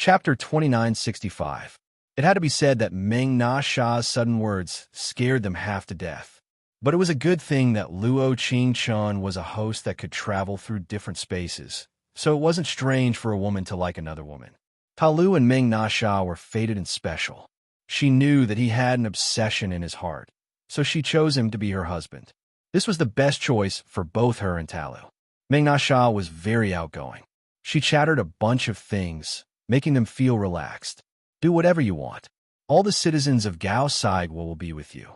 Chapter 2965. It had to be said that Meng Na Sha's sudden words scared them half to death. But it was a good thing that Luo Qingchun was a host that could travel through different spaces, so it wasn't strange for a woman to like another woman. Ta Lu and Meng Na Sha were fated and special. She knew that he had an obsession in his heart, so she chose him to be her husband. This was the best choice for both her and Ta Lu. Meng Na Sha was very outgoing. She chattered a bunch of things, making them feel relaxed. Do whatever you want. All the citizens of Gao Saigwa will be with you.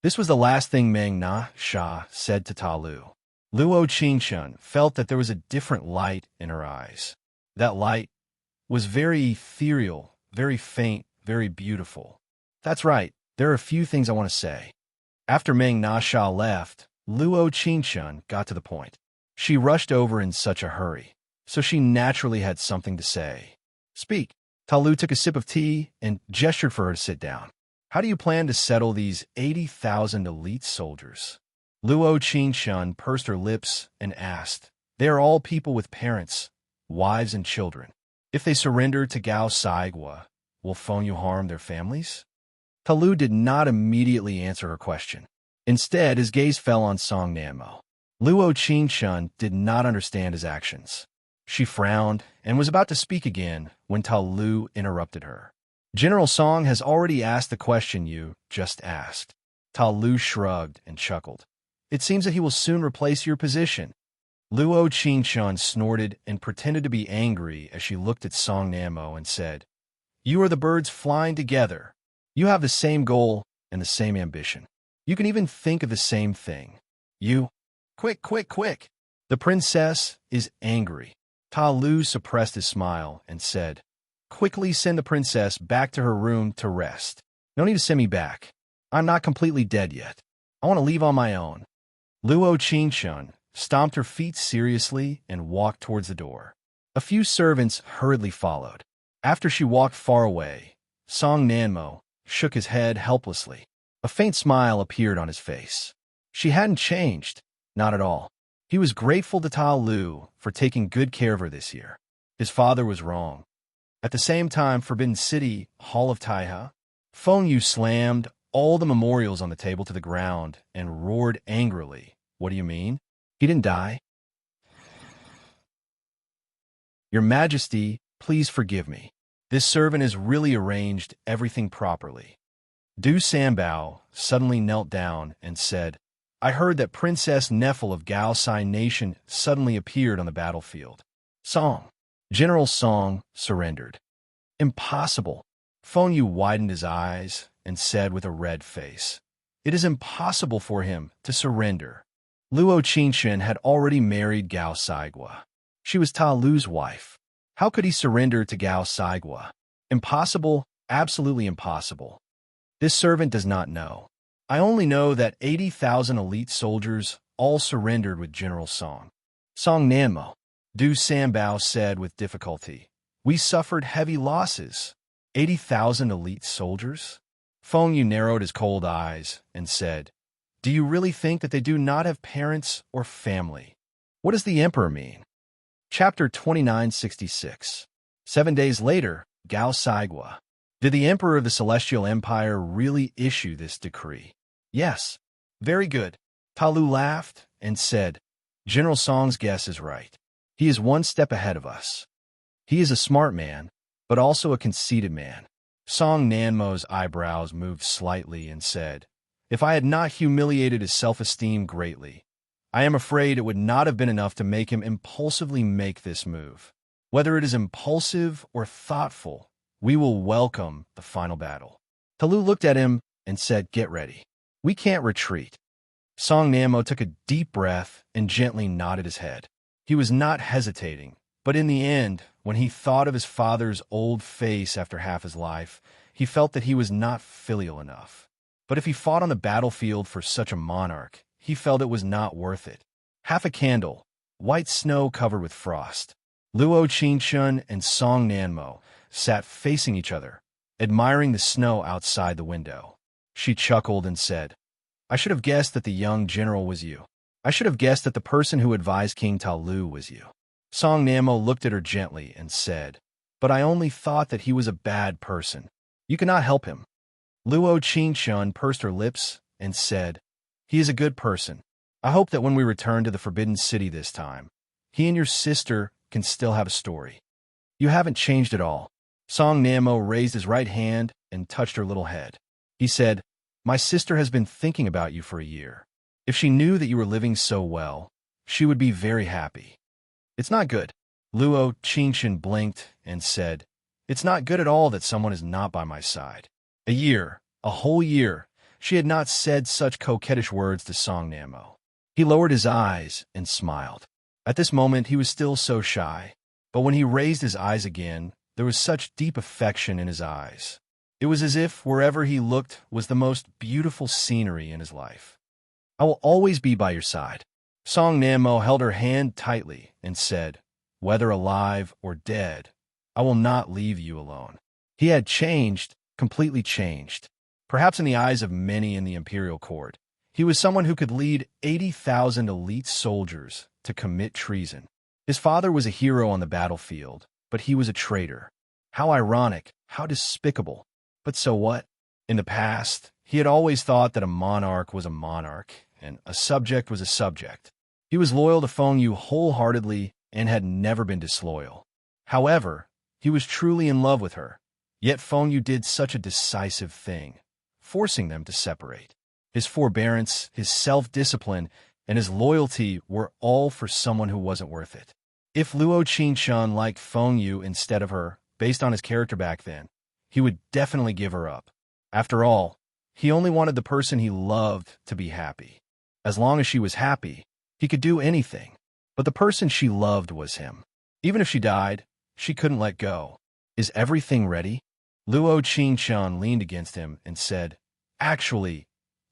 This was the last thing Meng Na Sha said to Ta Lu. Luo Qingchun felt that there was a different light in her eyes. That light was very ethereal, very faint, very beautiful. That's right, there are a few things I want to say. After Meng Na Sha left, Luo Qingchun got to the point. She rushed over in such a hurry, so she naturally had something to say. Speak. Ta Lu took a sip of tea and gestured for her to sit down. How do you plan to settle these 80,000 elite soldiers? Luo Qingchun pursed her lips and asked. They are all people with parents, wives, and children. If they surrender to Gao Saigwa, will Fengyu harm their families? Ta Lu did not immediately answer her question. Instead, his gaze fell on Song Nanmo. Luo Qingchun did not understand his actions. She frowned and was about to speak again when Ta Lu interrupted her. General Song has already asked the question you just asked. Ta Lu shrugged and chuckled. It seems that he will soon replace your position. Luo Qingchun snorted and pretended to be angry as she looked at Song Nanmo and said, You are the birds flying together. You have the same goal and the same ambition. You can even think of the same thing. You... Quick, quick, quick! The princess is angry. Ta Lu suppressed his smile and said, Quickly send the princess back to her room to rest. No need to send me back. I'm not completely dead yet. I want to leave on my own. Luo Qingchun stomped her feet seriously and walked towards the door. A few servants hurriedly followed. After she walked far away, Song Nanmo shook his head helplessly. A faint smile appeared on his face. She hadn't changed, not at all. He was grateful to Ta Lu for taking good care of her this year. His father was wrong. At the same time, Forbidden City, Hall of Taiha, Fengyu slammed all the memorials on the table to the ground and roared angrily. What do you mean? He didn't die? Your Majesty, please forgive me. This servant has really arranged everything properly. Du Sanbao suddenly knelt down and said, I heard that Princess Neffel of Gao Sai Nation suddenly appeared on the battlefield. Song. General Song surrendered. Impossible. Fengyu widened his eyes and said with a red face, It is impossible for him to surrender. Luo Qingchun had already married Gao Saigwa. She was Ta Lu's wife. How could he surrender to Gao Saigwa? Impossible, absolutely impossible. This servant does not know. I only know that 80,000 elite soldiers all surrendered with General Song. Song Nanmo, Du Sanbao said with difficulty. We suffered heavy losses. 80,000 elite soldiers? Fengyu narrowed his cold eyes and said, Do you really think that they do not have parents or family? What does the emperor mean? Chapter 2966. 7 days later, Gao Saigwa. Did the emperor of the Celestial Empire really issue this decree? Yes. Very good. Ta Lu laughed and said, General Song's guess is right. He is one step ahead of us. He is a smart man, but also a conceited man. Song Nanmo's eyebrows moved slightly and said, If I had not humiliated his self-esteem greatly, I am afraid it would not have been enough to make him impulsively make this move. Whether it is impulsive or thoughtful, we will welcome the final battle. Ta Lu looked at him and said, Get ready. We can't retreat. Song Nanmo took a deep breath and gently nodded his head. He was not hesitating, but in the end, when he thought of his father's old face after half his life, he felt that he was not filial enough. But if he fought on the battlefield for such a monarch, he felt it was not worth it. Half a candle, white snow covered with frost. Luo Qingchun and Song Nanmo sat facing each other, admiring the snow outside the window. She chuckled and said, I should have guessed that the young general was you. I should have guessed that the person who advised King Ta Lu was you. Song Nanmo looked at her gently and said, but I only thought that he was a bad person. You cannot help him." Luo Qingshun pursed her lips and said, "He is a good person. I hope that when we return to the Forbidden City this time, he and your sister can still have a story. You haven't changed at all." Song Namo raised his right hand and touched her little head. He said, "My sister has been thinking about you for a year. If she knew that you were living so well, she would be very happy." "It's not good." Luo Qingshun blinked and said, "It's not good at all that someone is not by my side." A year, a whole year, she had not said such coquettish words to Song Namo. He lowered his eyes and smiled. At this moment, he was still so shy, but when he raised his eyes again, there was such deep affection in his eyes. It was as if wherever he looked was the most beautiful scenery in his life. "I will always be by your side." Song Namo held her hand tightly and said, "Whether alive or dead, I will not leave you alone." He had changed, completely changed. Perhaps in the eyes of many in the imperial court, he was someone who could lead 80,000 elite soldiers to commit treason. His father was a hero on the battlefield, but he was a traitor. How ironic, how despicable. But so what? In the past, he had always thought that a monarch was a monarch, and a subject was a subject. He was loyal to Feng Yu wholeheartedly and had never been disloyal. However, he was truly in love with her. Yet Feng Yu did such a decisive thing, forcing them to separate. His forbearance, his self-discipline, and his loyalty were all for someone who wasn't worth it. If Luo Qingshun liked Feng Yu instead of her, based on his character back then, he would definitely give her up. After all, he only wanted the person he loved to be happy. As long as she was happy, he could do anything. But the person she loved was him. Even if she died, she couldn't let go. "Is everything ready?" Luo Qingshun leaned against him and said, "Actually,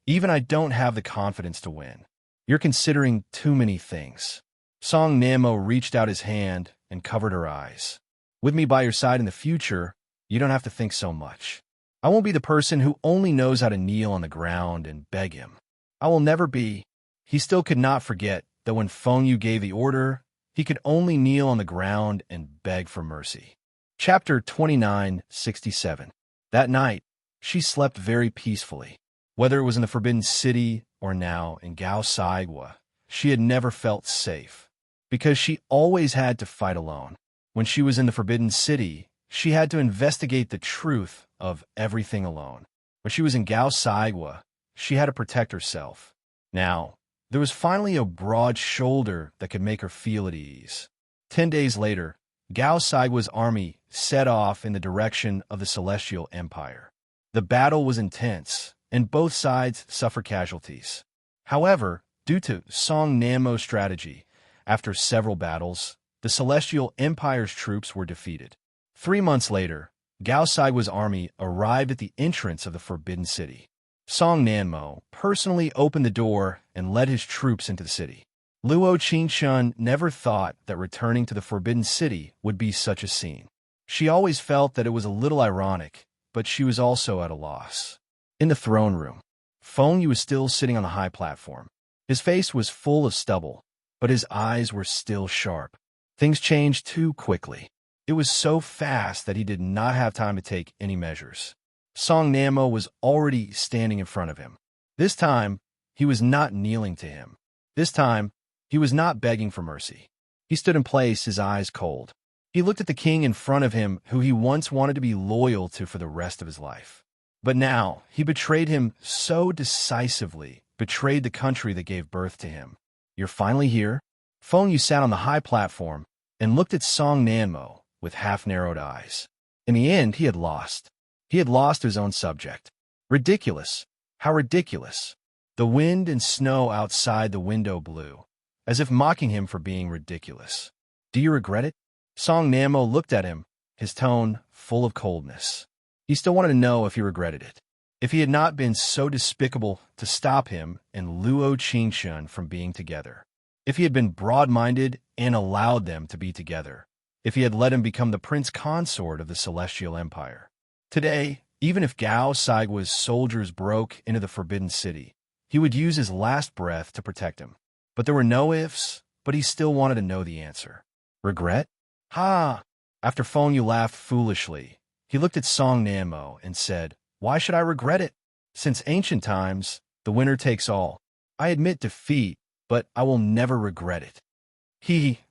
even I don't have the confidence to win. You're considering too many things." Song Namo reached out his hand and covered her eyes. "With me by your side in the future, you don't have to think so much. I won't be the person who only knows how to kneel on the ground and beg him. I will never be." He still could not forget that when Feng Yu gave the order, he could only kneel on the ground and beg for mercy. Chapter 2967. That night, she slept very peacefully. Whether it was in the Forbidden City or now in Gao Saigua, she had never felt safe, because she always had to fight alone. When she was in the Forbidden City, she had to investigate the truth of everything alone. When she was in Gao Saigua, she had to protect herself. Now, there was finally a broad shoulder that could make her feel at ease. 10 days later, Gao Saigua's army set off in the direction of the Celestial Empire. The battle was intense, and both sides suffered casualties. However, due to Song Namo's strategy, after several battles, the Celestial Empire's troops were defeated. 3 months later, Gao Saigua's army arrived at the entrance of the Forbidden City. Song Namo personally opened the door and led his troops into the city. Luo Qingshun never thought that returning to the Forbidden City would be such a scene. She always felt that it was a little ironic, but she was also at a loss. In the throne room, Feng Yu was still sitting on the high platform. His face was full of stubble, but his eyes were still sharp. Things changed too quickly. It was so fast that he did not have time to take any measures. Song Namo was already standing in front of him. This time, he was not kneeling to him. This time, he was not begging for mercy. He stood in place, his eyes cold. He looked at the king in front of him who he once wanted to be loyal to for the rest of his life. But now, he betrayed him so decisively, betrayed the country that gave birth to him. "You're finally here?" Feng Yu sat on the high platform and looked at Song Namo with half-narrowed eyes. In the end, he had lost. He had lost his own subject. Ridiculous. How ridiculous. The wind and snow outside the window blew, as if mocking him for being ridiculous. "Do you regret it?" Song Namo looked at him, his tone full of coldness. He still wanted to know if he regretted it. If he had not been so despicable to stop him and Luo Qingshun from being together. If he had been broad-minded and allowed them to be together. If he had let him become the prince consort of the Celestial Empire. Today, even if Gao Saigua's soldiers broke into the Forbidden City, he would use his last breath to protect him. But there were no ifs, but he still wanted to know the answer. Regret? Ha! After Feng Yu laughed foolishly, he looked at Song Nanmo and said, "Why should I regret it? Since ancient times, the winner takes all. I admit defeat, but I will never regret it."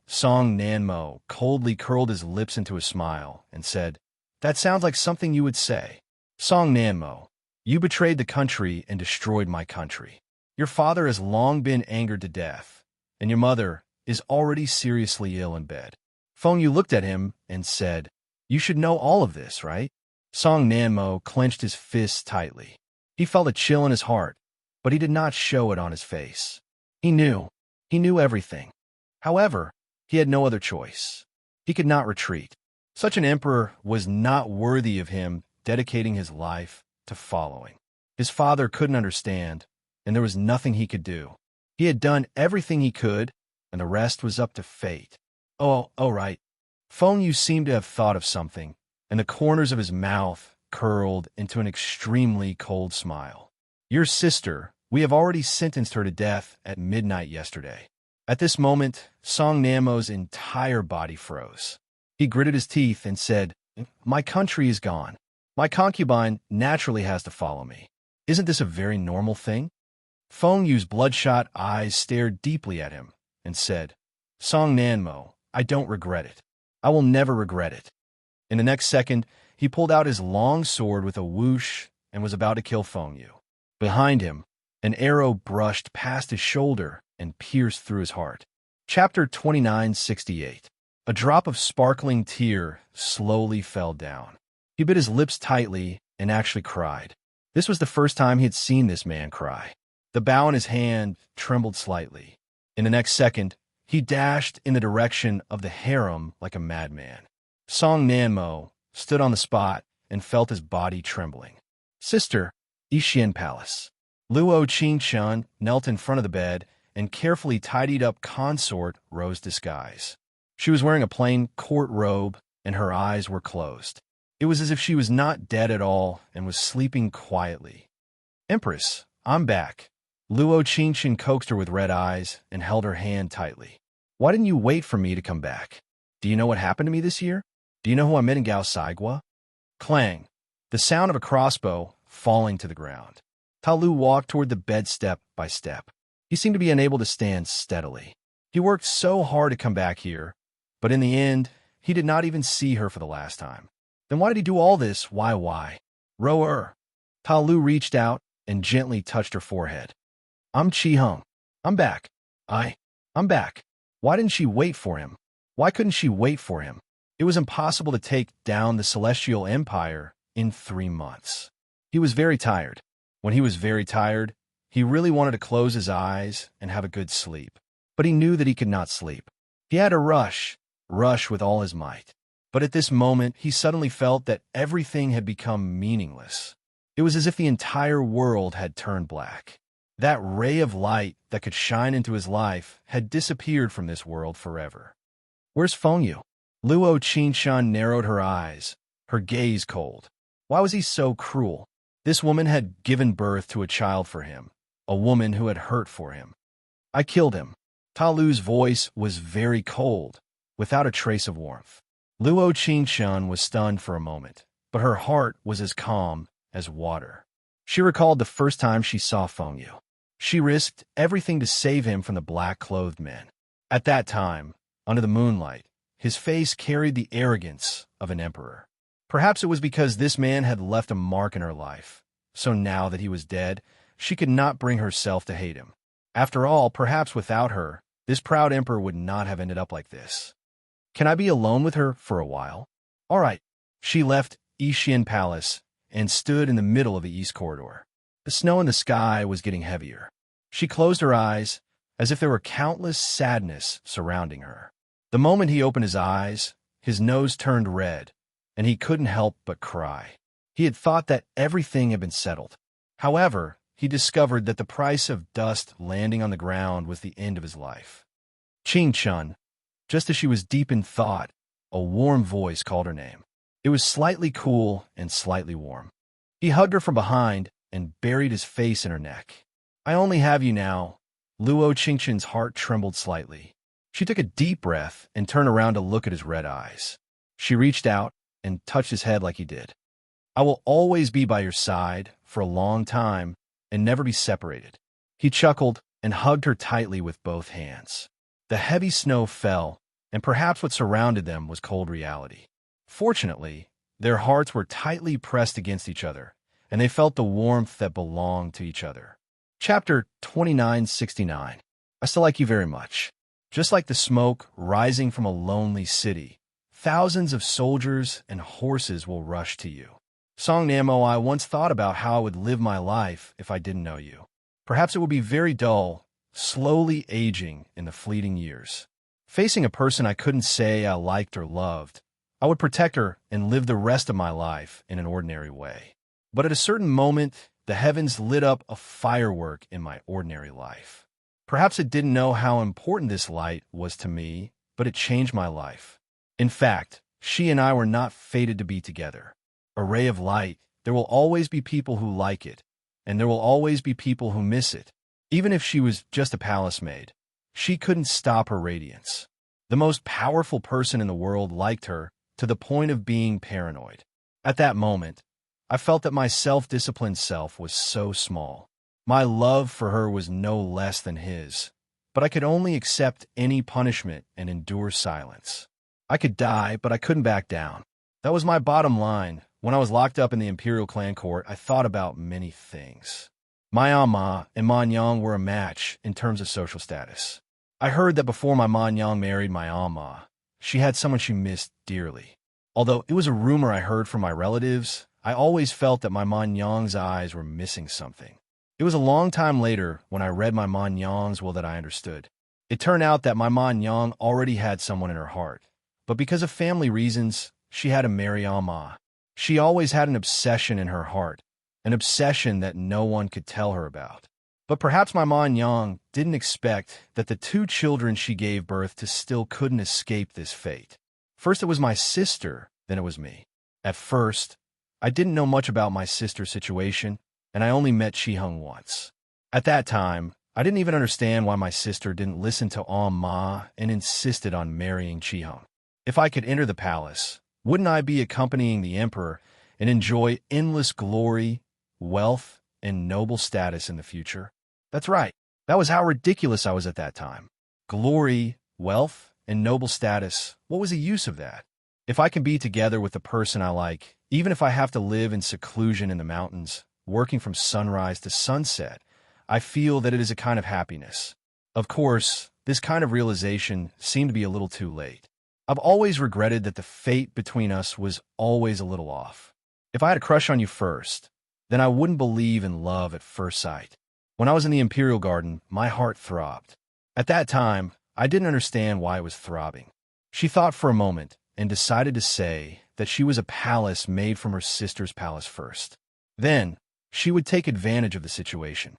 Song Nanmo coldly curled his lips into a smile and said, "That sounds like something you would say. Song Nanmo, you betrayed the country and destroyed my country. Your father has long been angered to death, and your mother is already seriously ill in bed." Feng Yu looked at him and said, "You should know all of this, right?" Song Nanmo clenched his fists tightly. He felt a chill in his heart, but he did not show it on his face. He knew everything. However, he had no other choice. He could not retreat. Such an emperor was not worthy of him dedicating his life to following. His father couldn't understand, and there was nothing he could do. He had done everything he could, and the rest was up to fate. Oh, right. Feng Yu seemed to have thought of something, and the corners of his mouth curled into an extremely cold smile. "Your sister, we have already sentenced her to death at midnight yesterday." At this moment, Song Nanmo's entire body froze. He gritted his teeth and said, "My country is gone. My concubine naturally has to follow me. Isn't this a very normal thing?" Feng Yu's bloodshot eyes stared deeply at him and said, "Song Nanmo, I don't regret it. I will never regret it." In the next second, he pulled out his long sword with a whoosh and was about to kill Feng Yu. Behind him, an arrow brushed past his shoulder and pierced through his heart. Chapter 2968. A drop of sparkling tear slowly fell down. He bit his lips tightly and actually cried. This was the first time he had seen this man cry. The bow in his hand trembled slightly. In the next second, he dashed in the direction of the harem like a madman. Song Nanmo stood on the spot and felt his body trembling. "Sister, Yixian Palace." Luo Qingchun knelt in front of the bed and carefully tidied up consort Rose's disguise. She was wearing a plain court robe, and her eyes were closed. It was as if she was not dead at all and was sleeping quietly. "Empress, I'm back." Luo Qingchun coaxed her with red eyes and held her hand tightly. "Why didn't you wait for me to come back? Do you know what happened to me this year? Do you know who I met in Gao Saigua?" Clang! The sound of a crossbow falling to the ground. Ta Lu walked toward the bed step by step. He seemed to be unable to stand steadily. He worked so hard to come back here, but in the end, he did not even see her for the last time. Then why did he do all this? Why? Rower. Ta Lu reached out and gently touched her forehead. "I'm Chi Hung. I'm back. I'm back." Why didn't she wait for him? Why couldn't she wait for him? It was impossible to take down the Celestial Empire in 3 months. He was very tired. When he was very tired, he really wanted to close his eyes and have a good sleep. But he knew that he could not sleep. He had to rush with all his might. But at this moment, he suddenly felt that everything had become meaningless. It was as if the entire world had turned black. That ray of light that could shine into his life had disappeared from this world forever. "Where's Feng Yu?" Luo Qingchun narrowed her eyes, her gaze cold. Why was he so cruel? This woman had given birth to a child for him, a woman who had hurt for him. "I killed him." Ta Lu's voice was very cold, without a trace of warmth. Luo Qingchun was stunned for a moment, but her heart was as calm as water. She recalled the first time she saw Feng Yu. She risked everything to save him from the black-clothed men. At that time, under the moonlight, his face carried the arrogance of an emperor. Perhaps it was because this man had left a mark in her life, so now that he was dead, she could not bring herself to hate him. After all, perhaps without her, this proud emperor would not have ended up like this. "Can I be alone with her for a while?" "All right." She left Yixian Palace and stood in the middle of the east corridor. The snow in the sky was getting heavier. She closed her eyes, as if there were countless sadness surrounding her. The moment he opened his eyes, his nose turned red, and he couldn't help but cry. He had thought that everything had been settled. However, he discovered that the price of dust landing on the ground was the end of his life. "Qingchun." Just as she was deep in thought, a warm voice called her name. It was slightly cool and slightly warm. He hugged her from behind and buried his face in her neck. "I only have you now." Luo Qingchun's heart trembled slightly. She took a deep breath and turned around to look at his red eyes. She reached out and touched his head like he did. I will always be by your side for a long time and never be separated. He chuckled and hugged her tightly with both hands. The heavy snow fell, and perhaps what surrounded them was cold reality. Fortunately, their hearts were tightly pressed against each other, and they felt the warmth that belonged to each other. Chapter 2969. I still like you very much. Just like the smoke rising from a lonely city, thousands of soldiers and horses will rush to you. Song Namo, I once thought about how I would live my life if I didn't know you. Perhaps it would be very dull, slowly aging in the fleeting years. Facing a person I couldn't say I liked or loved, I would protect her and live the rest of my life in an ordinary way. But at a certain moment, the heavens lit up a firework in my ordinary life. Perhaps it didn't know how important this light was to me, but it changed my life. In fact, she and I were not fated to be together. A ray of light, there will always be people who like it, and there will always be people who miss it. Even if she was just a palace maid, she couldn't stop her radiance. The most powerful person in the world liked her to the point of being paranoid. At that moment, I felt that my self-disciplined self was so small. My love for her was no less than his, but I could only accept any punishment and endure silence. I could die, but I couldn't back down. That was my bottom line. When I was locked up in the Imperial Clan Court, I thought about many things. My Ama and Manyang were a match in terms of social status. I heard that before my Manyang married my Ama, she had someone she missed dearly. Although it was a rumor I heard from my relatives, I always felt that my Manyang's eyes were missing something. It was a long time later when I read my Manyang's will that I understood. It turned out that my Manyang already had someone in her heart, but because of family reasons, she had to marry Ama. She always had an obsession in her heart, an obsession that no one could tell her about. But perhaps my Manyang didn't expect that the two children she gave birth to still couldn't escape this fate. First it was my sister, then it was me. At first, I didn't know much about my sister's situation, and I only met Chihung once. At that time, I didn't even understand why my sister didn't listen to Ma and insisted on marrying Chihung. If I could enter the palace, wouldn't I be accompanying the emperor and enjoy endless glory, wealth, and noble status in the future? That's right. That was how ridiculous I was at that time. Glory, wealth, and noble status, what was the use of that? If I can be together with the person I like, even if I have to live in seclusion in the mountains, working from sunrise to sunset, I feel that it is a kind of happiness. Of course, this kind of realization seemed to be a little too late. I've always regretted that the fate between us was always a little off. If I had a crush on you first, then I wouldn't believe in love at first sight. When I was in the Imperial Garden, my heart throbbed. At that time, I didn't understand why it was throbbing. She thought for a moment and decided to say that she was a palace made from her sister's palace first. Then, she would take advantage of the situation.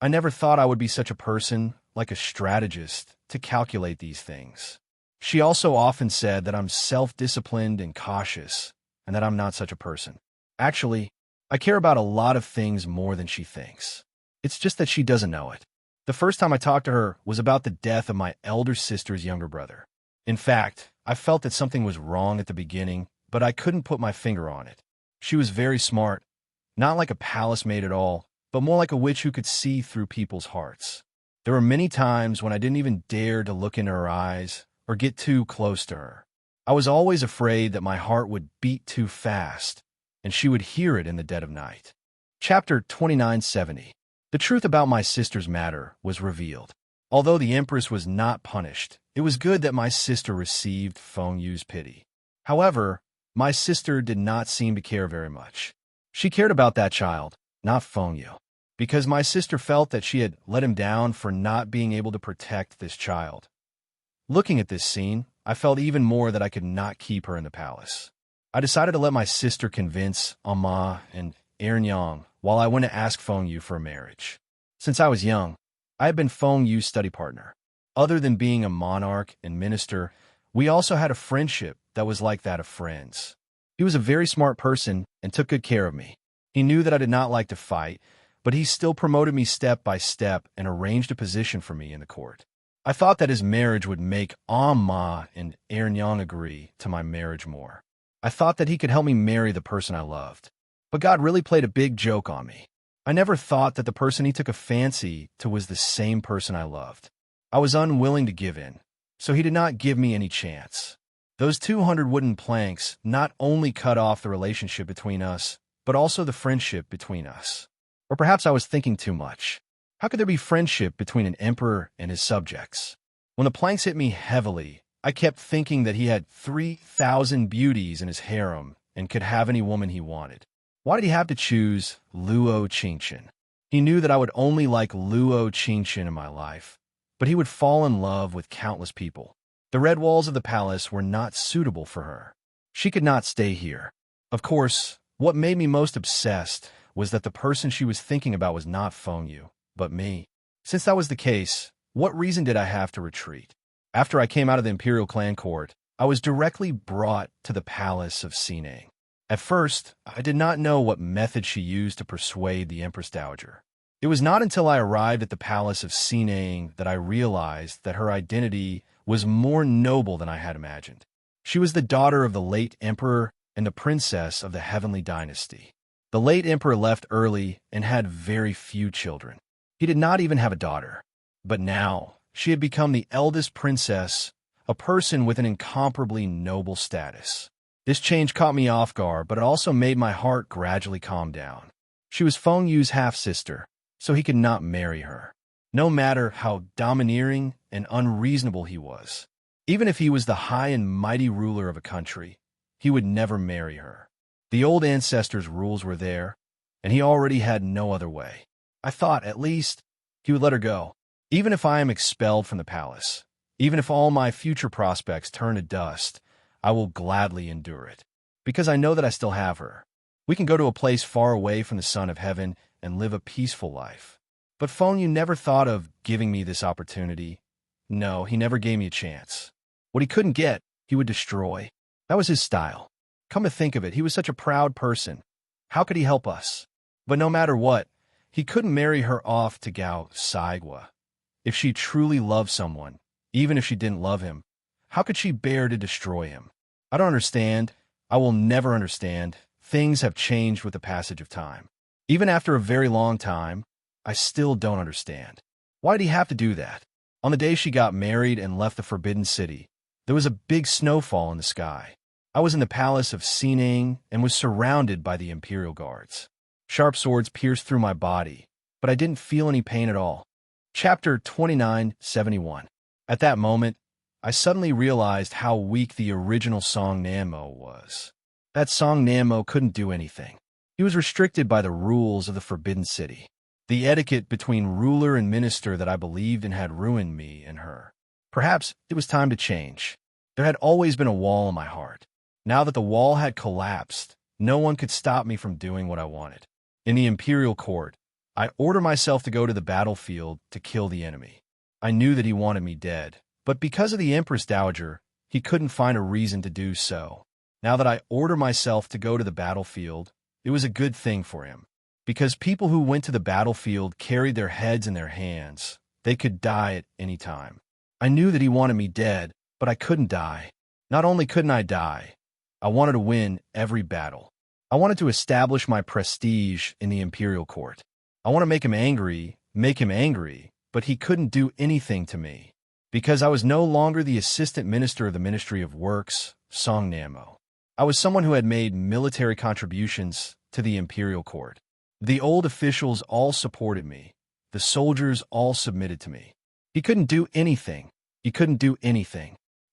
I never thought I would be such a person, like a strategist, to calculate these things. She also often said that I'm self-disciplined and cautious, and that I'm not such a person. Actually, I care about a lot of things more than she thinks. It's just that she doesn't know it. The first time I talked to her was about the death of my elder sister's younger brother. In fact, I felt that something was wrong at the beginning, but I couldn't put my finger on it. She was very smart, not like a palace maid at all, but more like a witch who could see through people's hearts. There were many times when I didn't even dare to look into her eyes or get too close to her. I was always afraid that my heart would beat too fast, and she would hear it in the dead of night. Chapter 2970. The truth about my sister's matter was revealed. Although the Empress was not punished, it was good that my sister received Feng Yu's pity. However, my sister did not seem to care very much. She cared about that child, not Feng Yu, because my sister felt that she had let him down for not being able to protect this child. Looking at this scene, I felt even more that I could not keep her in the palace. I decided to let my sister convince Ama and Ernyang while I went to ask Feng Yu for a marriage. Since I was young, I had been Feng Yu's study partner. Other than being a monarch and minister, we also had a friendship that was like that of friends. He was a very smart person and took good care of me. He knew that I did not like to fight, but he still promoted me step by step and arranged a position for me in the court. I thought that his marriage would make Ma and Ernyang agree to my marriage more. I thought that he could help me marry the person I loved. But God really played a big joke on me. I never thought that the person he took a fancy to was the same person I loved. I was unwilling to give in, so he did not give me any chance. Those 200 wooden planks not only cut off the relationship between us, but also the friendship between us. Or perhaps I was thinking too much. How could there be friendship between an emperor and his subjects? When the planks hit me heavily, I kept thinking that he had 3,000 beauties in his harem and could have any woman he wanted. Why did he have to choose Luo Qingchen? He knew that I would only like Luo Qingchen in my life, but he would fall in love with countless people. The red walls of the palace were not suitable for her. She could not stay here. Of course, what made me most obsessed was that the person she was thinking about was not Fengyu, but me. Since that was the case, what reason did I have to retreat? After I came out of the imperial clan court, I was directly brought to the palace of Sinang. At first, I did not know what method she used to persuade the Empress Dowager. It was not until I arrived at the palace of Sinang that I realized that her identity was more noble than I had imagined. She was the daughter of the late emperor and the princess of the heavenly dynasty. The late emperor left early and had very few children. He did not even have a daughter. But now, she had become the eldest princess, a person with an incomparably noble status. This change caught me off guard, but it also made my heart gradually calm down. She was Fengyu's half-sister, so he could not marry her, no matter how domineering and unreasonable he was. Even if he was the high and mighty ruler of a country, he would never marry her. The old ancestors' rules were there, and he already had no other way. I thought, at least, he would let her go. Even if I am expelled from the palace, even if all my future prospects turn to dust, I will gladly endure it, because I know that I still have her. We can go to a place far away from the sun of heaven and live a peaceful life. But Fengyu never thought of giving me this opportunity. No, he never gave me a chance. What he couldn't get, he would destroy. That was his style. Come to think of it, he was such a proud person. How could he help us? But no matter what, he couldn't marry her off to Gao Saigua. If she truly loved someone, even if she didn't love him, how could she bear to destroy him? I don't understand. I will never understand. Things have changed with the passage of time. Even after a very long time, I still don't understand. Why did he have to do that? On the day she got married and left the Forbidden City, there was a big snowfall in the sky. I was in the palace of Sinang and was surrounded by the imperial guards. Sharp swords pierced through my body, but I didn't feel any pain at all. Chapter 2971. At that moment, I suddenly realized how weak the original Song Nanmo was. That Song Nanmo couldn't do anything. He was restricted by the rules of the Forbidden City. The etiquette between ruler and minister that I believed in had ruined me and her. Perhaps it was time to change. There had always been a wall in my heart. Now that the wall had collapsed, no one could stop me from doing what I wanted. In the imperial court, I ordered myself to go to the battlefield to kill the enemy. I knew that he wanted me dead, but because of the Empress Dowager, he couldn't find a reason to do so. Now that I ordered myself to go to the battlefield, it was a good thing for him. Because people who went to the battlefield carried their heads in their hands, they could die at any time. I knew that he wanted me dead, but I couldn't die. Not only couldn't I die, I wanted to win every battle. I wanted to establish my prestige in the imperial court. I want to make him angry, but he couldn't do anything to me. Because I was no longer the assistant minister of the Ministry of Works, Song Nanmo. I was someone who had made military contributions to the imperial court. The old officials all supported me. The soldiers all submitted to me. He couldn't do anything.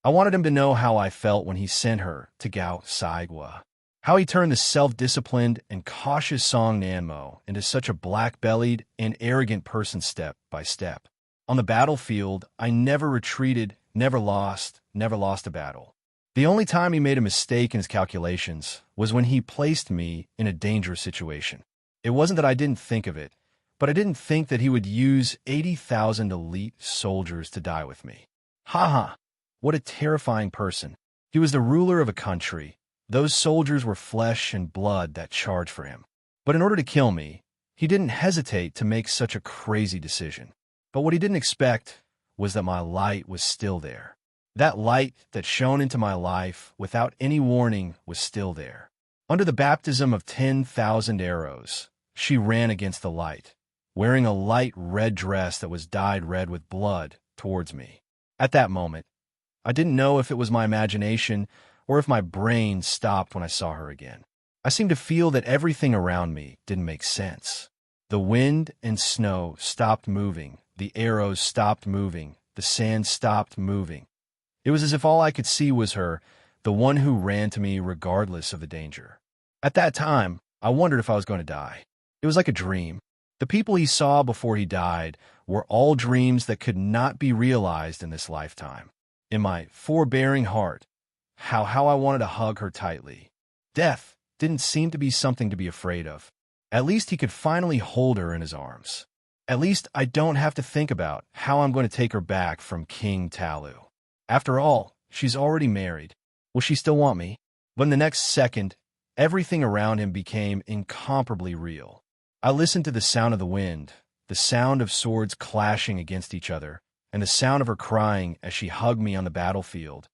I wanted him to know how I felt when he sent her to Gao Saigua. How he turned the self-disciplined and cautious Song Nanmo into such a black-bellied and arrogant person step by step. On the battlefield, I never retreated, never lost a battle. The only time he made a mistake in his calculations was when he placed me in a dangerous situation. It wasn't that I didn't think of it, but I didn't think that he would use 80,000 elite soldiers to die with me. What a terrifying person. He was the ruler of a country. Those soldiers were flesh and blood that charged for him. But in order to kill me, he didn't hesitate to make such a crazy decision. But what he didn't expect was that my light was still there. That light that shone into my life without any warning was still there. Under the baptism of 10,000 arrows, she ran against the light, wearing a light red dress that was dyed red with blood, towards me. At that moment, I didn't know if it was my imagination or if my brain stopped when I saw her again. I seemed to feel that everything around me didn't make sense. The wind and snow stopped moving, the arrows stopped moving, the sand stopped moving. It was as if all I could see was her, the one who ran to me regardless of the danger. At that time, I wondered if I was going to die. It was like a dream. The people he saw before he died were all dreams that could not be realized in this lifetime. In my forbearing heart, how I wanted to hug her tightly. Death didn't seem to be something to be afraid of. At least he could finally hold her in his arms. At least I don't have to think about how I'm going to take her back from King Talu. After all, she's already married. Will she still want me? But in the next second, everything around him became incomparably real. I listened to the sound of the wind, the sound of swords clashing against each other, and the sound of her crying as she hugged me on the battlefield.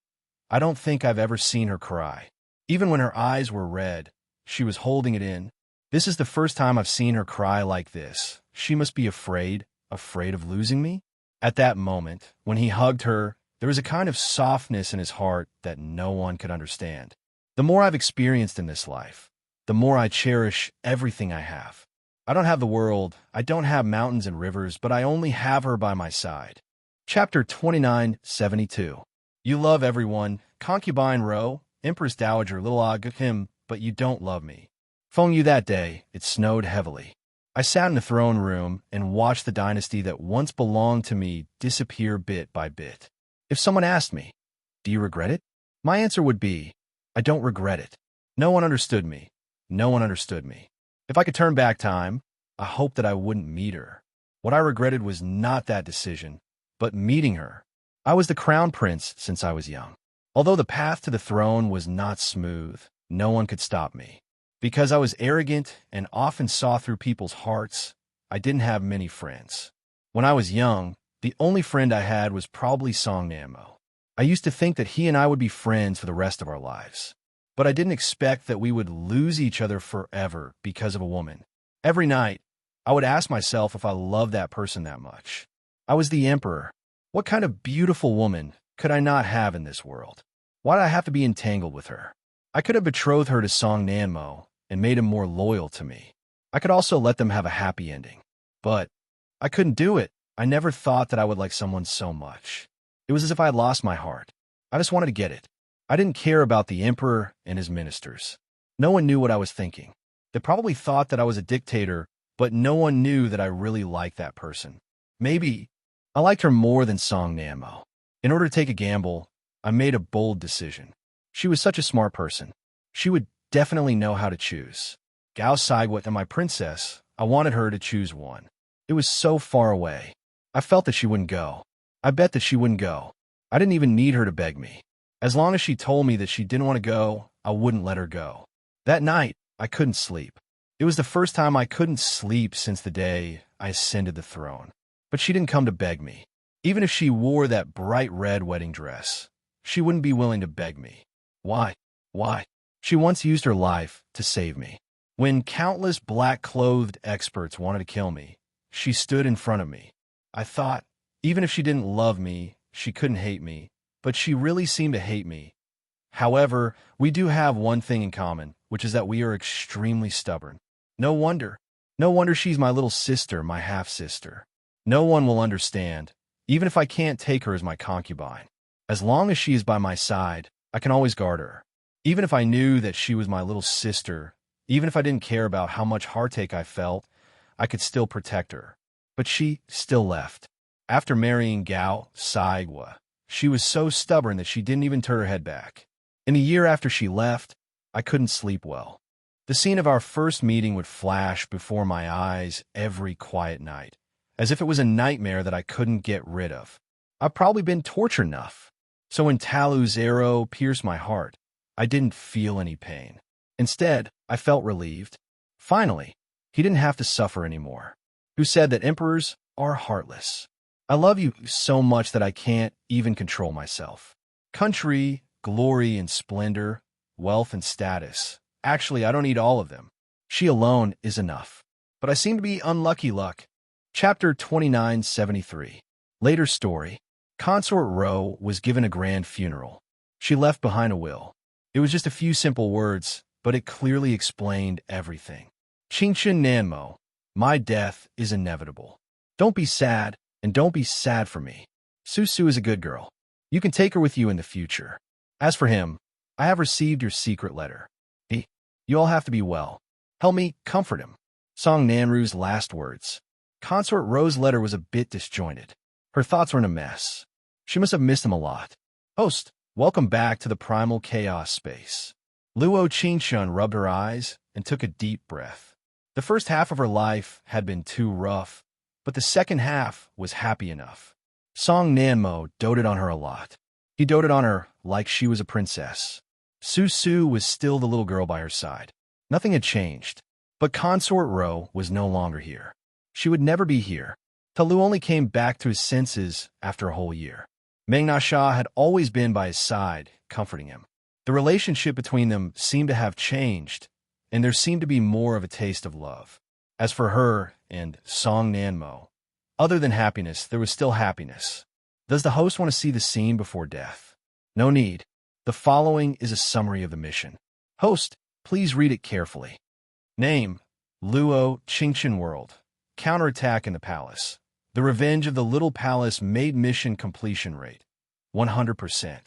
I don't think I've ever seen her cry. Even when her eyes were red, she was holding it in. This is the first time I've seen her cry like this. She must be afraid of losing me? At that moment, when he hugged her, there was a kind of softness in his heart that no one could understand. The more I've experienced in this life, the more I cherish everything I have. I don't have the world, I don't have mountains and rivers, but I only have her by my side. Chapter 2972. You love everyone, concubine Ro, Empress Dowager Little him, but you don't love me. Feng Yu that day, it snowed heavily. I sat in the throne room and watched the dynasty that once belonged to me disappear bit by bit. If someone asked me, do you regret it? My answer would be, I don't regret it. No one understood me. No one understood me. If I could turn back time, I hoped that I wouldn't meet her. What I regretted was not that decision, but meeting her. I was the crown prince since I was young. Although the path to the throne was not smooth, no one could stop me. Because I was arrogant and often saw through people's hearts, I didn't have many friends. When I was young, the only friend I had was probably Song Namo. I used to think that he and I would be friends for the rest of our lives. But I didn't expect that we would lose each other forever because of a woman. Every night, I would ask myself if I loved that person that much. I was the emperor. What kind of beautiful woman could I not have in this world? Why did I have to be entangled with her? I could have betrothed her to Song Nanmo and made him more loyal to me. I could also let them have a happy ending. But I couldn't do it. I never thought that I would like someone so much. It was as if I had lost my heart. I just wanted to get it. I didn't care about the emperor and his ministers. No one knew what I was thinking. They probably thought that I was a dictator, but no one knew that I really liked that person. Maybe I liked her more than Song Nanmo. In order to take a gamble, I made a bold decision. She was such a smart person. She would definitely know how to choose. Gao Saigwat and my princess, I wanted her to choose one. It was so far away. I felt that she wouldn't go. I bet that she wouldn't go. I didn't even need her to beg me. As long as she told me that she didn't want to go, I wouldn't let her go. That night, I couldn't sleep. It was the first time I couldn't sleep since the day I ascended the throne. But she didn't come to beg me. Even if she wore that bright red wedding dress, she wouldn't be willing to beg me. Why? Why? She once used her life to save me. When countless black-clothed experts wanted to kill me, she stood in front of me. I thought, even if she didn't love me, she couldn't hate me, but she really seemed to hate me. However, we do have one thing in common, which is that we are extremely stubborn. No wonder. No wonder she's my little sister, my half-sister. No one will understand, even if I can't take her as my concubine. As long as she is by my side, I can always guard her. Even if I knew that she was my little sister, even if I didn't care about how much heartache I felt, I could still protect her. But she still left. After marrying Gao Saigwa, she was so stubborn that she didn't even turn her head back. In the year after she left, I couldn't sleep well. The scene of our first meeting would flash before my eyes every quiet night, as if it was a nightmare that I couldn't get rid of. I've probably been tortured enough. So when Talu's arrow pierced my heart, I didn't feel any pain. Instead, I felt relieved. Finally, he didn't have to suffer anymore. Who said that emperors are heartless? I love you so much that I can't even control myself. Country, glory and splendor, wealth and status. Actually, I don't need all of them. She alone is enough. But I seem to be unlucky luck. Chapter 2973. Later story. Consort Ro was given a grand funeral. She left behind a will. It was just a few simple words, but it clearly explained everything. Qingshan Nanmo, my death is inevitable. Don't be sad, and don't be sad for me. Susu is a good girl. You can take her with you in the future. As for him, I have received your secret letter. You all have to be well. Help me comfort him. Song Nanru's last words. Consort Ro's letter was a bit disjointed. Her thoughts were in a mess. She must have missed him a lot. Host, welcome back to the primal chaos space. Luo Qingshan rubbed her eyes and took a deep breath. The first half of her life had been too rough, but the second half was happy enough. Song Nanmo doted on her a lot. He doted on her like she was a princess. Susu was still the little girl by her side. Nothing had changed, but Consort Ro was no longer here. She would never be here. Talu only came back to his senses after a whole year. Meng Na Sha had always been by his side, comforting him. The relationship between them seemed to have changed, and there seemed to be more of a taste of love. As for her and Song Nanmo, other than happiness, there was still happiness. Does the host want to see the scene before death? No need. The following is a summary of the mission. Host, please read it carefully. Name, Luo Qingshan World. Counterattack in the palace. The Revenge of the Little Palace made mission completion rate. 100%.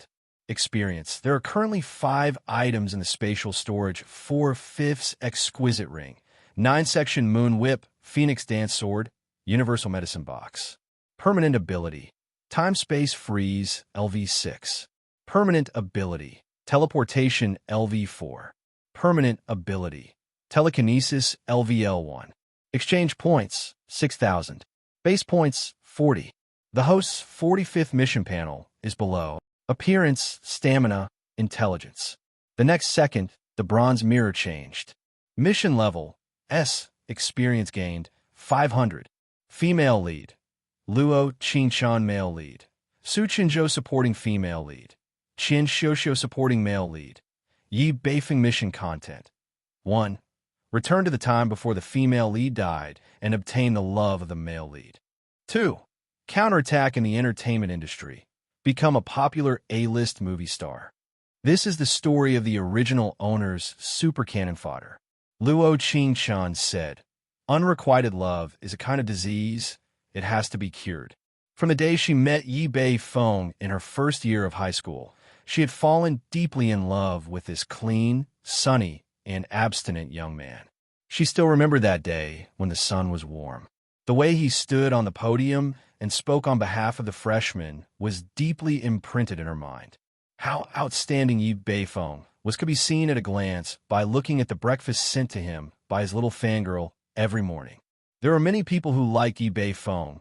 Experience. There are currently 5 items in the spatial storage. 4/5 Exquisite Ring. 9-section Moon Whip. Phoenix Dance Sword. Universal Medicine Box. Permanent ability. Time-Space Freeze. LV6. Permanent ability. Teleportation. LV4. Permanent ability. Telekinesis. LVL1. Exchange points. 6,000. Base points. 40. The host's 45th mission panel is below. Appearance, stamina, intelligence. The next second, the bronze mirror changed. Mission level. S. Experience gained. 500. Female lead. Luo Qingshan male lead. Su Qinzhou supporting female lead. Qin Xiuxiu supporting male lead. Yi Beifeng mission content. 1. Return to the time before the female lead died and obtain the love of the male lead. 2. Counterattack in the entertainment industry. Become a popular A-list movie star. This is the story of the original owner's super cannon fodder. Luo Qingshan said, unrequited love is a kind of disease. It has to be cured. From the day she met Yi Beifeng in her first year of high school, she had fallen deeply in love with this clean, sunny, and abstinent young man. She still remembered that day when the sun was warm. The way he stood on the podium and spoke on behalf of the freshmen was deeply imprinted in her mind. How outstanding Yi Beifeng was could be seen at a glance by looking at the breakfast sent to him by his little fangirl every morning. There are many people who liked Yi Beifeng,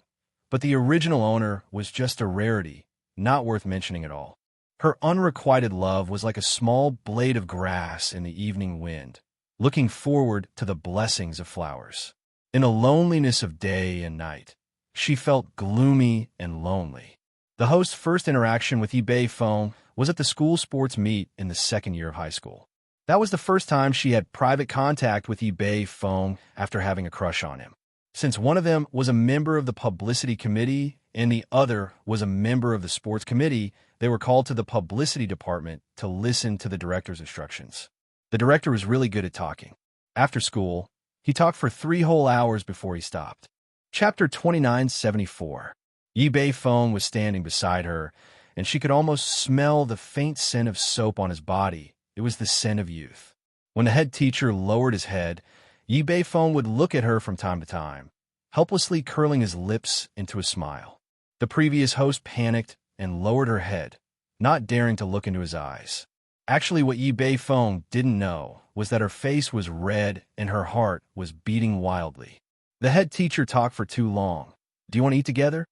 but the original owner was just a rarity, not worth mentioning at all. Her unrequited love was like a small blade of grass in the evening wind, looking forward to the blessings of flowers. In a loneliness of day and night, she felt gloomy and lonely. The host's first interaction with Yi Beifeng was at the school sports meet in the second year of high school. That was the first time she had private contact with Yi Beifeng after having a crush on him. Since one of them was a member of the publicity committee and the other was a member of the sports committee, they were called to the publicity department to listen to the director's instructions. The director was really good at talking. After school, he talked for 3 whole hours before he stopped. Chapter 2974. Yi Beifeng was standing beside her, and she could almost smell the faint scent of soap on his body. It was the scent of youth. When the head teacher lowered his head, Yi Beifeng would look at her from time to time, helplessly curling his lips into a smile. The previous host panicked and lowered her head, not daring to look into his eyes. Actually, what Yi Beifeng didn't know was that her face was red and her heart was beating wildly. The head teacher talked for too long. Do you want to eat together?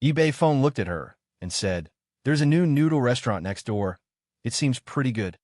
Yi Beifeng looked at her and said, there's a new noodle restaurant next door. It seems pretty good.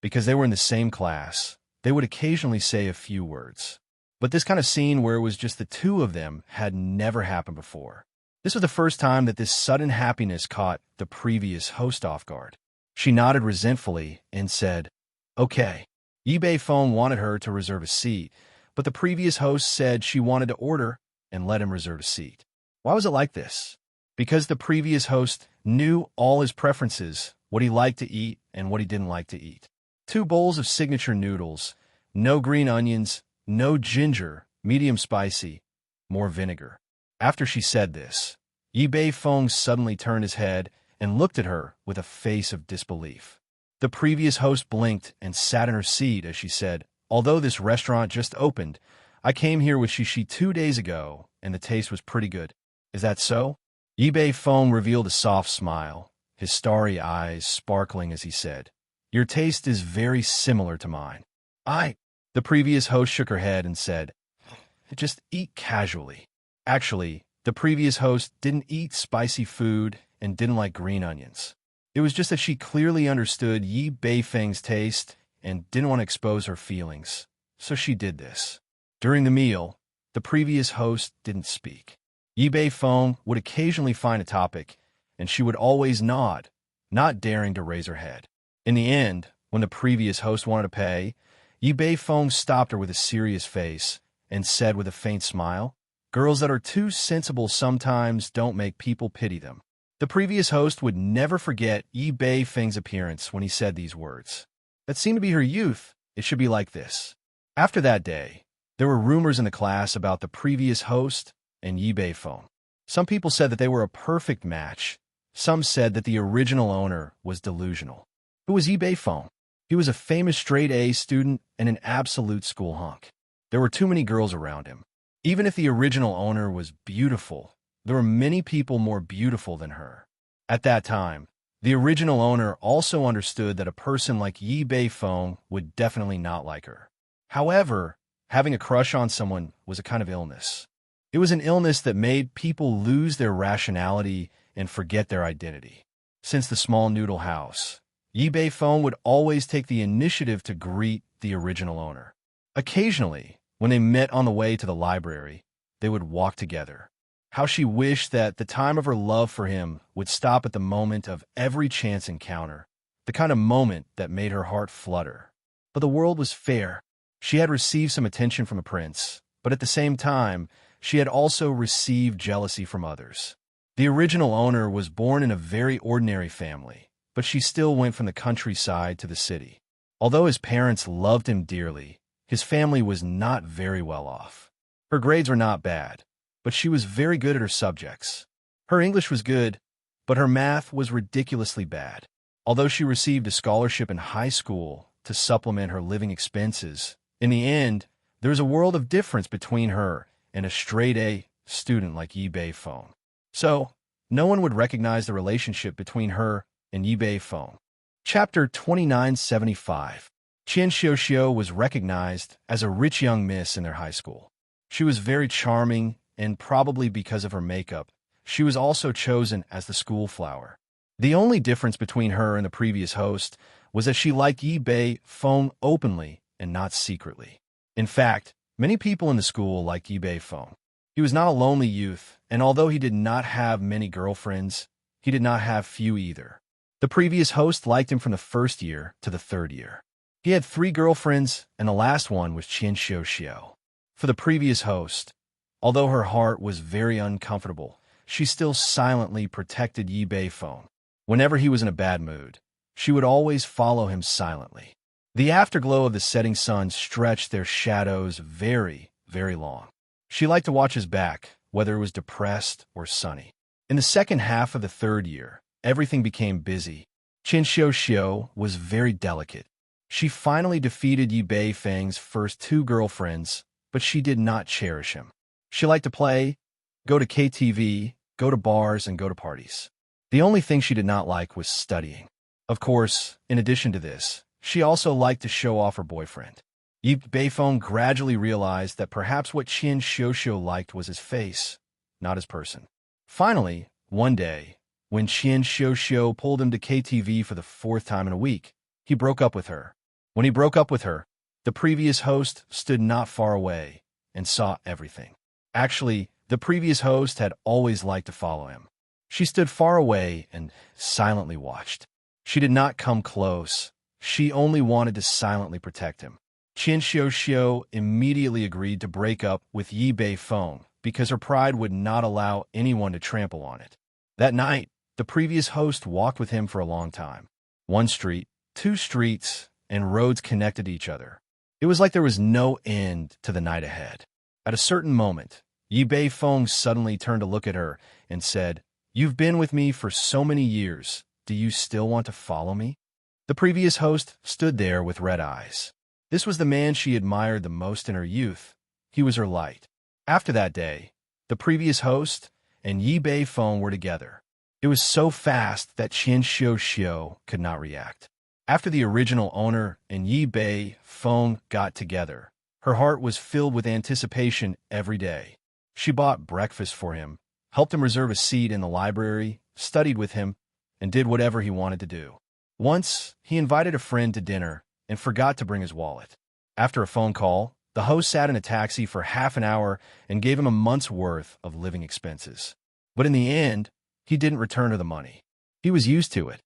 Because they were in the same class, they would occasionally say a few words. But this kind of scene where it was just the two of them had never happened before. This was the first time that this sudden happiness caught the previous host off guard. She nodded resentfully and said, "Okay." eBay phone wanted her to reserve a seat, but the previous host said she wanted to order and let him reserve a seat. Why was it like this? Because the previous host knew all his preferences, what he liked to eat and what he didn't like to eat. 2 bowls of signature noodles, no green onions, no ginger, medium spicy, more vinegar. After she said this, eBay Fong suddenly turned his head and looked at her with a face of disbelief. The previous host blinked and sat in her seat as she said, "Although this restaurant just opened, I came here with Shishi 2 days ago, and the taste was pretty good. Is that so?" eBay Fong revealed a soft smile, his starry eyes sparkling as he said, "Your taste is very similar to mine." The previous host shook her head and said, "Just eat casually." Actually, the previous host didn't eat spicy food and didn't like green onions. It was just that she clearly understood Yi Beifeng's taste and didn't want to expose her feelings, so she did this. During the meal, the previous host didn't speak. Yi Beifeng would occasionally find a topic, and she would always nod, not daring to raise her head. In the end, when the previous host wanted to pay, Yi Beifeng stopped her with a serious face and said with a faint smile, "Girls that are too sensible sometimes don't make people pity them." The previous host would never forget Yi Beifeng's appearance when he said these words. That seemed to be her youth. It should be like this. After that day, there were rumors in the class about the previous host and Yi Beifeng. Some people said that they were a perfect match. Some said that the original owner was delusional. Who was Yi Beifeng? He was a famous straight-A student and an absolute school hunk. There were too many girls around him. Even if the original owner was beautiful, there were many people more beautiful than her. At that time, the original owner also understood that a person like Yi Beifeng would definitely not like her. However, having a crush on someone was a kind of illness. It was an illness that made people lose their rationality and forget their identity. Since the small noodle house, Yi Beifeng would always take the initiative to greet the original owner. Occasionally, when they met on the way to the library, they would walk together. How she wished that the time of her love for him would stop at the moment of every chance encounter, the kind of moment that made her heart flutter. But the world was fair. She had received some attention from a prince, but at the same time, she had also received jealousy from others. The original owner was born in a very ordinary family, but she still went from the countryside to the city. Although his parents loved him dearly, his family was not very well off. Her grades were not bad, but she was very good at her subjects. Her English was good, but her math was ridiculously bad. Although she received a scholarship in high school to supplement her living expenses, in the end, there was a world of difference between her and a straight-A student like Yi Beifeng. So, no one would recognize the relationship between her and Yi Beifeng. Chapter 2975. Qian Xiuxiu was recognized as a rich young miss in their high school. She was very charming, and probably because of her makeup, she was also chosen as the school flower. The only difference between her and the previous host was that she liked Yi Beifeng openly and not secretly. In fact, many people in the school liked Yi Beifeng. He was not a lonely youth, and although he did not have many girlfriends, he did not have few either. The previous host liked him from the first year to the third year. He had 3 girlfriends, and the last one was Qian Xiuxiu. For the previous host, although her heart was very uncomfortable, she still silently protected Yi Beifeng. Whenever he was in a bad mood, she would always follow him silently. The afterglow of the setting sun stretched their shadows very, very long. She liked to watch his back, whether it was depressed or sunny. In the second half of the third year, everything became busy. Qian Xiuxiu was very delicate. She finally defeated Yi Beifeng's first 2 girlfriends, but she did not cherish him. She liked to play, go to KTV, go to bars, and go to parties. The only thing she did not like was studying. Of course, in addition to this, she also liked to show off her boyfriend. Yi Beifeng gradually realized that perhaps what Qian Xiuxiu liked was his face, not his person. Finally, one day, when Qian Xiuxiu pulled him to KTV for the 4th time in a week, he broke up with her. When he broke up with her, the previous host stood not far away and saw everything. Actually, the previous host had always liked to follow him. She stood far away and silently watched. She did not come close. She only wanted to silently protect him. Qian Xiao immediately agreed to break up with Yi Beifeng because her pride would not allow anyone to trample on it. That night, the previous host walked with him for a long time. One street, two streets, and roads connected each other. It was like there was no end to the night ahead. At a certain moment, Yi Beifeng suddenly turned to look at her and said, "You've been with me for so many years. Do you still want to follow me?" The previous host stood there with red eyes. This was the man she admired the most in her youth. He was her light. After that day, the previous host and Yi Beifeng were together. It was so fast that Qian Xiao could not react. After the original owner and Yi Beifeng got together, her heart was filled with anticipation every day. She bought breakfast for him, helped him reserve a seat in the library, studied with him, and did whatever he wanted to do. Once, he invited a friend to dinner and forgot to bring his wallet. After a phone call, the host sat in a taxi for half an hour and gave him a month's worth of living expenses. But in the end, he didn't return her the money. He was used to it,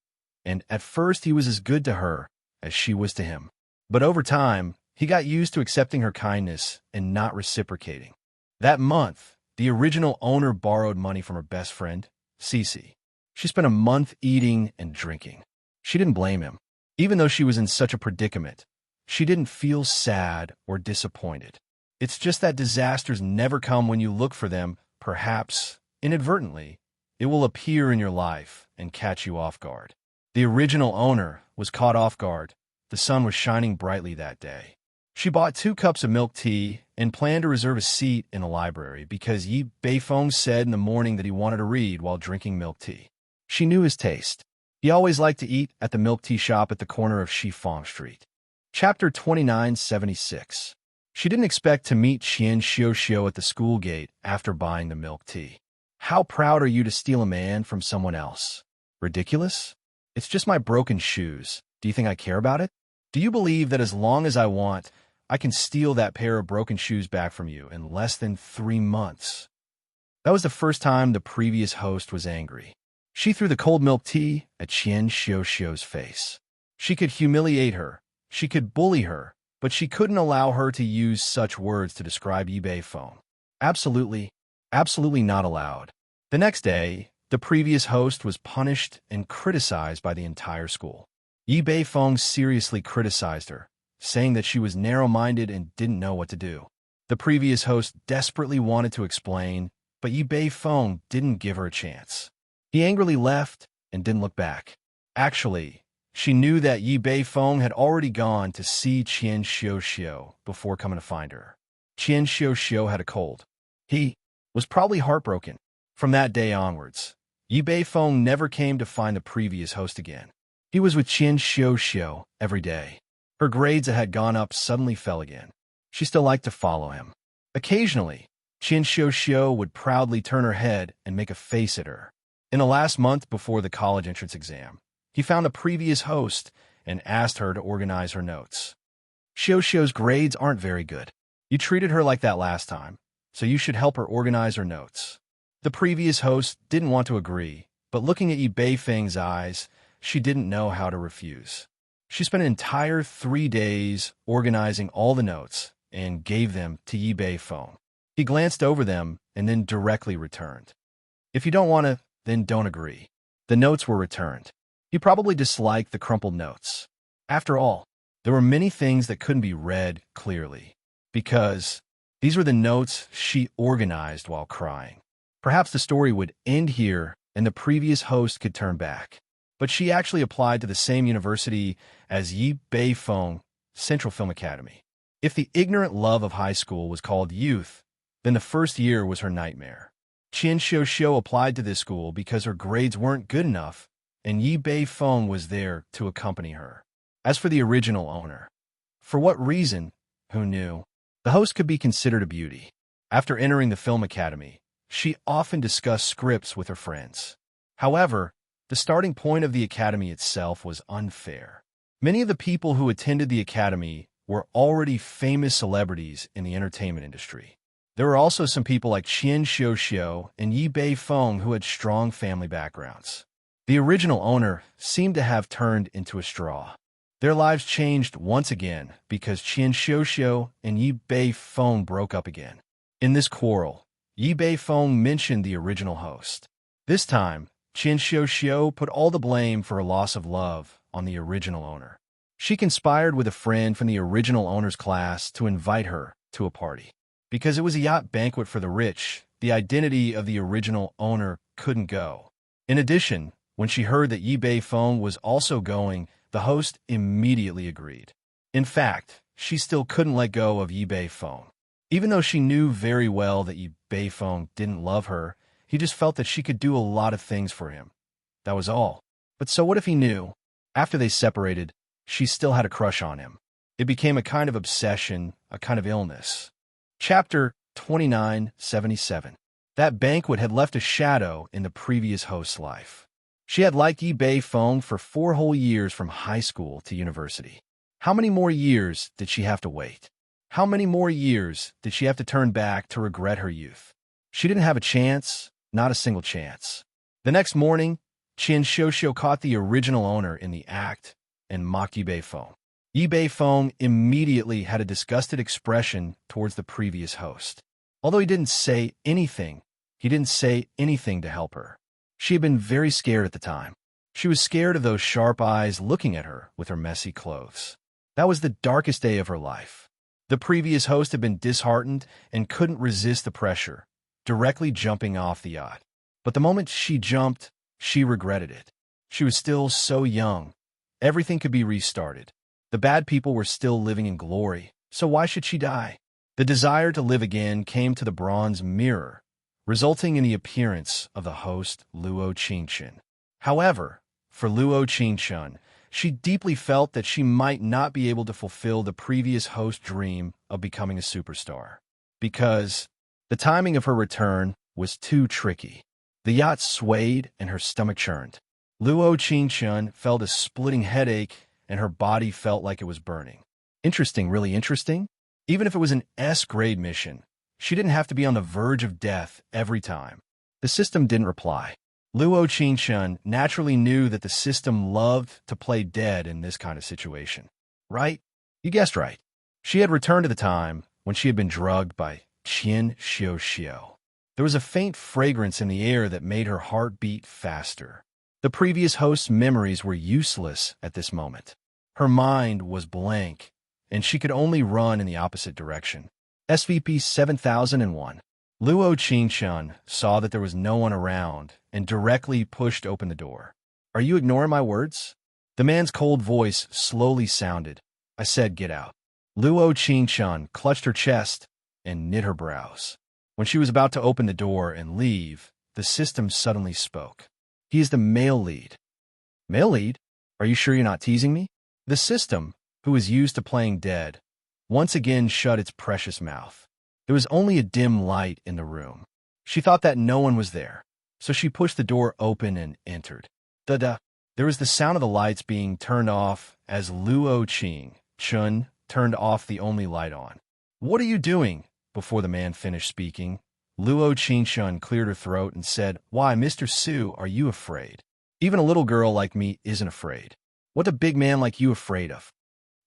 and at first he was as good to her as she was to him. But over time, he got used to accepting her kindness and not reciprocating. That month, the original owner borrowed money from her best friend, Cece. She spent a month eating and drinking. She didn't blame him. Even though she was in such a predicament, she didn't feel sad or disappointed. It's just that disasters never come when you look for them. Perhaps, inadvertently, it will appear in your life and catch you off guard. The original owner was caught off guard. The sun was shining brightly that day. She bought 2 cups of milk tea and planned to reserve a seat in the library because Yi Beifeng said in the morning that he wanted to read while drinking milk tea. She knew his taste. He always liked to eat at the milk tea shop at the corner of Shifeng Street. Chapter 2976. She didn't expect to meet Qian Xiao at the school gate after buying the milk tea. "How proud are you to steal a man from someone else? Ridiculous? It's just my broken shoes. Do you think I care about it? Do you believe that as long as I want, I can steal that pair of broken shoes back from you in less than 3 months?" That was the first time the previous host was angry. She threw the cold milk tea at Qian Xiao's face. She could humiliate her, she could bully her, but she couldn't allow her to use such words to describe Yi Beifeng. Absolutely, absolutely not allowed. The next day, the previous host was punished and criticized by the entire school. Yi Beifeng seriously criticized her, saying that she was narrow-minded and didn't know what to do. The previous host desperately wanted to explain, but Yi Beifeng didn't give her a chance. He angrily left and didn't look back. Actually, she knew that Yi Beifeng had already gone to see Qian Xiao before coming to find her. Qian Xiao had a cold. He was probably heartbroken. From that day onwards, Yi Beifeng never came to find the previous host again. He was with Qian Xiao every day. Her grades that had gone up suddenly fell again. She still liked to follow him. Occasionally, Qian Xiao would proudly turn her head and make a face at her. In the last month before the college entrance exam, he found the previous host and asked her to organize her notes. "Xiao's grades aren't very good. You treated her like that last time, so you should help her organize her notes." The previous host didn't want to agree, but looking at Yi Beifeng's eyes, she didn't know how to refuse. She spent an entire 3 days organizing all the notes and gave them to Yi Beifeng. He glanced over them and then directly returned. "If you don't want to, then don't agree." The notes were returned. He probably disliked the crumpled notes. After all, there were many things that couldn't be read clearly, because these were the notes she organized while crying. Perhaps the story would end here and the previous host could turn back. But she actually applied to the same university as Yi Beifeng, Central Film Academy. If the ignorant love of high school was called youth, then the first year was her nightmare. Qian Xiao applied to this school because her grades weren't good enough, and Yi Beifeng was there to accompany her. As for the original owner, for what reason, who knew, the host could be considered a beauty. After entering the film academy, she often discussed scripts with her friends. However, the starting point of the academy itself was unfair. Many of the people who attended the academy were already famous celebrities in the entertainment industry. There were also some people like Qian Xiao and Yi Beifeng who had strong family backgrounds. The original owner seemed to have turned into a straw. Their lives changed once again because Qian Xiuxiu and Yi Beifeng broke up again. In this quarrel, Yi Beifeng mentioned the original host. This time, Qian Xiuxiu put all the blame for her loss of love on the original owner. She conspired with a friend from the original owner's class to invite her to a party. Because it was a yacht banquet for the rich, the identity of the original owner couldn't go. In addition, when she heard that Yi Beifeng was also going, the host immediately agreed. In fact, she still couldn't let go of Yi Beifeng. Even though she knew very well that Yi Beifeng didn't love her, he just felt that she could do a lot of things for him. That was all. But so what if he knew? After they separated, she still had a crush on him. It became a kind of obsession, a kind of illness. Chapter 2977. That banquet had left a shadow in the previous host's life. She had liked Yi Beifeng for 4 whole years from high school to university. How many more years did she have to wait? How many more years did she have to turn back to regret her youth? She didn't have a chance, not a single chance. The next morning, Qian Xiuxiu caught the original owner in the act and mocked Yi Beifeng. Yi Beifeng immediately had a disgusted expression towards the previous host. Although he didn't say anything to help her. She had been very scared at the time. She was scared of those sharp eyes looking at her with her messy clothes. That was the darkest day of her life. The previous host had been disheartened and couldn't resist the pressure, directly jumping off the yacht. But the moment she jumped, she regretted it. She was still so young. Everything could be restarted. The bad people were still living in glory, so why should she die? The desire to live again came to the bronze mirror, resulting in the appearance of the host Luo Qingchen. However, for Luo Qingchen, she deeply felt that she might not be able to fulfill the previous host's dream of becoming a superstar. Because the timing of her return was too tricky. The yacht swayed and her stomach churned. Luo Qingchen felt a splitting headache and her body felt like it was burning. Interesting, really interesting? Even if it was an S-grade mission, she didn't have to be on the verge of death every time. The system didn't reply. Luo Qingchen naturally knew that the system loved to play dead in this kind of situation. Right? You guessed right. She had returned to the time when she had been drugged by Qian Xiuxiu. There was a faint fragrance in the air that made her heart beat faster. The previous host's memories were useless at this moment. Her mind was blank, and she could only run in the opposite direction. SVP 7001. Luo Qingchen saw that there was no one around and directly pushed open the door. Are you ignoring my words? The man's cold voice slowly sounded. I said, get out. Luo Qingchen clutched her chest and knit her brows. When she was about to open the door and leave, the system suddenly spoke. He is the male lead. Male lead? Are you sure you're not teasing me? The system, who was used to playing dead, once again shut its precious mouth. There was only a dim light in the room. She thought that no one was there, so she pushed the door open and entered. Da-da. There was the sound of the lights being turned off as Luo Qingchen turned off the only light on. What are you doing? Before the man finished speaking, Luo Qingchen cleared her throat and said, Why, Mr. Su, are you afraid? Even a little girl like me isn't afraid. What a big man like you afraid of?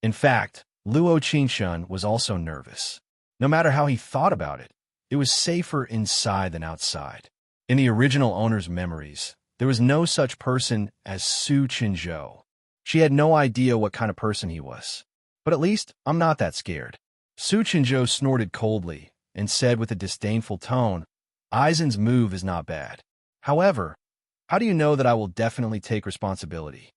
In fact, Luo Qingchen was also nervous. No matter how he thought about it, it was safer inside than outside. In the original owner's memories, there was no such person as Su Qinzhou. She had no idea what kind of person he was. But at least I'm not that scared. Su Qinzhou snorted coldly and said with a disdainful tone, Aizen's move is not bad. However, how do you know that I will definitely take responsibility?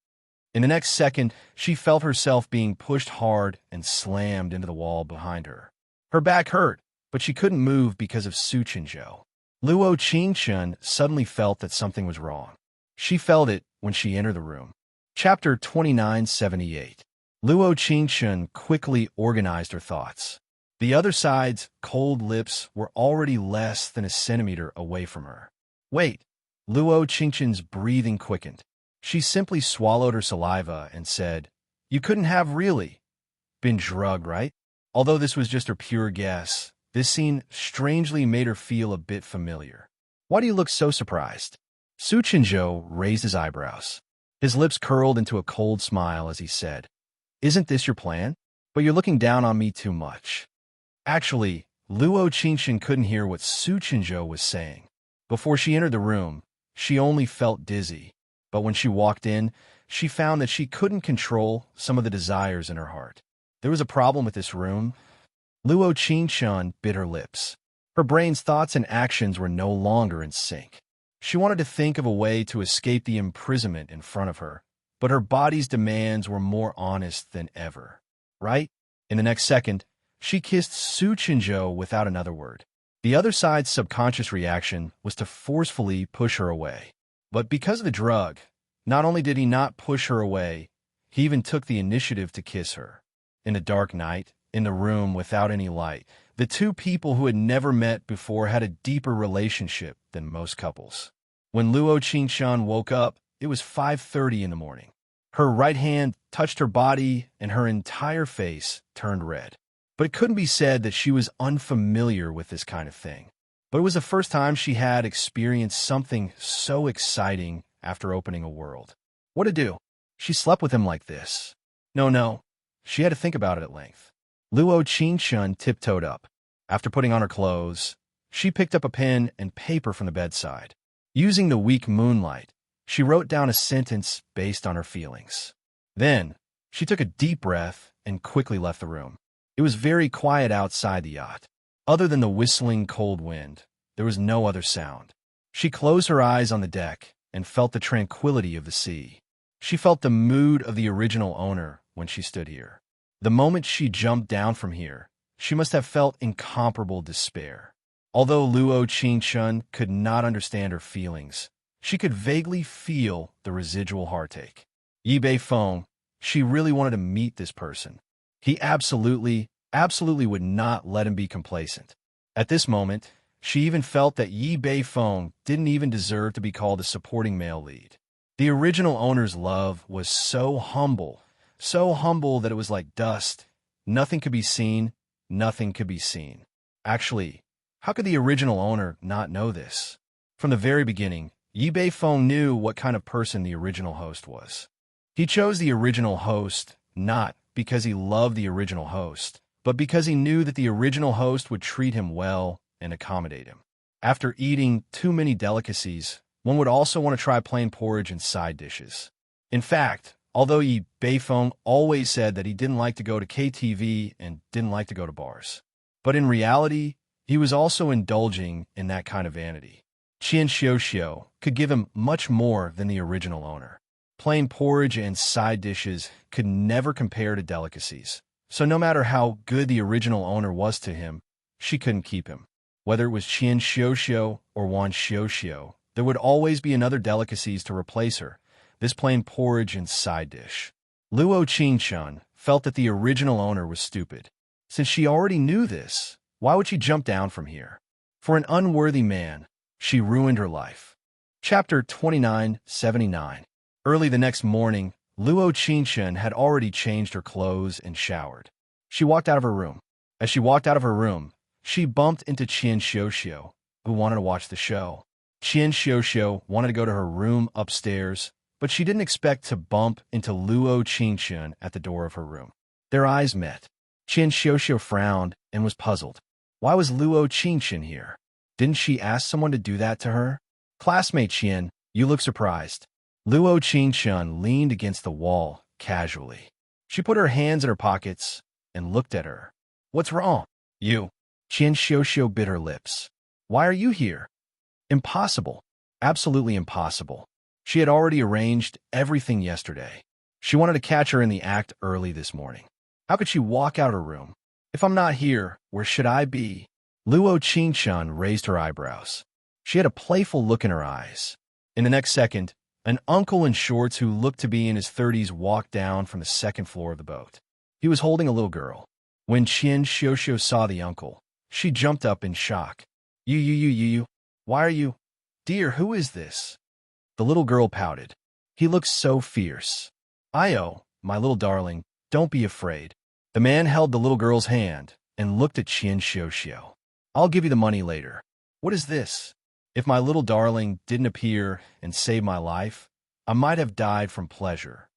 In the next second, she felt herself being pushed hard and slammed into the wall behind her. Her back hurt, but she couldn't move because of Su Qinzhou. Luo Qingchen suddenly felt that something was wrong. She felt it when she entered the room. Chapter 2978. Luo Qingchen quickly organized her thoughts. The other side's cold lips were already less than a centimeter away from her. Wait. Luo Qingchen's breathing quickened. She simply swallowed her saliva and said, You couldn't have really been drugged, right? Although this was just her pure guess, this scene strangely made her feel a bit familiar. Why do you look so surprised? Su Chinzhou raised his eyebrows. His lips curled into a cold smile as he said, "Isn't this your plan? But you're looking down on me too much." Actually, Luo Qingxin couldn't hear what Su Chinzhou was saying. Before she entered the room, she only felt dizzy. But when she walked in, she found that she couldn't control some of the desires in her heart. There was a problem with this room. Luo Qingxin bit her lips. Her brain's thoughts and actions were no longer in sync. She wanted to think of a way to escape the imprisonment in front of her, but her body's demands were more honest than ever. Right? In the next second, she kissed Su Chinzhou without another word. The other side's subconscious reaction was to forcefully push her away. But because of the drug, not only did he not push her away, he even took the initiative to kiss her. In a dark night, in the room without any light, the two people who had never met before had a deeper relationship than most couples. When Luo Qingxin woke up, it was 5:30 in the morning. Her right hand touched her body and her entire face turned red. But it couldn't be said that she was unfamiliar with this kind of thing. But it was the first time she had experienced something so exciting after opening a world. What to do? She slept with him like this. No. She had to think about it at length. Luo Qingxin tiptoed up. After putting on her clothes, she picked up a pen and paper from the bedside. Using the weak moonlight, she wrote down a sentence based on her feelings. Then, she took a deep breath and quickly left the room. It was very quiet outside the yacht. Other than the whistling cold wind, there was no other sound. She closed her eyes on the deck and felt the tranquility of the sea. She felt the mood of the original owner when she stood here. The moment she jumped down from here, she must have felt incomparable despair. Although Luo Qingxin could not understand her feelings, she could vaguely feel the residual heartache. Yi Beifeng, she really wanted to meet this person. He absolutely would not let him be complacent. At this moment, she even felt that Yi Beifeng didn't even deserve to be called a supporting male lead. The original owner's love was so humble that it was like dust. Nothing could be seen, nothing could be seen. Actually, how could the original owner not know this? From the very beginning, Yi Beifeng knew what kind of person the original host was. He chose the original host not because he loved the original host, but because he knew that the original host would treat him well and accommodate him. After eating too many delicacies, one would also want to try plain porridge and side dishes. In fact, although Yi Beifeng always said that he didn't like to go to KTV and didn't like to go to bars, but in reality, he was also indulging in that kind of vanity. Qian Xiuxiu could give him much more than the original owner. Plain porridge and side dishes could never compare to delicacies, so no matter how good the original owner was to him, she couldn't keep him. Whether it was Qian Xiuxiu or Wan Xiuxiu, there would always be another delicacies to replace her, this plain porridge and side dish. Luo Qingxin felt that the original owner was stupid. Since she already knew this, why would she jump down from here? For an unworthy man, she ruined her life. Chapter 2979. Early the next morning, Luo Qingxin had already changed her clothes and showered. She walked out of her room. As she walked out of her room, she bumped into Qian Xiuxiu, who wanted to watch the show. Qian Xiuxiu wanted to go to her room upstairs, but she didn't expect to bump into Luo Qingxin at the door of her room. Their eyes met. Qian Xiuxiu frowned and was puzzled. Why was Luo Qingxin here? Didn't she ask someone to do that to her? Classmate Qian, you look surprised. Luo Qingxin leaned against the wall, casually. She put her hands in her pockets and looked at her. What's wrong? You. Qian Xiuxiu bit her lips. Why are you here? Impossible. Absolutely impossible. She had already arranged everything yesterday. She wanted to catch her in the act early this morning. How could she walk out her room? If I'm not here, where should I be? Luo Qingxin raised her eyebrows. She had a playful look in her eyes. In the next second, an uncle in shorts who looked to be in his 30s walked down from the second floor of the boat. He was holding a little girl. When Qian Xiuxiu saw the uncle, she jumped up in shock. You. Why are you? Dear, who is this? The little girl pouted. He looks so fierce. Io, my little darling, don't be afraid. The man held the little girl's hand and looked at Qian Xiuxiu. I'll give you the money later. What is this? If my little darling didn't appear and save my life, I might have died from pleasure."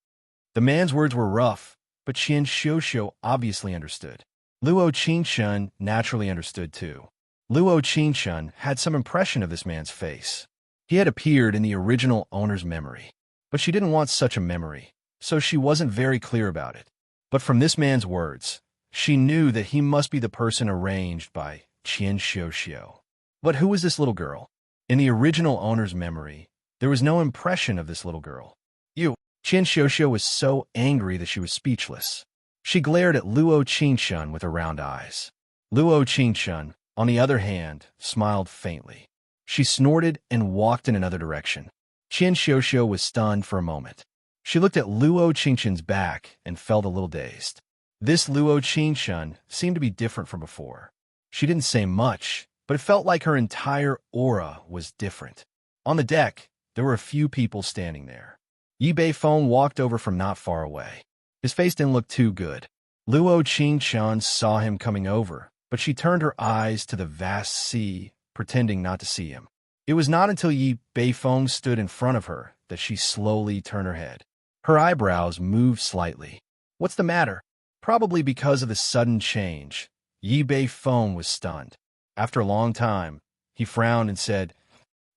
The man's words were rough, but Qian Xiuxiu obviously understood. Luo Qingshun naturally understood too. Luo Qingshun had some impression of this man's face. He had appeared in the original owner's memory, but she didn't want such a memory, so she wasn't very clear about it. But from this man's words, she knew that he must be the person arranged by Qian Xiuxiu. But who was this little girl? In the original owner's memory, there was no impression of this little girl. Qian Xiuxiu was so angry that she was speechless. She glared at Luo Qingshun with her round eyes. Luo Qingshun, on the other hand, smiled faintly. She snorted and walked in another direction. Qian Xiuxiu was stunned for a moment. She looked at Luo Qingshun's back and felt a little dazed. This Luo Qingshun seemed to be different from before. She didn't say much, but it felt like her entire aura was different. On the deck, there were a few people standing there. Yi Beifeng walked over from not far away. His face didn't look too good. Luo Qingshun saw him coming over, but she turned her eyes to the vast sea, pretending not to see him. It was not until Yi Beifeng stood in front of her that she slowly turned her head. Her eyebrows moved slightly. "What's the matter?" Probably because of the sudden change, Yi Beifeng was stunned. After a long time, he frowned and said,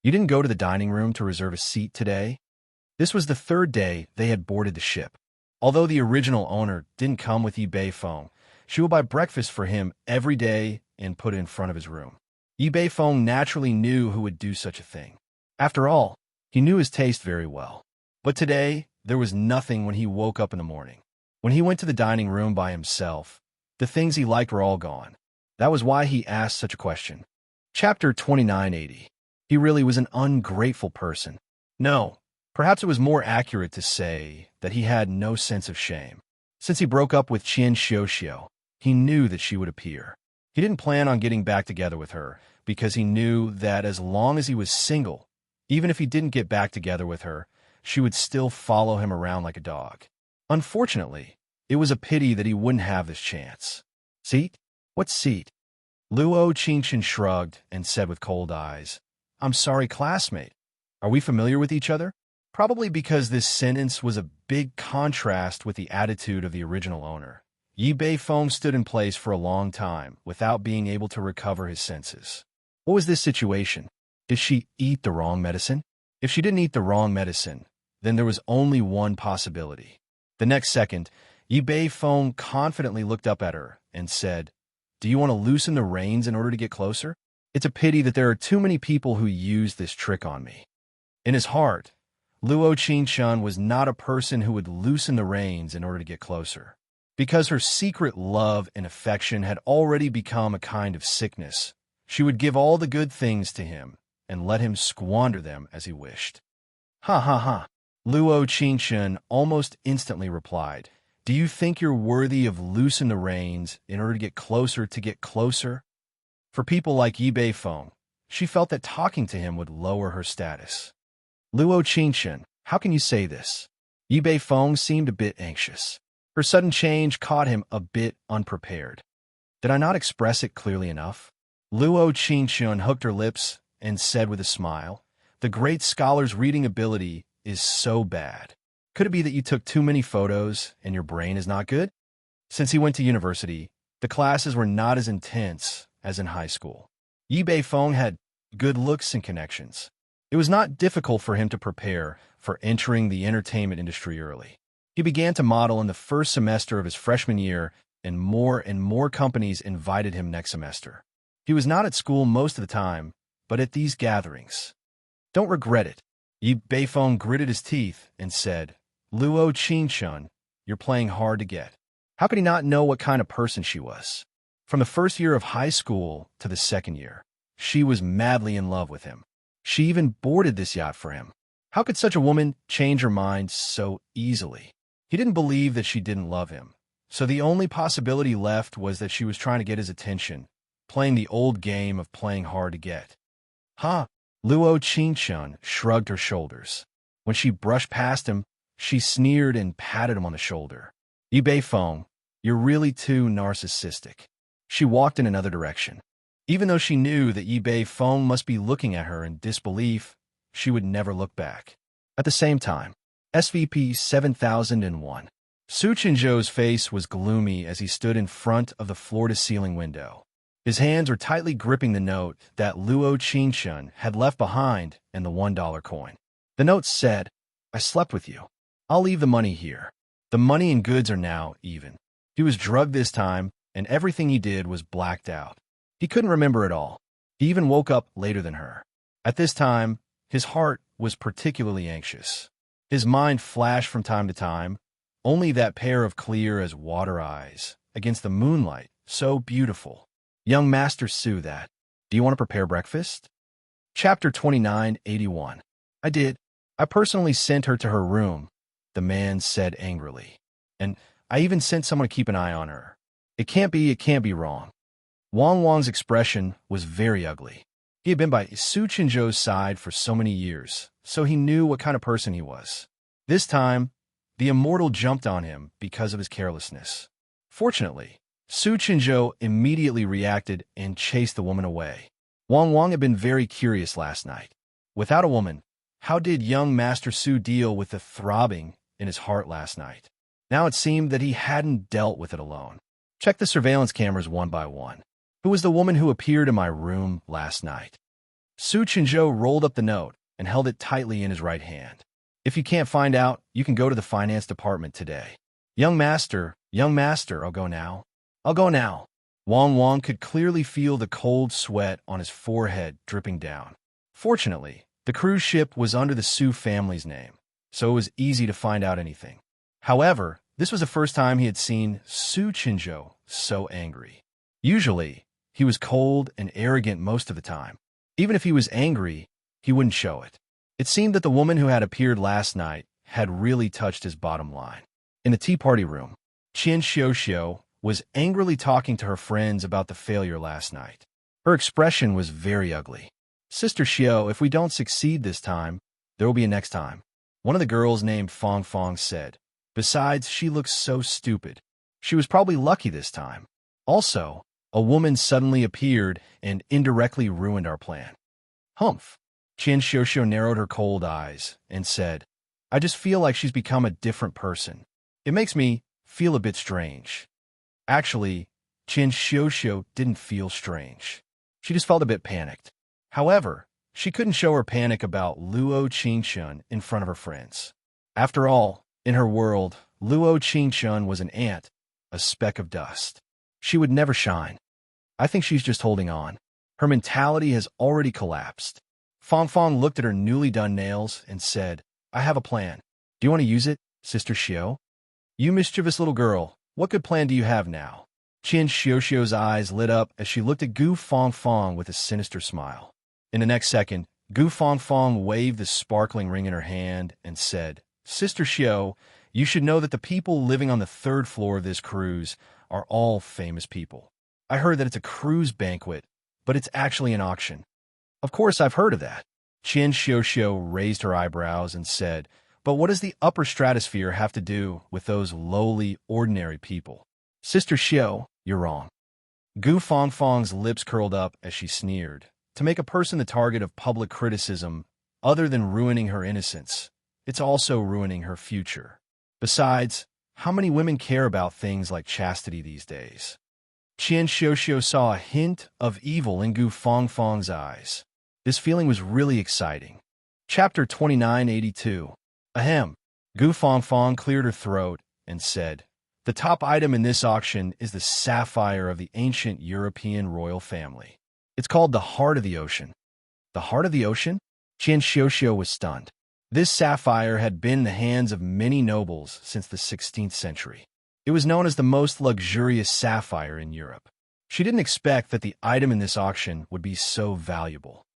"You didn't go to the dining room to reserve a seat today?" This was the third day they had boarded the ship. Although the original owner didn't come with Yi Beifeng, she would buy breakfast for him every day and put it in front of his room. Yi Beifeng naturally knew who would do such a thing. After all, he knew his taste very well. But today, there was nothing when he woke up in the morning. When he went to the dining room by himself, the things he liked were all gone. That was why he asked such a question. Chapter 2980. He really was an ungrateful person. No. Perhaps it was more accurate to say that he had no sense of shame. Since he broke up with Qian Xiuxiu, he knew that she would appear. He didn't plan on getting back together with her because he knew that as long as he was single, even if he didn't get back together with her, she would still follow him around like a dog. Unfortunately, it was a pity that he wouldn't have this chance. "Seat? What seat?" Luo Qingshun shrugged and said with cold eyes, "I'm sorry, classmate. Are we familiar with each other?" Probably because this sentence was a big contrast with the attitude of the original owner. Yi Beifeng stood in place for a long time without being able to recover his senses. What was this situation? Did she eat the wrong medicine? If she didn't eat the wrong medicine, then there was only one possibility. The next second, Yi Beifeng confidently looked up at her and said, "Do you want to loosen the reins in order to get closer? It's a pity that there are too many people who use this trick on me." In his heart, Luo Qingshun was not a person who would loosen the reins in order to get closer. Because her secret love and affection had already become a kind of sickness, she would give all the good things to him and let him squander them as he wished. "Ha ha ha." Luo Qingshun almost instantly replied, "Do you think you're worthy of loosen the reins in order to get closer to get closer?" For people like Yi Beifeng, she felt that talking to him would lower her status. "Luo Qingshun, how can you say this?" Yi Beifeng seemed a bit anxious. Her sudden change caught him a bit unprepared. "Did I not express it clearly enough?" Luo Qingshun hooked her lips and said with a smile, "The great scholar's reading ability is so bad. Could it be that you took too many photos and your brain is not good?" Since he went to university, the classes were not as intense as in high school. Yi Beifeng had good looks and connections. It was not difficult for him to prepare for entering the entertainment industry early. He began to model in the first semester of his freshman year, and more companies invited him next semester. He was not at school most of the time, but at these gatherings. "Don't regret it." Yi Beifeng gritted his teeth and said, "Luo Qingshun, you're playing hard to get." How could he not know what kind of person she was? From the first year of high school to the second year, she was madly in love with him. She even boarded this yacht for him. How could such a woman change her mind so easily? He didn't believe that she didn't love him, so the only possibility left was that she was trying to get his attention, playing the old game of playing hard to get. "Huh?" Luo Qingshun shrugged her shoulders. When she brushed past him, she sneered and patted him on the shoulder. "Yi Beifeng, you're really too narcissistic." She walked in another direction. Even though she knew that Yi Bei Feng must be looking at her in disbelief, she would never look back. At the same time, SVP 7001. Su Qinzhou's face was gloomy as he stood in front of the floor-to-ceiling window. His hands were tightly gripping the note that Luo Qingshun had left behind and the $1 coin. The note said, "I slept with you. I'll leave the money here." The money and goods are now even. He was drugged this time, and everything he did was blacked out. He couldn't remember it all. He even woke up later than her. At this time, his heart was particularly anxious. His mind flashed from time to time, only that pair of clear as water eyes, against the moonlight, so beautiful. Young Master Su, that. Do you want to prepare breakfast? Chapter 2981. I did. I personally sent her to her room, the man said angrily. And I even sent someone to keep an eye on her. It can't be wrong. Wang Wang's expression was very ugly. He had been by Su Qinzhou's side for so many years, so he knew what kind of person he was. This time, the immortal jumped on him because of his carelessness. Fortunately, Su Qinzhou immediately reacted and chased the woman away. Wang Wang had been very curious last night. Without a woman, how did young Master Su deal with the throbbing in his heart last night? Now it seemed that he hadn't dealt with it alone. Check the surveillance cameras one by one. Who was the woman who appeared in my room last night? Su Qinzhou rolled up the note and held it tightly in his right hand. If you can't find out, you can go to the finance department today. Young master, I'll go now. I'll go now. Wang Wang could clearly feel the cold sweat on his forehead dripping down. Fortunately, the cruise ship was under the Su family's name, so it was easy to find out anything. However, this was the first time he had seen Su Qinzhou so angry. Usually, he was cold and arrogant most of the time. Even if he was angry, he wouldn't show it. It seemed that the woman who had appeared last night had really touched his bottom line. In the tea party room, Qian Xiuxiu was angrily talking to her friends about the failure last night. Her expression was very ugly. "Sister Xiu, if we don't succeed this time, there will be a next time," one of the girls named Fong Fong said. Besides, she looks so stupid. She was probably lucky this time. Also, a woman suddenly appeared and indirectly ruined our plan. Humph. Qian Xiuxiu narrowed her cold eyes and said, "I just feel like she's become a different person. It makes me feel a bit strange." Actually, Qian Xiuxiu didn't feel strange. She just felt a bit panicked. However, she couldn't show her panic about Luo Qingshun in front of her friends. After all, in her world, Luo Qingshun was an ant, a speck of dust. She would never shine. I think she's just holding on. Her mentality has already collapsed. Fong Fong looked at her newly done nails and said, "I have a plan. Do you want to use it, Sister Xiu?" "You mischievous little girl, what good plan do you have now?" Qian Xiuxiu's eyes lit up as she looked at Gu Fong Fong with a sinister smile. In the next second, Gu Fong Fong waved the sparkling ring in her hand and said, "Sister Xiu, you should know that the people living on the third floor of this cruise are all famous people. I heard that it's a cruise banquet, but it's actually an auction." "Of course, I've heard of that." Qian Xiuxiu raised her eyebrows and said, "But what does the upper stratosphere have to do with those lowly, ordinary people?" "Sister Xiu, you're wrong." Gu Fong Fong's lips curled up as she sneered. To make a person the target of public criticism, other than ruining her innocence, it's also ruining her future. Besides, how many women care about things like chastity these days? Qian Xiuxiu saw a hint of evil in Gu Fong Fong's eyes. This feeling was really exciting. Chapter 2982. Ahem. Gu Fong Fong cleared her throat and said, "The top item in this auction is the sapphire of the ancient European royal family. It's called the Heart of the Ocean." "The Heart of the Ocean?" Qian Xiuxiu was stunned. This sapphire had been in the hands of many nobles since the 16th century. It was known as the most luxurious sapphire in Europe. She didn't expect that the item in this auction would be so valuable.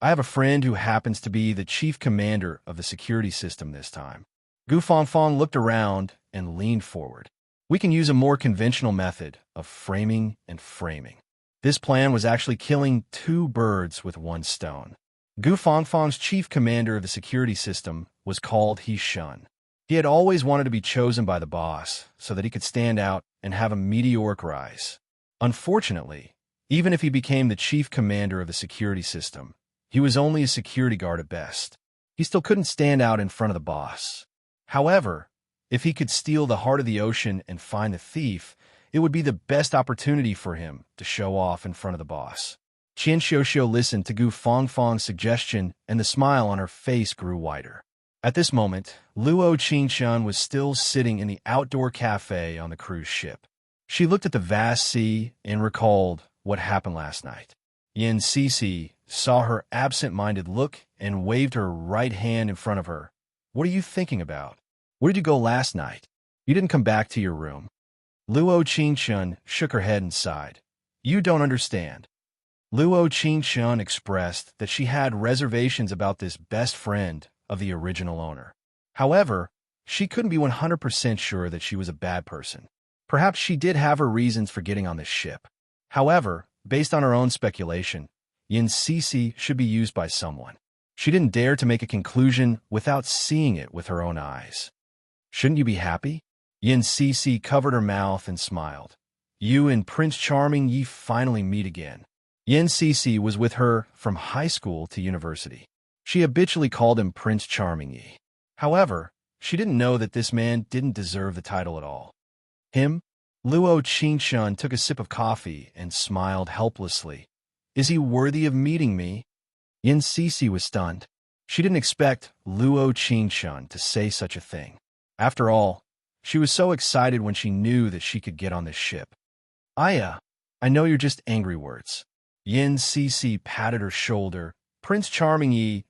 "I have a friend who happens to be the chief commander of the security system this time." Gu Fong Fong looked around and leaned forward. "We can use a more conventional method of framing and framing." This plan was actually killing two birds with one stone. Gu Fong Fong's chief commander of the security system was called He Shun. He had always wanted to be chosen by the boss so that he could stand out and have a meteoric rise. Unfortunately, Even if he became the chief commander of the security system, he was only a security guard at best. He still couldn't stand out in front of the boss. However, if he could steal the heart of the ocean and find the thief, it would be the best opportunity for him to show off in front of the boss. Qian Xiuxiu listened to Gu Fangfang's suggestion, and the smile on her face grew wider. At this moment, Luo Qingshan was still sitting in the outdoor cafe on the cruise ship. She looked at the vast sea and recalled what happened last night. Yin Cixi saw her absent-minded look and waved her right hand in front of her. "What are you thinking about? Where did you go last night? You didn't come back to your room." Luo Qingshan shook her head and sighed. "You don't understand." Luo Qingshan expressed that she had reservations about this best friend of the original owner. However, she couldn't be 100% sure that she was a bad person. Perhaps she did have her reasons for getting on this ship. However, based on her own speculation, Yin Cixi should be used by someone. She didn't dare to make a conclusion without seeing it with her own eyes. "Shouldn't you be happy?" Yin Cixi covered her mouth and smiled. "You and Prince Charming Yi finally meet again." Yin Cixi was with her from high school to university. She habitually called him Prince Charming Yi. However, she didn't know that this man didn't deserve the title at all. Him? Luo Qingshan took a sip of coffee and smiled helplessly. "Is he worthy of meeting me?" Yin Cixi was stunned. She didn't expect Luo Qingshan to say such a thing. After all, she was so excited when she knew that she could get on this ship. I know you're just angry words." Yin Cixi patted her shoulder. Prince Charming Yi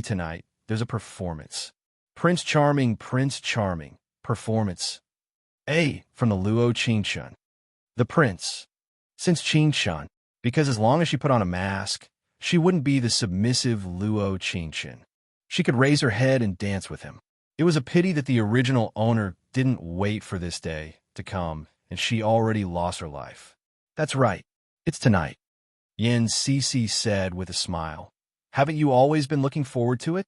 tonight, there's a performance. Prince Charming, performance. From the Luo Qingshan. The prince. Since Qingshan, because as long as she put on a mask, she wouldn't be the submissive Luo Qingshan. She could raise her head and dance with him. It was a pity that the original owner didn't wait for this day to come, and she already lost her life. "That's right. It's tonight," Yin Cixi said with a smile. "Haven't you always been looking forward to it?"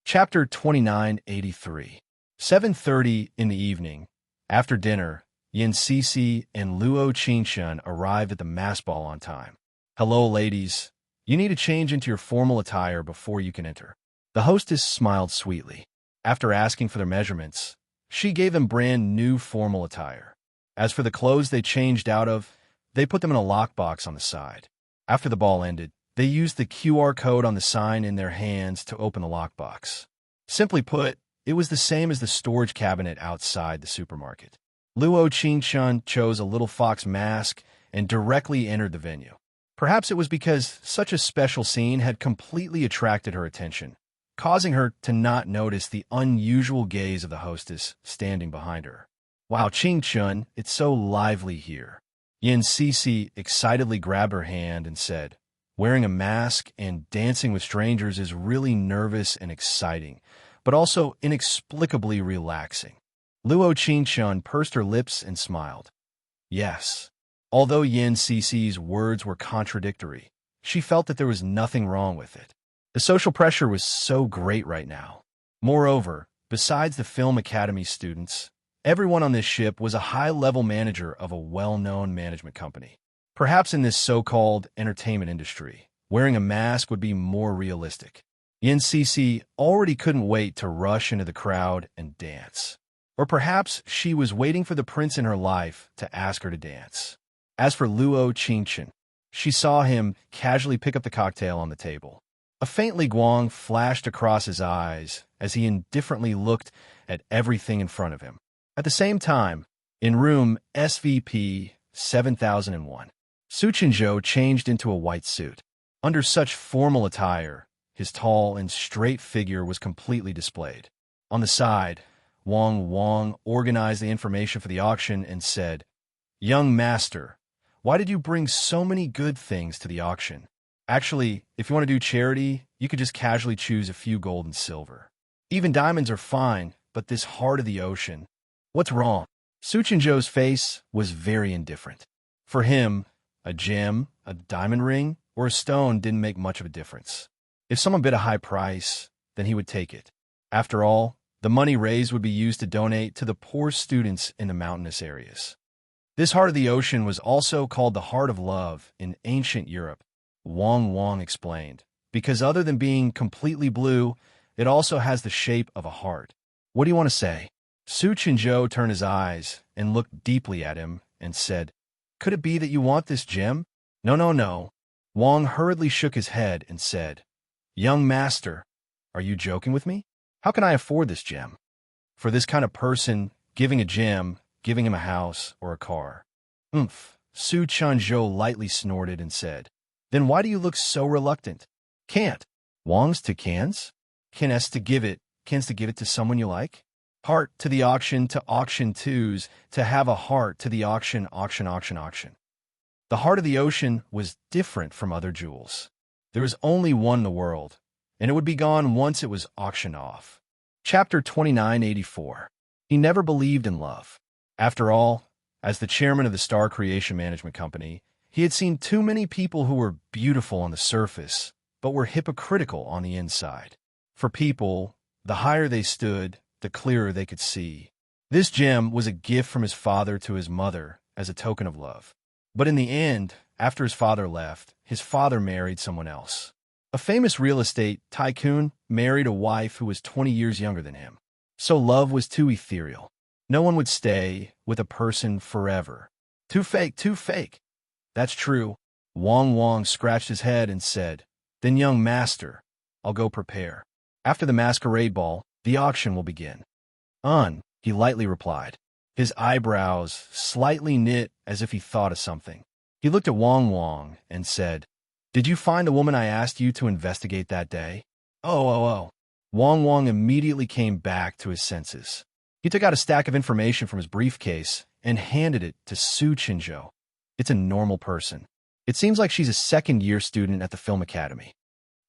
Chapter 2983. 7:30 in the evening. After dinner, Yin Cixi and Luo Qingshan arrived at the mass ball on time. "Hello, ladies. You need to change into your formal attire before you can enter." The hostess smiled sweetly. After asking for their measurements, she gave them brand new formal attire. As for the clothes they changed out of, they put them in a lockbox on the side. After the ball ended, they used the QR code on the sign in their hands to open the lockbox. Simply put, it was the same as the storage cabinet outside the supermarket. Luo Qingshan chose a little fox mask and directly entered the venue. Perhaps it was because such a special scene had completely attracted her attention, causing her to not notice the unusual gaze of the hostess standing behind her. "Wow, Qingshan, it's so lively here." Yin Cixi excitedly grabbed her hand and said, "Wearing a mask and dancing with strangers is really nervous and exciting, but also inexplicably relaxing." Luo Qingshan pursed her lips and smiled. Yes. Although Yin Cixi's words were contradictory, she felt that there was nothing wrong with it. The social pressure was so great right now. Moreover, besides the Film Academy students, everyone on this ship was a high-level manager of a well-known management company. Perhaps in this so-called entertainment industry, wearing a mask would be more realistic. Yin Cixi already couldn't wait to rush into the crowd and dance. Or perhaps she was waiting for the prince in her life to ask her to dance. As for Luo Qingshan, she saw him casually pick up the cocktail on the table. A faint guang flashed across his eyes as he indifferently looked at everything in front of him. At the same time, in room SVP 7001, Su Qinzhou changed into a white suit. Under such formal attire, his tall and straight figure was completely displayed. On the side, Wang organized the information for the auction and said, "Young master, why did you bring so many good things to the auction? Actually, if you want to do charity, you could just casually choose a few gold and silver. Even diamonds are fine, but this heart of the ocean, what's wrong?" Su Qinzhou's face was very indifferent. For him, a gem, a diamond ring, or a stone didn't make much of a difference. If someone bid a high price, then he would take it. After all, the money raised would be used to donate to the poor students in the mountainous areas. This heart of the ocean was also called the heart of love in ancient Europe, Wang explained, because other than being completely blue, it also has the shape of a heart. What do you want to say? Su Chinzhou turned his eyes and looked deeply at him and said, Could it be that you want this gem? No. Wang hurriedly shook his head and said, Young master, are you joking with me? How can I afford this gem? For this kind of person, giving a gem, giving him a house or a car. Su Chinzhou lightly snorted and said, Then why do you look so reluctant? Can't. Wang's to cans? Can's to give it to someone you like? Heart to the auction to auction twos, to have a heart to the auction. The heart of the ocean was different from other jewels. There was only one in the world, and it would be gone once it was auctioned off. Chapter 2984. He never believed in love. After all, as the chairman of the Star Creation Management Company, he had seen too many people who were beautiful on the surface, but were hypocritical on the inside. For people, the higher they stood, the clearer they could see. This gem was a gift from his father to his mother as a token of love. But in the end, after his father left, his father married someone else. A famous real estate tycoon married a wife who was 20 years younger than him. So love was too ethereal. No one would stay with a person forever. Too fake. That's true. Wang scratched his head and said, Then young master, I'll go prepare. After the masquerade ball, the auction will begin. He lightly replied. His eyebrows slightly knit as if he thought of something. He looked at Wang and said, Did you find the woman I asked you to investigate that day? Oh. Wang immediately came back to his senses. He took out a stack of information from his briefcase and handed it to Su Chinzhou. It's a normal person. It seems like she's a second-year student at the Film Academy.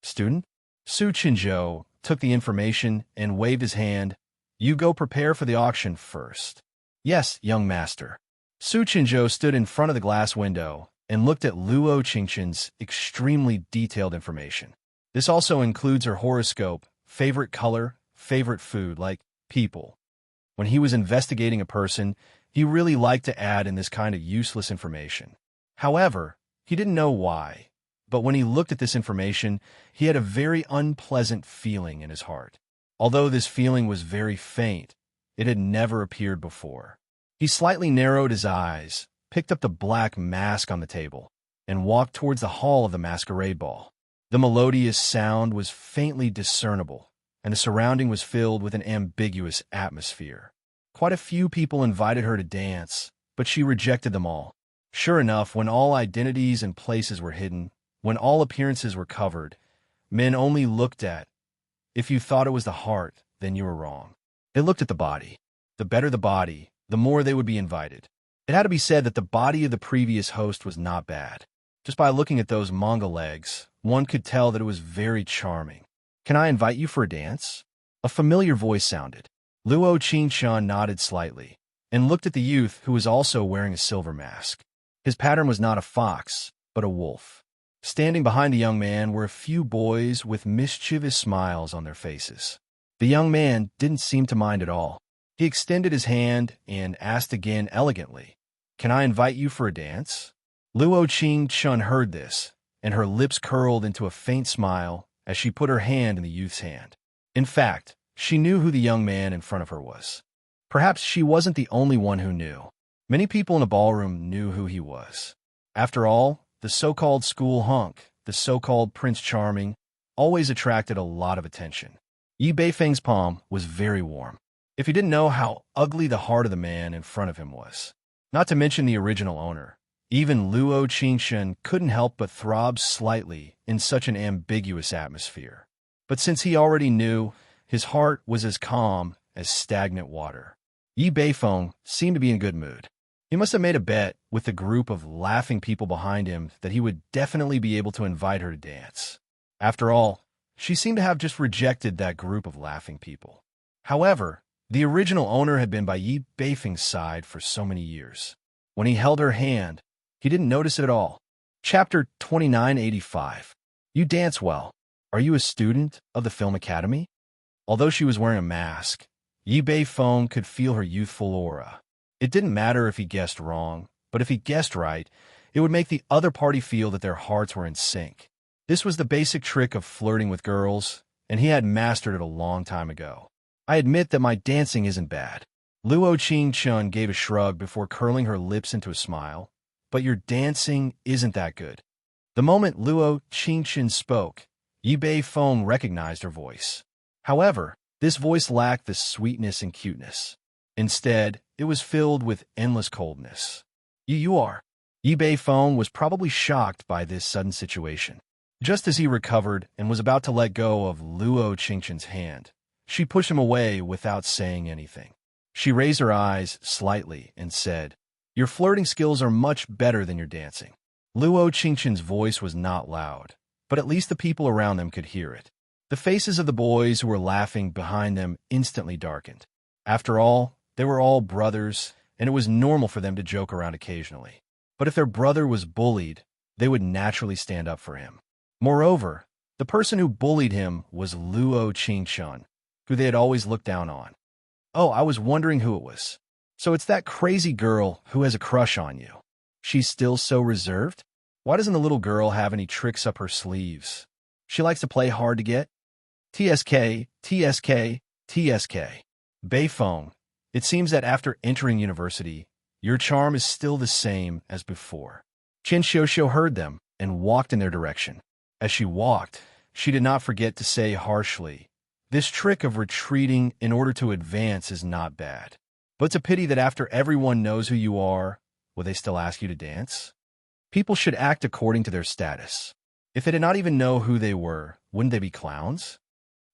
Student? Su Chinzhou took the information and waved his hand. You go prepare for the auction first. Yes, young master. Su Chinzhou stood in front of the glass window and looked at Luo Qingqin's extremely detailed information. This also includes her horoscope, favorite color, favorite food, like people. When he was investigating a person, he really liked to add in this kind of useless information. However, he didn't know why, but when he looked at this information, he had a very unpleasant feeling in his heart. Although this feeling was very faint, it had never appeared before. He slightly narrowed his eyes, picked up the black mask on the table, and walked towards the hall of the masquerade ball. The melodious sound was faintly discernible, and the surrounding was filled with an ambiguous atmosphere. Quite a few people invited her to dance, but she rejected them all. Sure enough, when all identities and places were hidden, when all appearances were covered, men only looked at. If you thought it was the heart, then you were wrong. They looked at the body. The better the body, the more they would be invited. It had to be said that the body of the previous host was not bad. Just by looking at those manga legs, one could tell that it was very charming. Can I invite you for a dance? A familiar voice sounded. Luo Qingqian nodded slightly and looked at the youth who was also wearing a silver mask. His pattern was not a fox, but a wolf. Standing behind the young man were a few boys with mischievous smiles on their faces. The young man didn't seem to mind at all. He extended his hand and asked again elegantly, Can I invite you for a dance? Luo Qingqian heard this, and her lips curled into a faint smile as she put her hand in the youth's hand. In fact, she knew who the young man in front of her was. Perhaps she wasn't the only one who knew. Many people in the ballroom knew who he was. After all, the so-called school hunk, the so-called Prince Charming, always attracted a lot of attention. Yi Beifeng's palm was very warm. If he didn't know how ugly the heart of the man in front of him was. Not to mention the original owner. Even Luo Qingqian couldn't help but throb slightly in such an ambiguous atmosphere. But since he already knew, his heart was as calm as stagnant water. Yi Beifeng seemed to be in good mood. He must have made a bet with the group of laughing people behind him that he would definitely be able to invite her to dance. After all, she seemed to have just rejected that group of laughing people. However, the original owner had been by Yi Beifeng's side for so many years. When he held her hand, he didn't notice it at all. Chapter 2985. You dance well. Are you a student of the Film Academy? Although she was wearing a mask, Yi Beifeng could feel her youthful aura. It didn't matter if he guessed wrong. But if he guessed right, it would make the other party feel that their hearts were in sync. This was the basic trick of flirting with girls, and he had mastered it a long time ago. I admit that my dancing isn't bad. Luo Qingchun gave a shrug before curling her lips into a smile. But your dancing isn't that good. The moment Luo Qingchun spoke, Yi Bei Feng recognized her voice. However, this voice lacked the sweetness and cuteness. Instead, it was filled with endless coldness. You are. Yi Bei Feng was probably shocked by this sudden situation. Just as he recovered and was about to let go of Luo Qingchun's hand, she pushed him away without saying anything. She raised her eyes slightly and said, "Your flirting skills are much better than your dancing." Luo Qingchun's voice was not loud, but at least the people around them could hear it. The faces of the boys who were laughing behind them instantly darkened. After all, they were all brothers, and it was normal for them to joke around occasionally. But if their brother was bullied, they would naturally stand up for him. Moreover, the person who bullied him was Luo Qingchun, who they had always looked down on. "Oh, I was wondering who it was. So it's that crazy girl who has a crush on you. She's still so reserved? Why doesn't the little girl have any tricks up her sleeves? She likes to play hard to get? TSK, TSK, TSK. Bei Feng, it seems that after entering university, your charm is still the same as before." Chen Xiuxiu heard them and walked in their direction. As she walked, she did not forget to say harshly, "This trick of retreating in order to advance is not bad. But it's a pity that after everyone knows who you are, will they still ask you to dance? People should act according to their status. If they did not even know who they were, wouldn't they be clowns?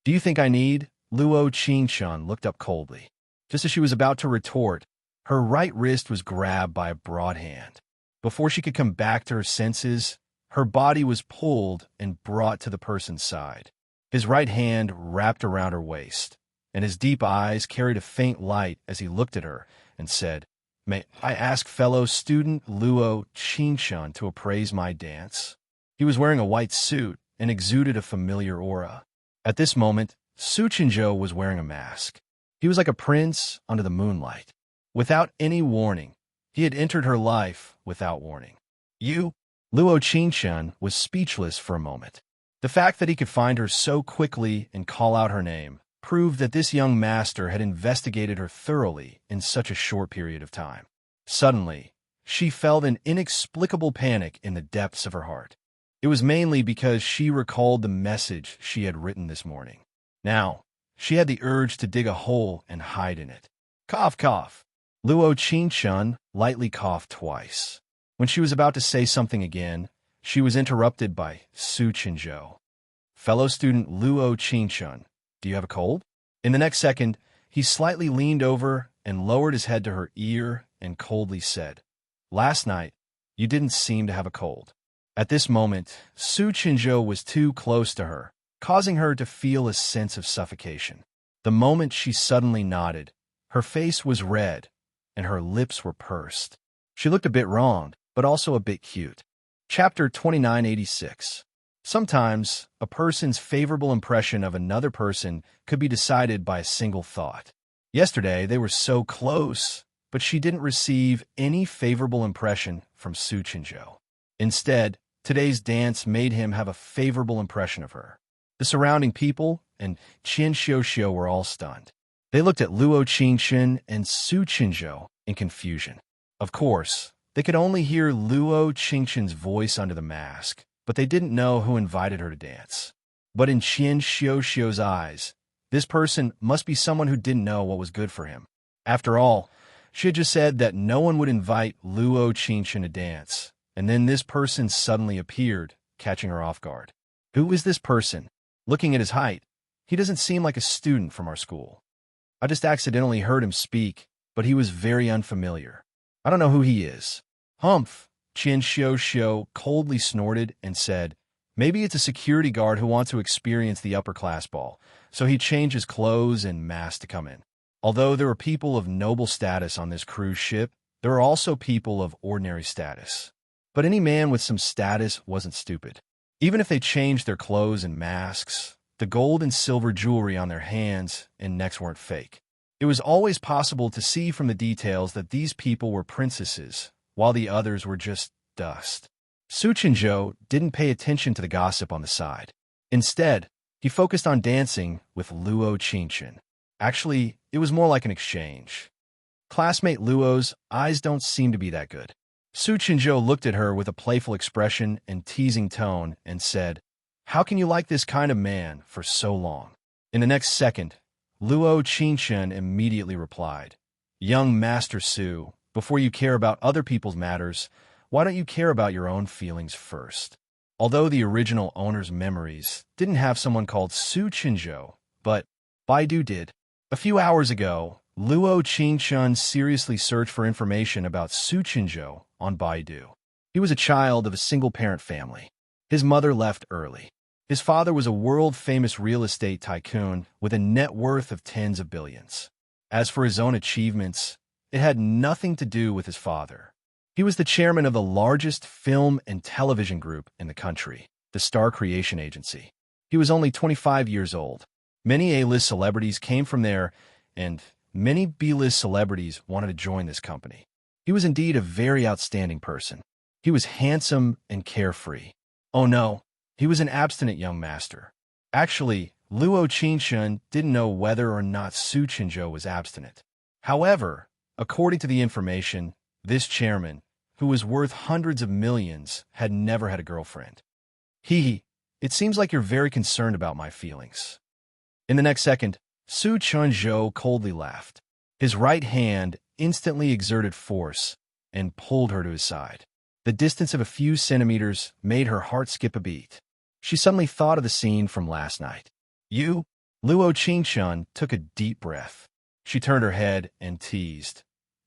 Do you think I need?" Luo Qingchun looked up coldly. Just as she was about to retort, her right wrist was grabbed by a broad hand. Before she could come back to her senses, her body was pulled and brought to the person's side. His right hand wrapped around her waist, and his deep eyes carried a faint light as he looked at her and said, "May I ask fellow student Luo Qingchun to appraise my dance?" He was wearing a white suit and exuded a familiar aura. At this moment, Su Qinzhou was wearing a mask. He was like a prince under the moonlight. Without any warning, he had entered her life without warning. "You?" Luo Qingchun was speechless for a moment. The fact that he could find her so quickly and call out her name proved that this young master had investigated her thoroughly in such a short period of time. Suddenly, she felt an inexplicable panic in the depths of her heart. It was mainly because she recalled the message she had written this morning. Now, she had the urge to dig a hole and hide in it. Cough, cough. Luo Qingchun lightly coughed twice. When she was about to say something again, she was interrupted by Su Qinzhou. "Fellow student Luo Qingchun, do you have a cold?" In the next second, he slightly leaned over and lowered his head to her ear and coldly said, "Last night, you didn't seem to have a cold." At this moment, Su Qinzhou was too close to her, causing her to feel a sense of suffocation. The moment she suddenly nodded, her face was red and her lips were pursed. She looked a bit wronged, but also a bit cute. Chapter 2986. Sometimes, a person's favorable impression of another person could be decided by a single thought. Yesterday, they were so close, but she didn't receive any favorable impression from Su Qinzhou. Instead, today's dance made him have a favorable impression of her. The surrounding people and Chen Xiuxiu were all stunned. They looked at Luo Qingchun and Su Qinzhou in confusion. Of course, they could only hear Luo Qingchun's voice under the mask, but they didn't know who invited her to dance. But in Chen Xiuxiu's eyes, this person must be someone who didn't know what was good for him. After all, she had just said that no one would invite Luo Qingchun to dance, and then this person suddenly appeared, catching her off guard. Who is this person? Looking at his height, he doesn't seem like a student from our school. I just accidentally heard him speak, but he was very unfamiliar. I don't know who he is. Humph! Chen Xiuxiu coldly snorted and said, "Maybe it's a security guard who wants to experience the upper-class ball, so he changed his clothes and mask to come in." Although there were people of noble status on this cruise ship, there were also people of ordinary status. But any man with some status wasn't stupid. Even if they changed their clothes and masks, the gold and silver jewelry on their hands and necks weren't fake. It was always possible to see from the details that these people were princesses while the others were just dust. Su Chenzhou didn't pay attention to the gossip on the side. Instead, he focused on dancing with Luo Qingchen. Actually, it was more like an exchange. Classmate Luo's eyes don't seem to be that good. Su Chenzhou looked at her with a playful expression and teasing tone and said, "How can you like this kind of man for so long?" In the next second, Luo Qingchen immediately replied, "Young Master Su, before you care about other people's matters, why don't you care about your own feelings first?" Although the original owner's memories didn't have someone called Su Chenzhou, but Baidu did. A few hours ago, Luo Qingchen seriously searched for information about Su Chenzhou on Baidu. He was a child of a single-parent family. His mother left early. His father was a world-famous real estate tycoon with a net worth of tens of billions. As for his own achievements, it had nothing to do with his father. He was the chairman of the largest film and television group in the country, the Star Creation Agency. He was only 25 years old. Many A-list celebrities came from there, and many B-list celebrities wanted to join this company. He was indeed a very outstanding person. He was handsome and carefree. Oh no, he was an abstinent young master. Actually, Luo Qingchen didn't know whether or not Su Chenzhou was abstinent. However, according to the information, this chairman, who was worth hundreds of millions, had never had a girlfriend. It seems like you're very concerned about my feelings." In the next second, Su Chenzhou coldly laughed. His right hand instantly exerted force and pulled her to his side. The distance of a few centimeters made her heart skip a beat. She suddenly thought of the scene from last night. "You?" Luo Qingchen took a deep breath. She turned her head and teased.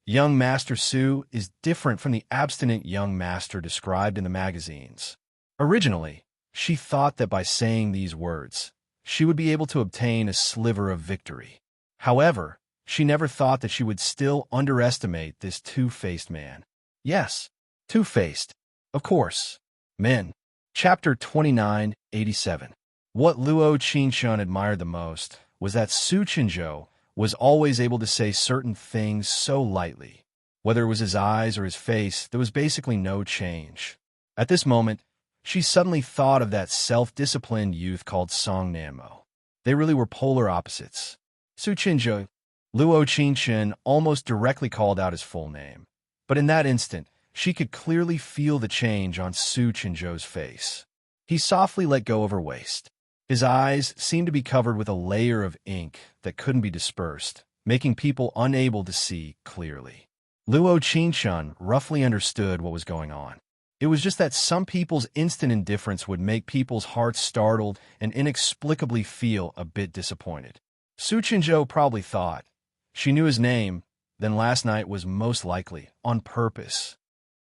"Young Master Su is different from the abstinent young master described in the magazines." Originally, she thought that by saying these words, she would be able to obtain a sliver of victory. However, she never thought that she would still underestimate this two-faced man. Yes, two-faced. Of course. Men. Chapter 2987. What Luo Qingchen admired the most was that Su Chenzhou was always able to say certain things so lightly. Whether it was his eyes or his face, there was basically no change. At this moment, she suddenly thought of that self-disciplined youth called Song Nanmo. They really were polar opposites. Su Chenzhou, Luo Qingchen almost directly called out his full name. But in that instant, she could clearly feel the change on Su Chenzhou's face. He softly let go of her waist. His eyes seemed to be covered with a layer of ink that couldn't be dispersed, making people unable to see clearly. Luo Qingchen roughly understood what was going on. It was just that some people's instant indifference would make people's hearts startled and inexplicably feel a bit disappointed. Su Chenzhou probably thought she knew his name, then last night was most likely on purpose.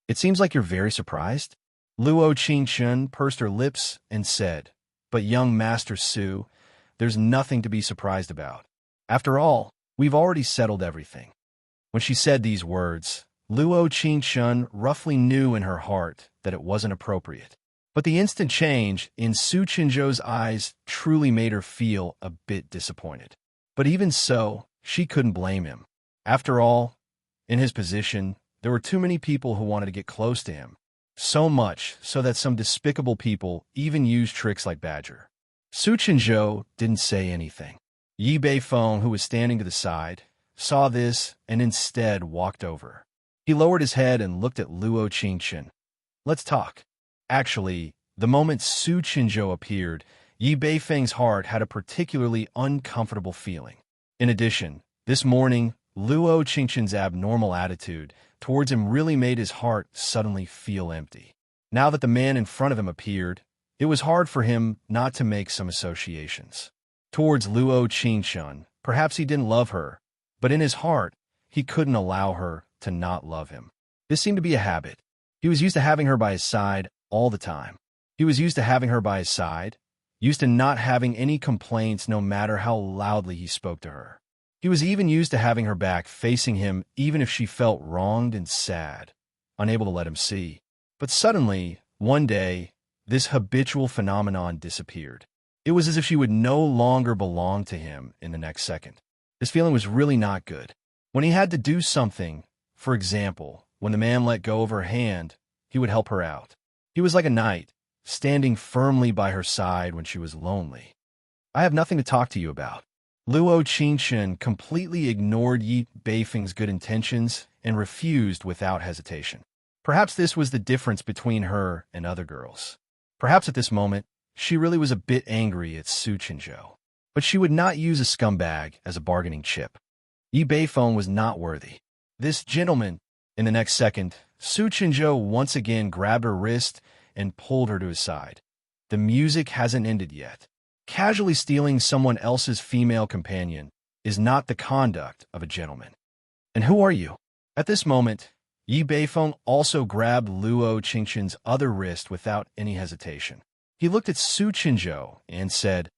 "It seems like you're very surprised." Luo Qingchen pursed her lips and said, "But young Master Su, there's nothing to be surprised about. After all, we've already settled everything." When she said these words, Luo Qingchen roughly knew in her heart that it wasn't appropriate. But the instant change in Su Chenzhou's eyes truly made her feel a bit disappointed. But even so, she couldn't blame him. After all, in his position, there were too many people who wanted to get close to him. So much so that some despicable people even used tricks like Badger. Su Chenzhou didn't say anything. Yi Beifeng, who was standing to the side, saw this and instead walked over. He lowered his head and looked at Luo Qingchen. "Let's talk." Actually, the moment Su Chenzhou appeared, Yi Beifeng's heart had a particularly uncomfortable feeling. In addition, this morning, Luo Qingchen's abnormal attitude towards him really made his heart suddenly feel empty. Now that the man in front of him appeared, it was hard for him not to make some associations. Towards Luo Qingchen, perhaps he didn't love her, but in his heart, he couldn't allow her to not love him. This seemed to be a habit. He was used to having her by his side all the time. He was used to having her by his side, used to not having any complaints no matter how loudly he spoke to her. He was even used to having her back facing him even if she felt wronged and sad, unable to let him see. But suddenly, one day, this habitual phenomenon disappeared. It was as if she would no longer belong to him in the next second. This feeling was really not good. When he had to do something, for example, When the man let go of her hand, he would help her out. He was like a knight, standing firmly by her side when she was lonely. I have nothing to talk to you about. Luo Qingchen completely ignored Yi Beifeng's good intentions and refused without hesitation. Perhaps this was the difference between her and other girls. Perhaps at this moment, she really was a bit angry at Su Qinzhou. But she would not use a scumbag as a bargaining chip. Yi Beifeng was not worthy. This gentleman. In the next second, Su Qinzhou once again grabbed her wrist and pulled her to his side. The music hasn't ended yet. Casually stealing someone else's female companion is not the conduct of a gentleman. And who are you? At this moment, Yi Beifeng also grabbed Luo Qingchen's other wrist without any hesitation. He looked at Su Qinzhou and said,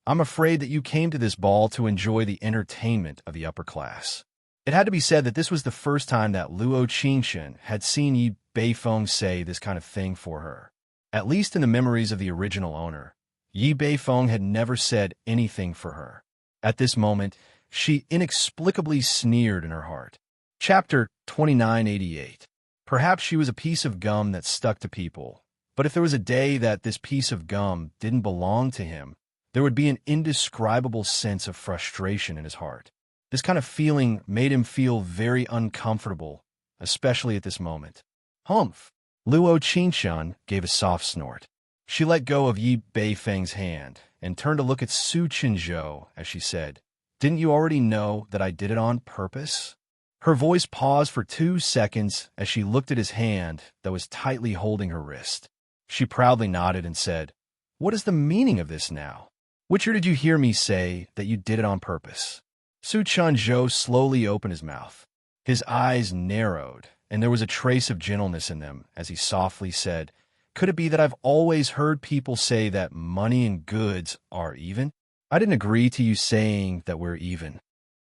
I'm afraid that you came to this ball to enjoy the entertainment of the upper class. It had to be said that this was the first time that Luo Qingchen had seen Yi Beifeng say this kind of thing for her. At least in the memories of the original owner, Yi Beifeng had never said anything for her. At this moment, she inexplicably sneered in her heart. Chapter 2988. Perhaps she was a piece of gum that stuck to people, but if there was a day that this piece of gum didn't belong to him, there would be an indescribable sense of frustration in his heart. This kind of feeling made him feel very uncomfortable, especially at this moment. Humph! Luo Qingchen gave a soft snort. She let go of Yi Beifeng's hand and turned to look at Su Qinzhou as she said, Didn't you already know that I did it on purpose? Her voice paused for 2 seconds as she looked at his hand that was tightly holding her wrist. She proudly nodded and said, What is the meaning of this now? Which year did you hear me say that you did it on purpose? Su Qinzhou slowly opened his mouth. His eyes narrowed, and there was a trace of gentleness in them as he softly said, Could it be that I've always heard people say that money and goods are even? I didn't agree to you saying that we're even.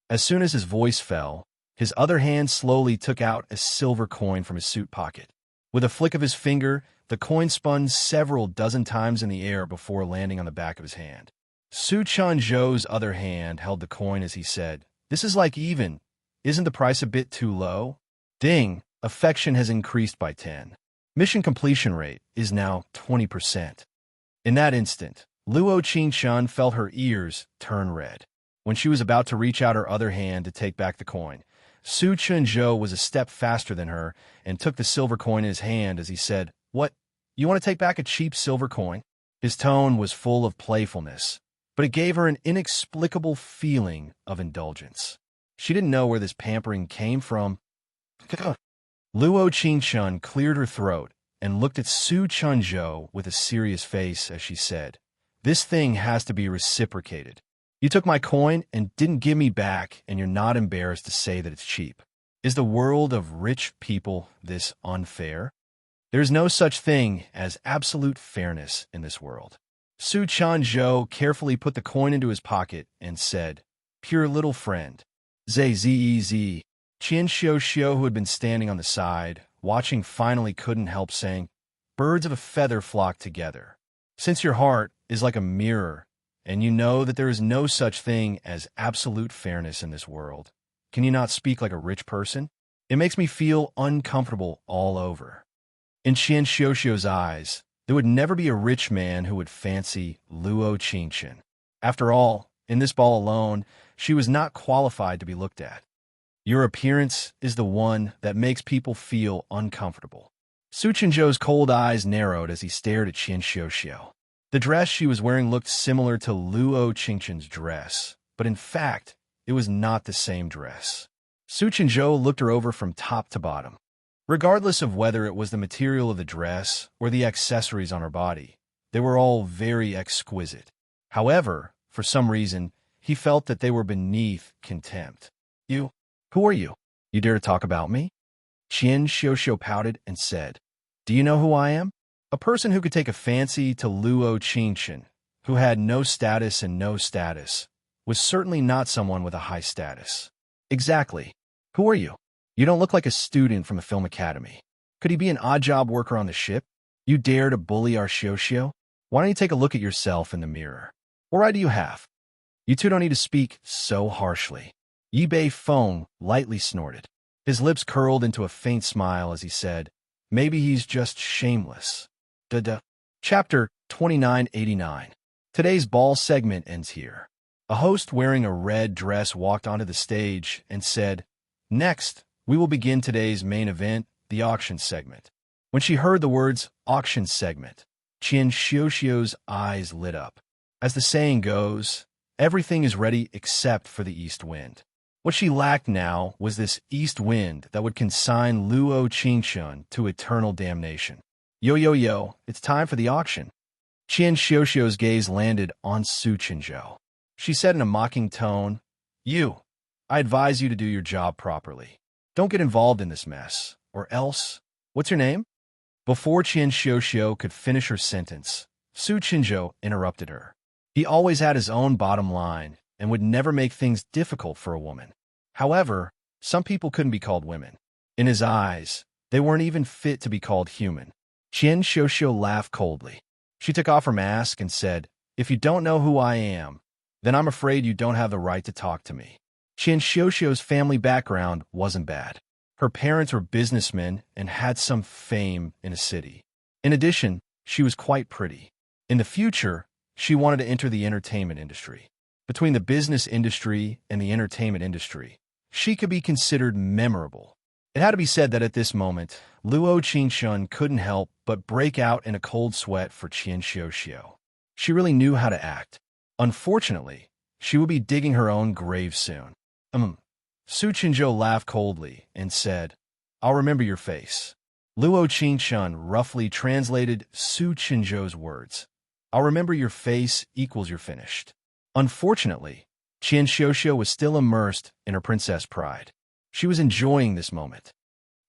As soon as his voice fell, his other hand slowly took out a silver coin from his suit pocket. With a flick of his finger, the coin spun several dozen times in the air before landing on the back of his hand. Su Qinzhou's other hand held the coin as he said, This is like even. Isn't the price a bit too low? Ding, affection has increased by 10. Mission completion rate is now 20%. In that instant, Luo Qingchen felt her ears turn red. When she was about to reach out her other hand to take back the coin, Su Qinzhou was a step faster than her and took the silver coin in his hand as he said, What, you want to take back a cheap silver coin? His tone was full of playfulness, but it gave her an inexplicable feeling of indulgence. She didn't know where this pampering came from. Luo Qingchen cleared her throat and looked at Su Qinzhou with a serious face as she said, This thing has to be reciprocated. You took my coin and didn't give me back, and you're not embarrassed to say that it's cheap. Is the world of rich people this unfair? There is no such thing as absolute fairness in this world. Su Qinzhou carefully put the coin into his pocket and said, Pure little friend. Zez. Qian Xiu, who had been standing on the side, watching, finally couldn't help saying, Birds of a feather flock together. Since your heart is like a mirror, and you know that there is no such thing as absolute fairness in this world, can you not speak like a rich person? It makes me feel uncomfortable all over. In Qian Xiu's eyes, there would never be a rich man who would fancy Luo Qingchen. After all, in this ball alone, she was not qualified to be looked at. Your appearance is the one that makes people feel uncomfortable. Su Qinzhou's cold eyes narrowed as he stared at Qian Xiu. The dress she was wearing looked similar to Luo Qingchen's dress, but in fact, it was not the same dress. Su Qinzhou looked her over from top to bottom. Regardless of whether it was the material of the dress or the accessories on her body, they were all very exquisite. However, for some reason, he felt that they were beneath contempt. Who are you? You dare to talk about me? Qian Xiu pouted and said, Do you know who I am? A person who could take a fancy to Luo Qingchen, who had no status and no status, was certainly not someone with a high status. Exactly. Who are you? You don't look like a student from a film academy. Could he be an odd job worker on the ship? You dare to bully our Xiu? Why don't you take a look at yourself in the mirror? What right do you have? You two don't need to speak so harshly. Yi Beifeng lightly snorted. His lips curled into a faint smile as he said, "Maybe he's just shameless." Duh. Chapter 2989. Today's ball segment ends here. A host wearing a red dress walked onto the stage and said, "Next, we will begin today's main event, the auction segment." When she heard the words auction segment, Qian Xiuxiu's eyes lit up. As the saying goes, everything is ready except for the east wind. What she lacked now was this east wind that would consign Luo Qingshun to eternal damnation. Yo, it's time for the auction. Qian Xiuxiu's gaze landed on Su Qinzhou. She said in a mocking tone, I advise you to do your job properly. Don't get involved in this mess, or else, what's your name?" Before Qian Xiuxiu could finish her sentence, Su Qinzhou interrupted her. He always had his own bottom line and would never make things difficult for a woman. However, some people couldn't be called women. In his eyes, they weren't even fit to be called human. Qian Xiuxiu laughed coldly. She took off her mask and said, "If you don't know who I am, then I'm afraid you don't have the right to talk to me." Qian Xiuxiu's family background wasn't bad. Her parents were businessmen and had some fame in a city. In addition, she was quite pretty. In the future, she wanted to enter the entertainment industry. Between the business industry and the entertainment industry, she could be considered memorable. It had to be said that at this moment, Luo Qingshun couldn't help but break out in a cold sweat for Qian Xiuxiu. She really knew how to act. Unfortunately, she would be digging her own grave soon. Su Qinzhou laughed coldly and said, "I'll remember your face." Luo Qingshun roughly translated Su Qinzhou's words. "I'll remember your face equals you're finished." Unfortunately, Qian Xiuxiu was still immersed in her princess pride. She was enjoying this moment.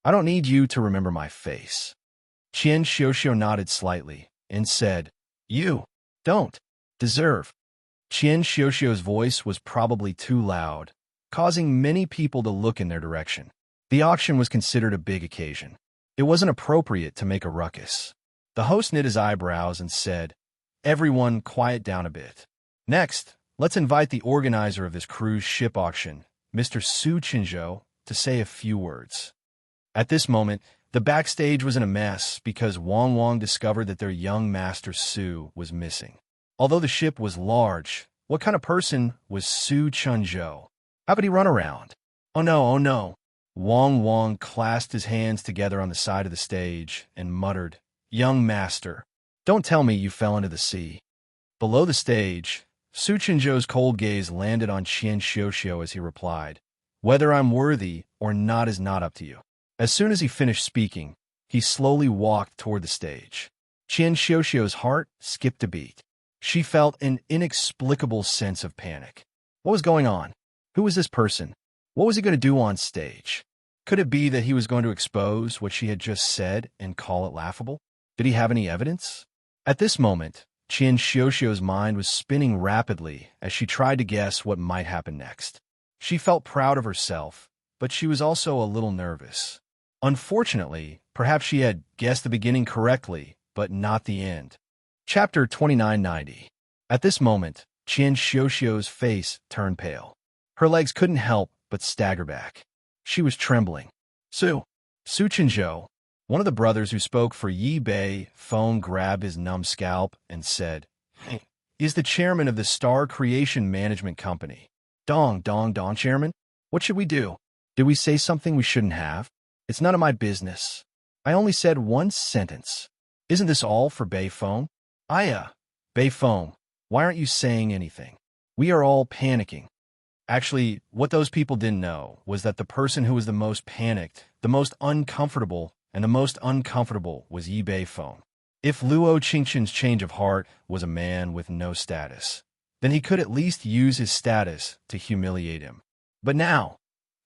"I don't need you to remember my face." Qian Xiuxiu nodded slightly and said, "You don't deserve." Qian Xiuxiu's voice was probably too loud, causing many people to look in their direction. The auction was considered a big occasion. It wasn't appropriate to make a ruckus. The host knit his eyebrows and said, "Everyone quiet down a bit. Next, let's invite the organizer of this cruise ship auction, Mr. Su Qinzhou, to say a few words." At this moment, the backstage was in a mess because Wang discovered that their young master Su was missing. Although the ship was large, what kind of person was Su Qinzhou? How could he run around? Oh no. Wang clasped his hands together on the side of the stage and muttered, "Young master, don't tell me you fell into the sea." Below the stage, Su Qinzhou's cold gaze landed on Qian Xiuxiu as he replied, "Whether I'm worthy or not is not up to you." As soon as he finished speaking, he slowly walked toward the stage. Qian Xiuxiu's heart skipped a beat. She felt an inexplicable sense of panic. What was going on? Who was this person? What was he going to do on stage? Could it be that he was going to expose what she had just said and call it laughable? Did he have any evidence? At this moment, Qian Xiuxiu's mind was spinning rapidly as she tried to guess what might happen next. She felt proud of herself, but she was also a little nervous. Unfortunately, perhaps she had guessed the beginning correctly, but not the end. Chapter 2990. At this moment, Qian Xiuxiu's face turned pale. Her legs couldn't help but stagger back. She was trembling. Su Qinzhou, one of the brothers who spoke for Yi Bei Feng, grabbed his numb scalp and said, "He's the chairman of the Star Creation Management Company." Dong, chairman? What should we do? Did we say something we shouldn't have? It's none of my business. I only said one sentence. Isn't this all for Bei Feng? Bei Feng, why aren't you saying anything? We are all panicking. Actually, what those people didn't know was that the person who was the most panicked, the most uncomfortable, and the most uncomfortable was Yi Bei Feng. If Luo Qingshun's change of heart was a man with no status, then he could at least use his status to humiliate him. But now,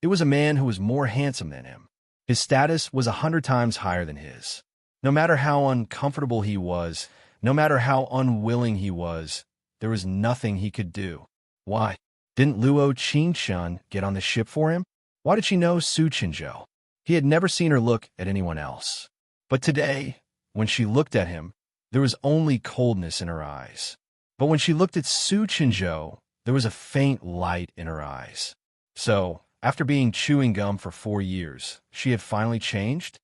it was a man who was more handsome than him. His status was 100 times higher than his. No matter how uncomfortable he was, no matter how unwilling he was, there was nothing he could do. Why? Didn't Luo Qingshun get on the ship for him? Why did she know Su Qinzhou? He had never seen her look at anyone else. But today, when she looked at him, there was only coldness in her eyes. But when she looked at Su Qinzhou, there was a faint light in her eyes. So, After being chewing gum for 4 years, she had finally changed?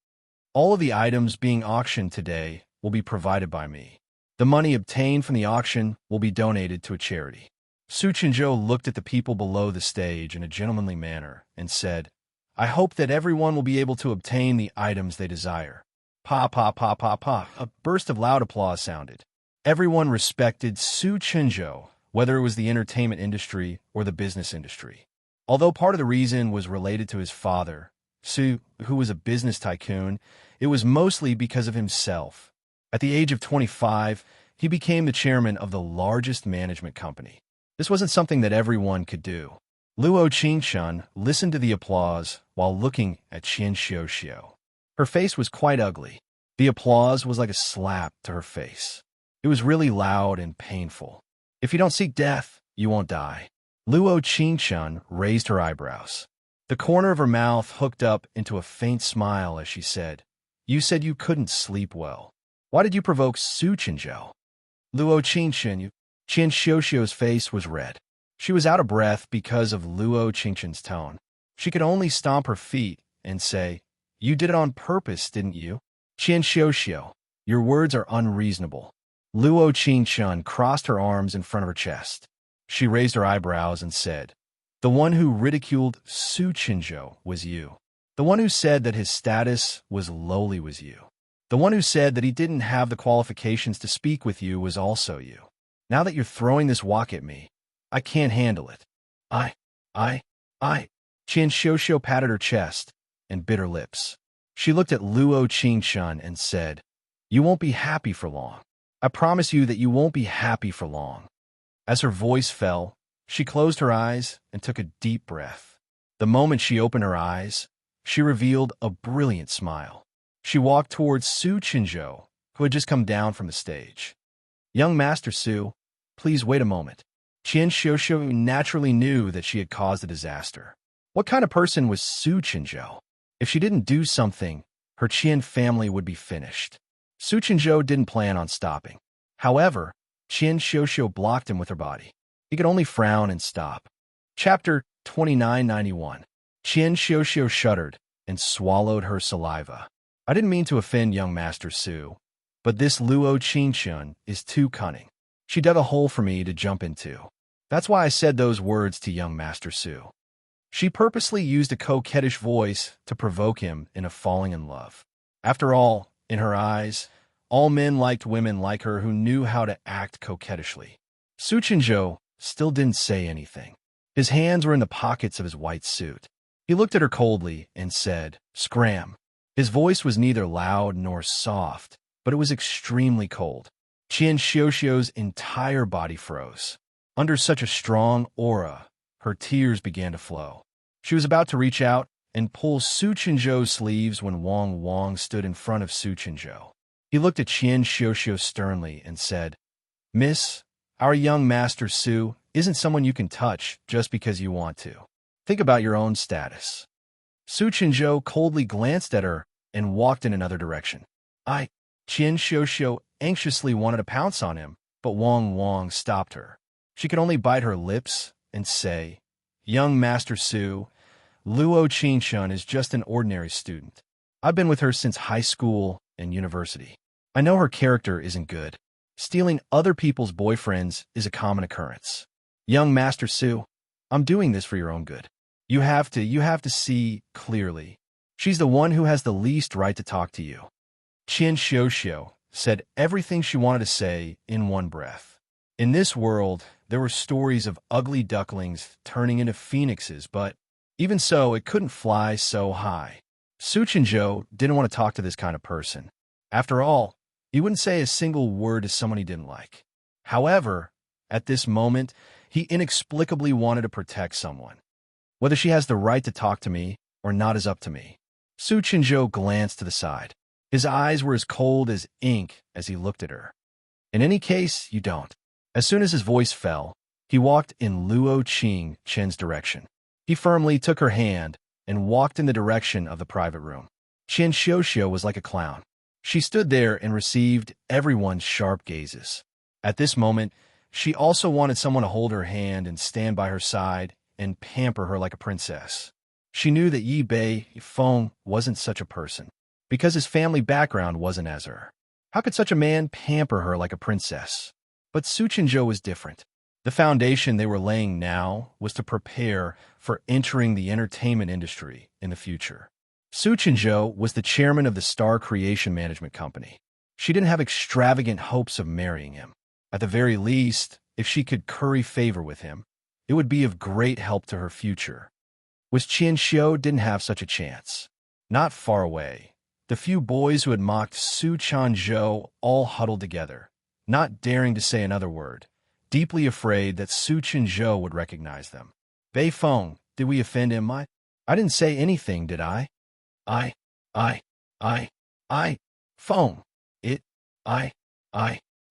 All of the items being auctioned today will be provided by me. The money obtained from the auction will be donated to a charity. Su Chenzhou looked at the people below the stage in a gentlemanly manner and said, I hope that everyone will be able to obtain the items they desire. Pa pa pa pa pa. A burst of loud applause sounded. Everyone respected Su Chenzhou, whether it was the entertainment industry or the business industry. Although part of the reason was related to his father, Su, who was a business tycoon, it was mostly because of himself. At the age of 25, he became the chairman of the largest management company. This wasn't something that everyone could do. Luo Qingshun listened to the applause while looking at Qian Xiuxiu. Her face was quite ugly. The applause was like a slap to her face. It was really loud and painful. If you don't seek death, you won't die. Luo Qingshun raised her eyebrows. The corner of her mouth hooked up into a faint smile as she said, You said you couldn't sleep well. Why did you provoke Su Chenzhou? Luo Qingshun, Qian Xiuxiu's face was red. She was out of breath because of Luo Qingshun's tone. She could only stomp her feet and say, You did it on purpose, didn't you? Qian Xiuxiu, your words are unreasonable. Luo Qingshun crossed her arms in front of her chest. She raised her eyebrows and said, The one who ridiculed Su Chenzhou was you. The one who said that his status was lowly was you. The one who said that he didn't have the qualifications to speak with you was also you. Now that you're throwing this wok at me, I can't handle it. I. Qian Xiuxiu patted her chest and bit her lips. She looked at Luo Qingshun and said, You won't be happy for long. I promise you that you won't be happy for long. As her voice fell, she closed her eyes and took a deep breath. The moment she opened her eyes, she revealed a brilliant smile. She walked towards Su Chenzhou, who had just come down from the stage. Young Master Su, please wait a moment. Qian Xiuxiu naturally knew that she had caused a disaster. What kind of person was Su Chenzhou? If she didn't do something, her Qian family would be finished. Su Chenzhou didn't plan on stopping. However, Qian Xiuxiu blocked him with her body. He could only frown and stop. Chapter 2991. Qian Xiuxiu shuddered and swallowed her saliva. I didn't mean to offend young Master Su, but this Luo Qingshun is too cunning. She dug a hole for me to jump into. That's why I said those words to young Master Su. She purposely used a coquettish voice to provoke him into falling in love. After all, in her eyes, all men liked women like her who knew how to act coquettishly. Su Chenzhou still didn't say anything. His hands were in the pockets of his white suit. He looked at her coldly and said, Scram. His voice was neither loud nor soft, but it was extremely cold. Qian Xiuxiu's entire body froze. Under such a strong aura, her tears began to flow. She was about to reach out and pull Su Chenzhou's sleeves when Wang stood in front of Su Chenzhou. He looked at Qian Xiuxiu sternly and said, Miss, our young Master Su isn't someone you can touch just because you want to. Think about your own status. Su Chenzhou coldly glanced at her and walked in another direction. Qian Xiuxiu anxiously wanted to pounce on him, but Wang stopped her. She could only bite her lips and say, Young Master Su, Luo Qingshun is just an ordinary student. I've been with her since high school and university. I know her character isn't good. Stealing other people's boyfriends is a common occurrence. Young Master Su, I'm doing this for your own good. You have to see clearly. She's the one who has the least right to talk to you. Qian Xiuxiu said everything she wanted to say in one breath. In this world, there were stories of ugly ducklings turning into phoenixes, but even so, it couldn't fly so high. Su Chenzhou didn't want to talk to this kind of person. After all, he wouldn't say a single word to someone he didn't like. However, at this moment, he inexplicably wanted to protect someone. Whether she has the right to talk to me or not is up to me. Su Chenzhou glanced to the side. His eyes were as cold as ink as he looked at her. In any case, you don't. As soon as his voice fell, he walked in Luo Qingshun's direction. He firmly took her hand and walked in the direction of the private room. Qian Xiuxiu was like a clown. She stood there and received everyone's sharp gazes. At this moment, she also wanted someone to hold her hand and stand by her side and pamper her like a princess. She knew that Yi Bei Feng wasn't such a person, because his family background wasn't as her. How could such a man pamper her like a princess? But Su Chenzhou was different. The foundation they were laying now was to prepare for entering the entertainment industry in the future. Su Chenzhou was the chairman of the Star Creation Management Company. She didn't have extravagant hopes of marrying him. At the very least, if she could curry favor with him, it would be of great help to her future. Was Qianxiu didn't have such a chance. Not far away, the few boys who had mocked Su Chenzhou all huddled together, not daring to say another word, deeply afraid that Su Chenzhou would recognize them. Bei Feng, did we offend him? I didn't say anything, did I? I, Feng.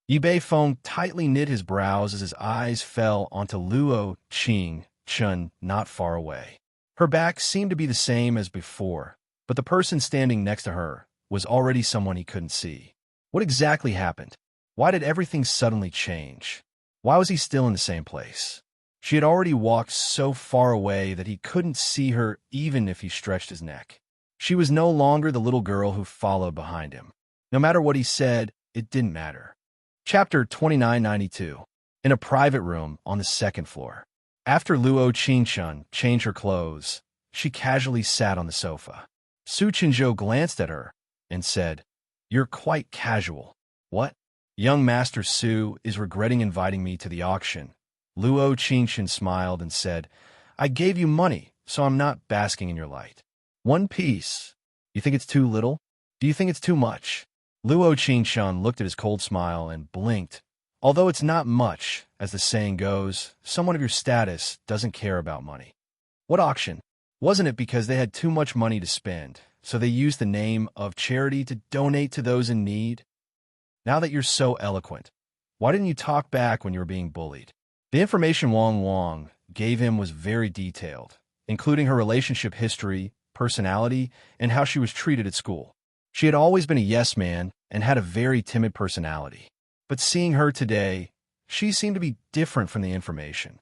Yi Bei Feng tightly knit his brows as his eyes fell onto Luo Qing Chun not far away. Her back seemed to be the same as before, but the person standing next to her was already someone he couldn't see. What exactly happened? Why did everything suddenly change? Why was he still in the same place? She had already walked so far away that he couldn't see her even if he stretched his neck. She was no longer the little girl who followed behind him. No matter what he said, it didn't matter. Chapter 2992. In a private room on the second floor. After Luo Qingchun changed her clothes, she casually sat on the sofa. Su Chenzhou glanced at her and said, "You're quite casual." "What?" "Young Master Su is regretting inviting me to the auction." Luo Qingchun smiled and said, "I gave you money, so I'm not basking in your light." "One piece. You think it's too little? Do you think it's too much?" Luo Qingchun looked at his cold smile and blinked. "Although it's not much, as the saying goes, someone of your status doesn't care about money." "What auction?" "Wasn't it because they had too much money to spend, so they used the name of charity to donate to those in need?" "Now that you're so eloquent, why didn't you talk back when you were being bullied?" The information Wang gave him was very detailed, including her relationship history, personality, and how she was treated at school. She had always been a yes man and had a very timid personality. But seeing her today, she seemed to be different from the information.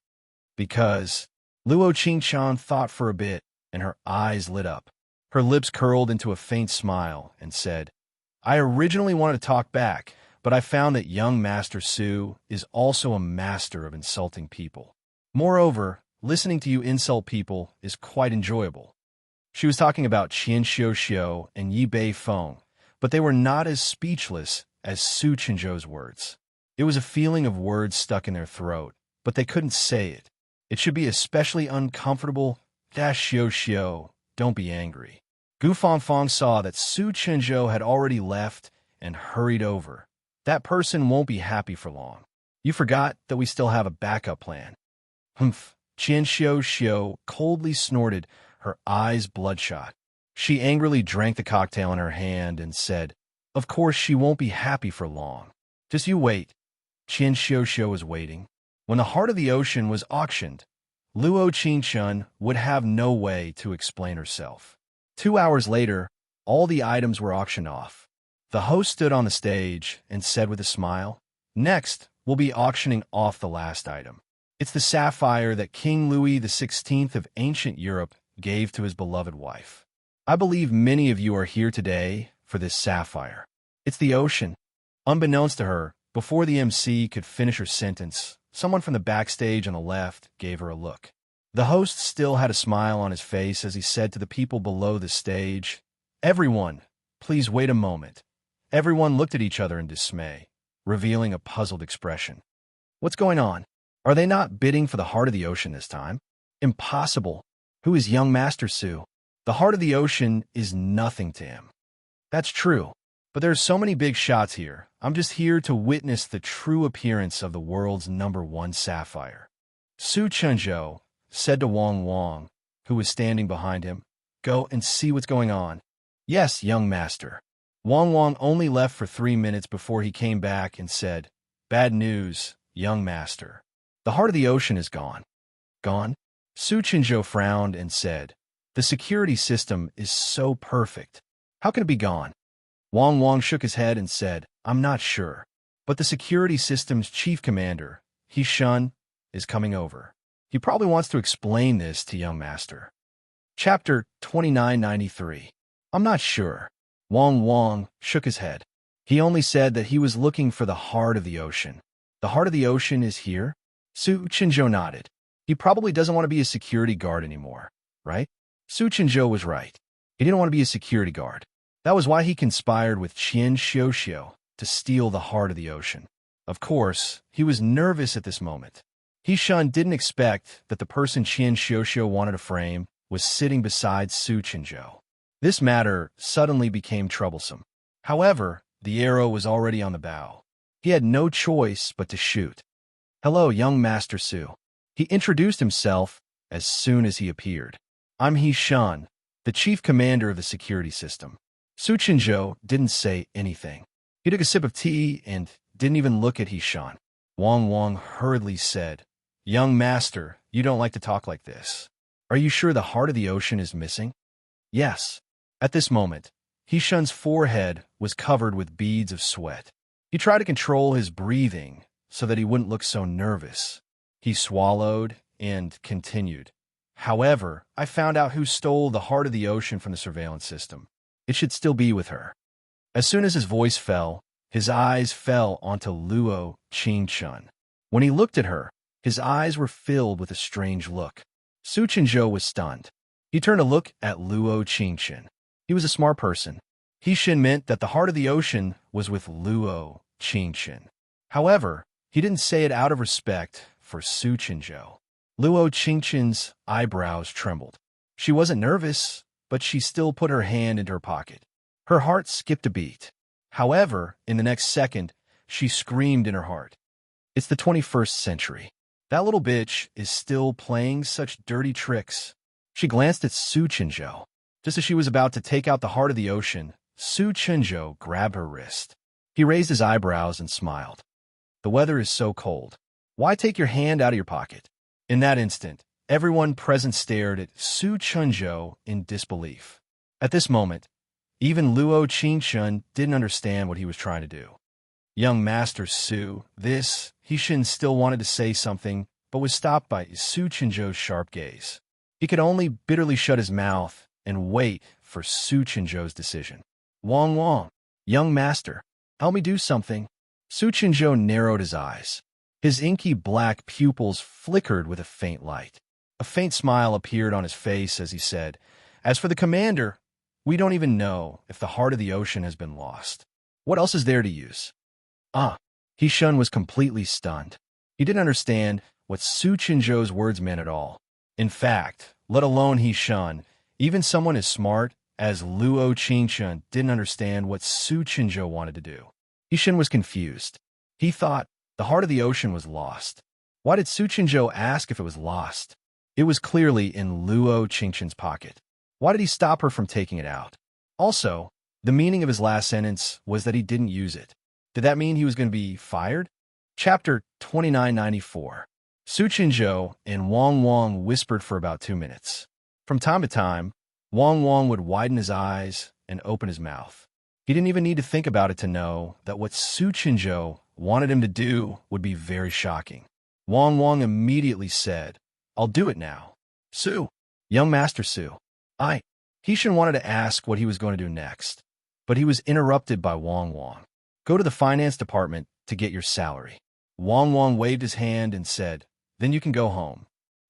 Because Luo Qingchun thought for a bit, and her eyes lit up. Her lips curled into a faint smile and said, "I originally wanted to talk back, but I found that young Master Su is also a master of insulting people. Moreover, listening to you insult people is quite enjoyable." She was talking about Qianxiu and Yi Bei Feng, but they were not as speechless as Su Chenzhou's words. It was a feeling of words stuck in their throat, but they couldn't say it. It should be especially uncomfortable. Xiu, don't be angry. Gu Fangfang saw that Su Chenzhou had already left and hurried over. "That person won't be happy for long. You forgot that we still have a backup plan." "Humph." Qianxiu coldly snorted, her eyes bloodshot. She angrily drank the cocktail in her hand and said, "Of course she won't be happy for long. Just you wait." Qianxiu was waiting. When the heart of the ocean was auctioned, Luo Qingchun would have no way to explain herself. 2 hours later, all the items were auctioned off. The host stood on the stage and said with a smile, "Next, we'll be auctioning off the last item. It's the sapphire that King Louis XVI of ancient Europe gave to his beloved wife. I believe many of you are here today for this sapphire. It's the ocean." Unbeknownst to her, before the MC could finish her sentence, someone from the backstage on the left gave her a look. The host still had a smile on his face as he said to the people below the stage, "Everyone, please wait a moment." Everyone looked at each other in dismay, revealing a puzzled expression. "What's going on? Are they not bidding for the heart of the ocean this time?" "Impossible. Who is young Master Su? The heart of the ocean is nothing to him." "That's true, but there are so many big shots here. I'm just here to witness the true appearance of the world's #1 sapphire." Su Chenzhou said to Wang, who was standing behind him, "Go and see what's going on." "Yes, young master." Wang only left for 3 minutes before he came back and said, "Bad news, young master. The heart of the ocean is gone." "Gone?" Su Chenzhou frowned and said, "The security system is so perfect. How can it be gone?" Wang shook his head and said, "I'm not sure. But the security system's chief commander, He Shun, is coming over. He probably wants to explain this to young master." Chapter 2993. I'm not sure. Wang shook his head. He only said that he was looking for the heart of the ocean. The heart of the ocean is here? Su Chinzhou nodded. He probably doesn't want to be a security guard anymore, right? Su Chinzhou was right. He didn't want to be a security guard. That was why he conspired with Qian Xiuxiu to steal the heart of the ocean. Of course, he was nervous at this moment. He Shun didn't expect that the person Qian Xiuxiu wanted to frame was sitting beside Su Chinzhou. This matter suddenly became troublesome. However, the arrow was already on the bow. He had no choice but to shoot. "Hello, young Master Su." He introduced himself as soon as he appeared. "I'm He Shun, the chief commander of the security system." Su Chinzhou didn't say anything. He took a sip of tea and didn't even look at He Shun. Wang hurriedly said, "Young master, you don't like to talk like this. Are you sure the heart of the ocean is missing?" "Yes." At this moment, He Shun's forehead was covered with beads of sweat. He tried to control his breathing so that he wouldn't look so nervous. He swallowed and continued. "However, I found out who stole the heart of the ocean from the surveillance system. It should still be with her." As soon as his voice fell, his eyes fell onto Luo Qingchun. When he looked at her, his eyes were filled with a strange look. Su Chinzhou was stunned. He turned to look at Luo Qingchun. He was a smart person. He Shin meant that the heart of the ocean was with Luo Qingchun. However, he didn't say it out of respect for Su Chinzhou. Luo Qingchun's eyebrows trembled. She wasn't nervous, but she still put her hand into her pocket. Her heart skipped a beat. However, in the next second, she screamed in her heart. "It's the 21st century. That little bitch is still playing such dirty tricks." She glanced at Su Chinzhou. Just as she was about to take out the heart of the ocean, Su Chinzhou grabbed her wrist. He raised his eyebrows and smiled. "The weather is so cold. Why take your hand out of your pocket?" In that instant, everyone present stared at Su Chinzhou in disbelief. At this moment, even Luo Qingchun didn't understand what he was trying to do. "Young Master Su," He Shin still wanted to say something, but was stopped by Su Chinzhou's sharp gaze. He could only bitterly shut his mouth and wait for Su Chinzhou's decision. Wang, young master, help me do something." Su Chinzhou narrowed his eyes. His inky black pupils flickered with a faint light. A faint smile appeared on his face as he said, "As for the commander, we don't even know if the heart of the ocean has been lost. What else is there to use?" He Shun was completely stunned. He didn't understand what Su Chinzhou's words meant at all. In fact, let alone He Shun, even someone as smart as Luo Qingchun didn't understand what Su Chinzhou wanted to do. He Shun was confused. He thought the heart of the ocean was lost. Why did Su Chinzhou ask if it was lost? It was clearly in Luo Qingchun's pocket. Why did he stop her from taking it out? Also, the meaning of his last sentence was that he didn't use it. Did that mean he was going to be fired? Chapter 2994. Su Chinzhou and Wang whispered for about 2 minutes. From time to time, Wang would widen his eyes and open his mouth. He didn't even need to think about it to know that what Su Chinzhou wanted him to do would be very shocking. Wang immediately said, "I'll do it now." "Su, young Master Su." He Shin wanted to ask what he was going to do next, but he was interrupted by Wang. "Go to the finance department to get your salary." Wang waved his hand and said, "Then you can go home."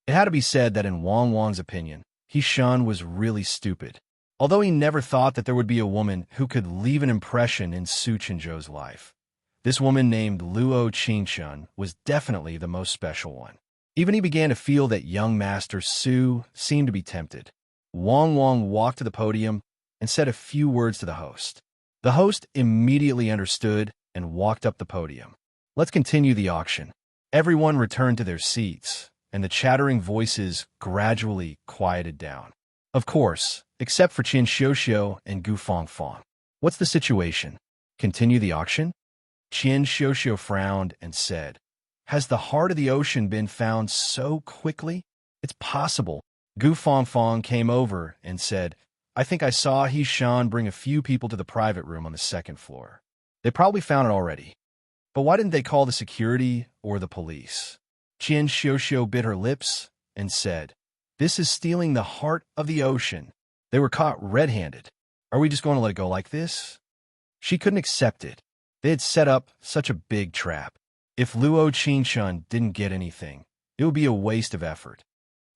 It had to be said that in Wang's opinion, He Shun was really stupid. Although he never thought that there would be a woman who could leave an impression in Su Chinzhou's life, this woman named Luo Qingchun was definitely the most special one. Even he began to feel that young Master Su seemed to be tempted. Wang walked to the podium and said a few words to the host. The host immediately understood and walked up the podium. "Let's continue the auction." Everyone returned to their seats, and the chattering voices gradually quieted down. Of course, except for Qian Xiuxiu and Gu Fangfang. "What's the situation? Continue the auction?" Qian Xiuxiu frowned and said, "Has the heart of the ocean been found so quickly?" "It's possible." Gu Fangfang came over and said, "I think I saw He Shan bring a few people to the private room on the 2nd floor. They probably found it already. But why didn't they call the security or the police?" Qian Xiuxiu bit her lips and said, This is stealing the heart of the ocean. They were caught red-handed. Are we just going to let it go like this? She couldn't accept it. They had set up such a big trap. If Luo Qingshun didn't get anything, it would be a waste of effort.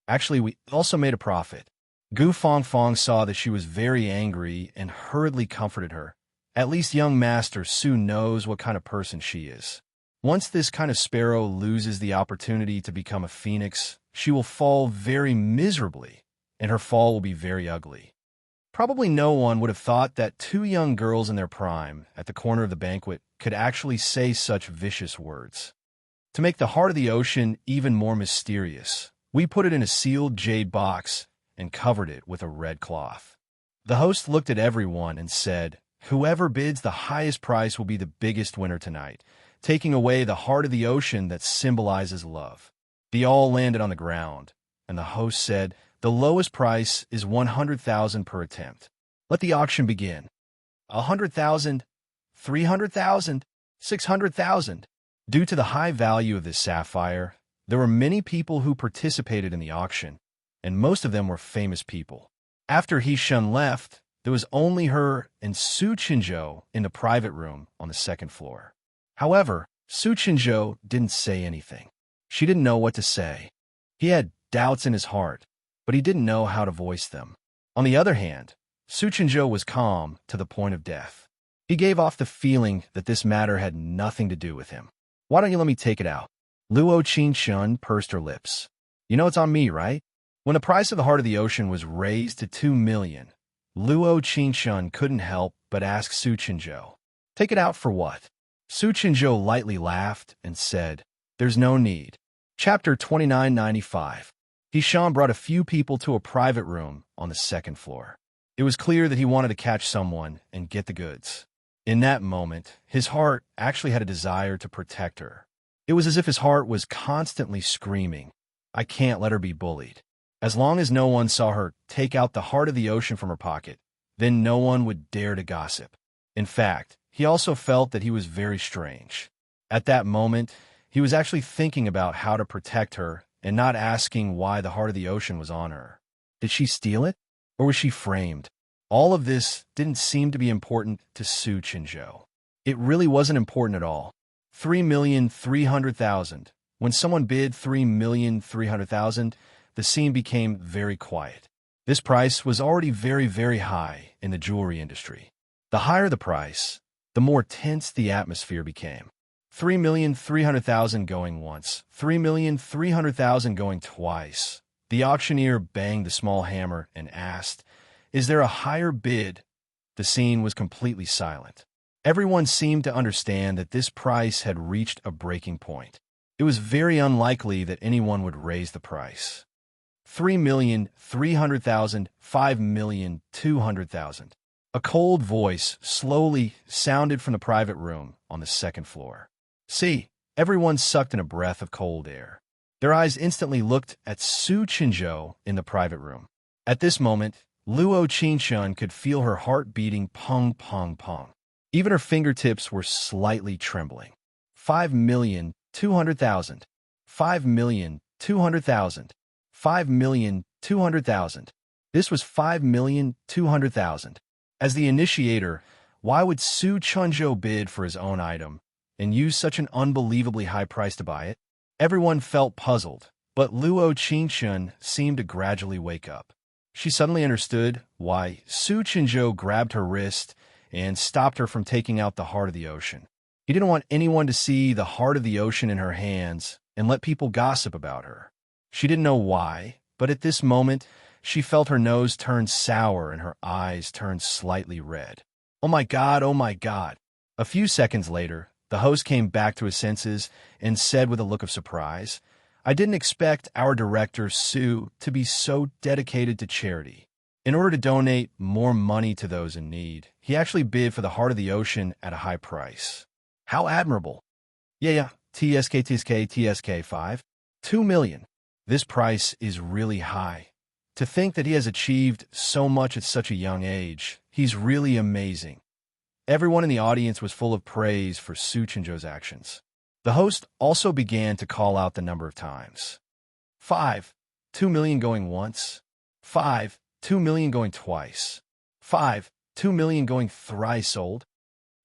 Actually, we also made a profit. Gu Fongfong saw that she was very angry and hurriedly comforted her. At least young Master Su knows what kind of person she is. Once this kind of sparrow loses the opportunity to become a phoenix, she will fall very miserably, and her fall will be very ugly. Probably no one would have thought that two young girls in their prime, at the corner of the banquet, could actually say such vicious words. To make the heart of the ocean even more mysterious, we put it in a sealed jade box and covered it with a red cloth. The host looked at everyone and said, "Whoever bids the highest price will be the biggest winner tonight, taking away the heart of the ocean that symbolizes love." They all landed on the ground, and the host said, "The lowest price is 100,000 per attempt. Let the auction begin." 100,000, 300,000, 600,000. Due to the high value of this sapphire, there were many people who participated in the auction, and most of them were famous people. After He Shun left, there was only her and Su Qinzhou in the private room on the second floor. However, Su Qinzhou didn't say anything. She didn't know what to say. He had doubts in his heart, but he didn't know how to voice them. On the other hand, Su Qinzhou was calm to the point of death. He gave off the feeling that this matter had nothing to do with him. "Why don't you let me take it out?" Luo Qingshun pursed her lips. "You know it's on me, right?" When the price of the heart of the ocean was raised to 2 million, Luo Qingshun couldn't help but ask Su Qinzhou, "Take it out for what?" Su Qinzhou lightly laughed and said, "There's no need." Chapter 2995. Hishan brought a few people to a private room on the second floor. It was clear that he wanted to catch someone and get the goods. In that moment, his heart actually had a desire to protect her. It was as if his heart was constantly screaming, "I can't let her be bullied." As long as no one saw her take out the heart of the ocean from her pocket, then no one would dare to gossip. In fact, he also felt that he was very strange. At that moment, he was actually thinking about how to protect her and not asking why the heart of the ocean was on her. Did she steal it? Or was she framed? All of this didn't seem to be important to Su Qinzhou. It really wasn't important at all. 3,300,000. When someone bid 3,300,000, the scene became very quiet. This price was already very, very high in the jewelry industry. The higher the price, the more tense the atmosphere became. 3,300,000 going once, 3,300,000 going twice. The auctioneer banged the small hammer and asked, "Is there a higher bid?" The scene was completely silent. Everyone seemed to understand that this price had reached a breaking point. It was very unlikely that anyone would raise the price. 3,300,000, 5,200,000. A cold voice slowly sounded from the private room on the second floor. See, everyone sucked in a breath of cold air. Their eyes instantly looked at Su Qinzhou in the private room. At this moment, Luo Qingshun could feel her heart beating pong, pong, pong. Even her fingertips were slightly trembling. 5,200,000. 5,200,000. 5,200,000. This was 5,200,000. As the initiator, why would Su Qinzhou bid for his own item and use such an unbelievably high price to buy it? Everyone felt puzzled, but Luo Qingshun seemed to gradually wake up. She suddenly understood why Su Qinzhou grabbed her wrist and stopped her from taking out the heart of the ocean. He didn't want anyone to see the heart of the ocean in her hands and let people gossip about her. She didn't know why, but at this moment, she felt her nose turn sour and her eyes turn slightly red. "Oh my God, oh my God." A few seconds later, the host came back to his senses and said with a look of surprise, "I didn't expect our director, Su, to be so dedicated to charity. In order to donate more money to those in need, he actually bid for the heart of the ocean at a high price. How admirable." Yeah, TSK 5. 2 million. This price is really high. To think that he has achieved so much at such a young age, he's really amazing. Everyone in the audience was full of praise for Su Qinzhou's actions. The host also began to call out the number of times. 5, 2 million going once. 5, 2 million going twice. 5, 2 million going thrice old.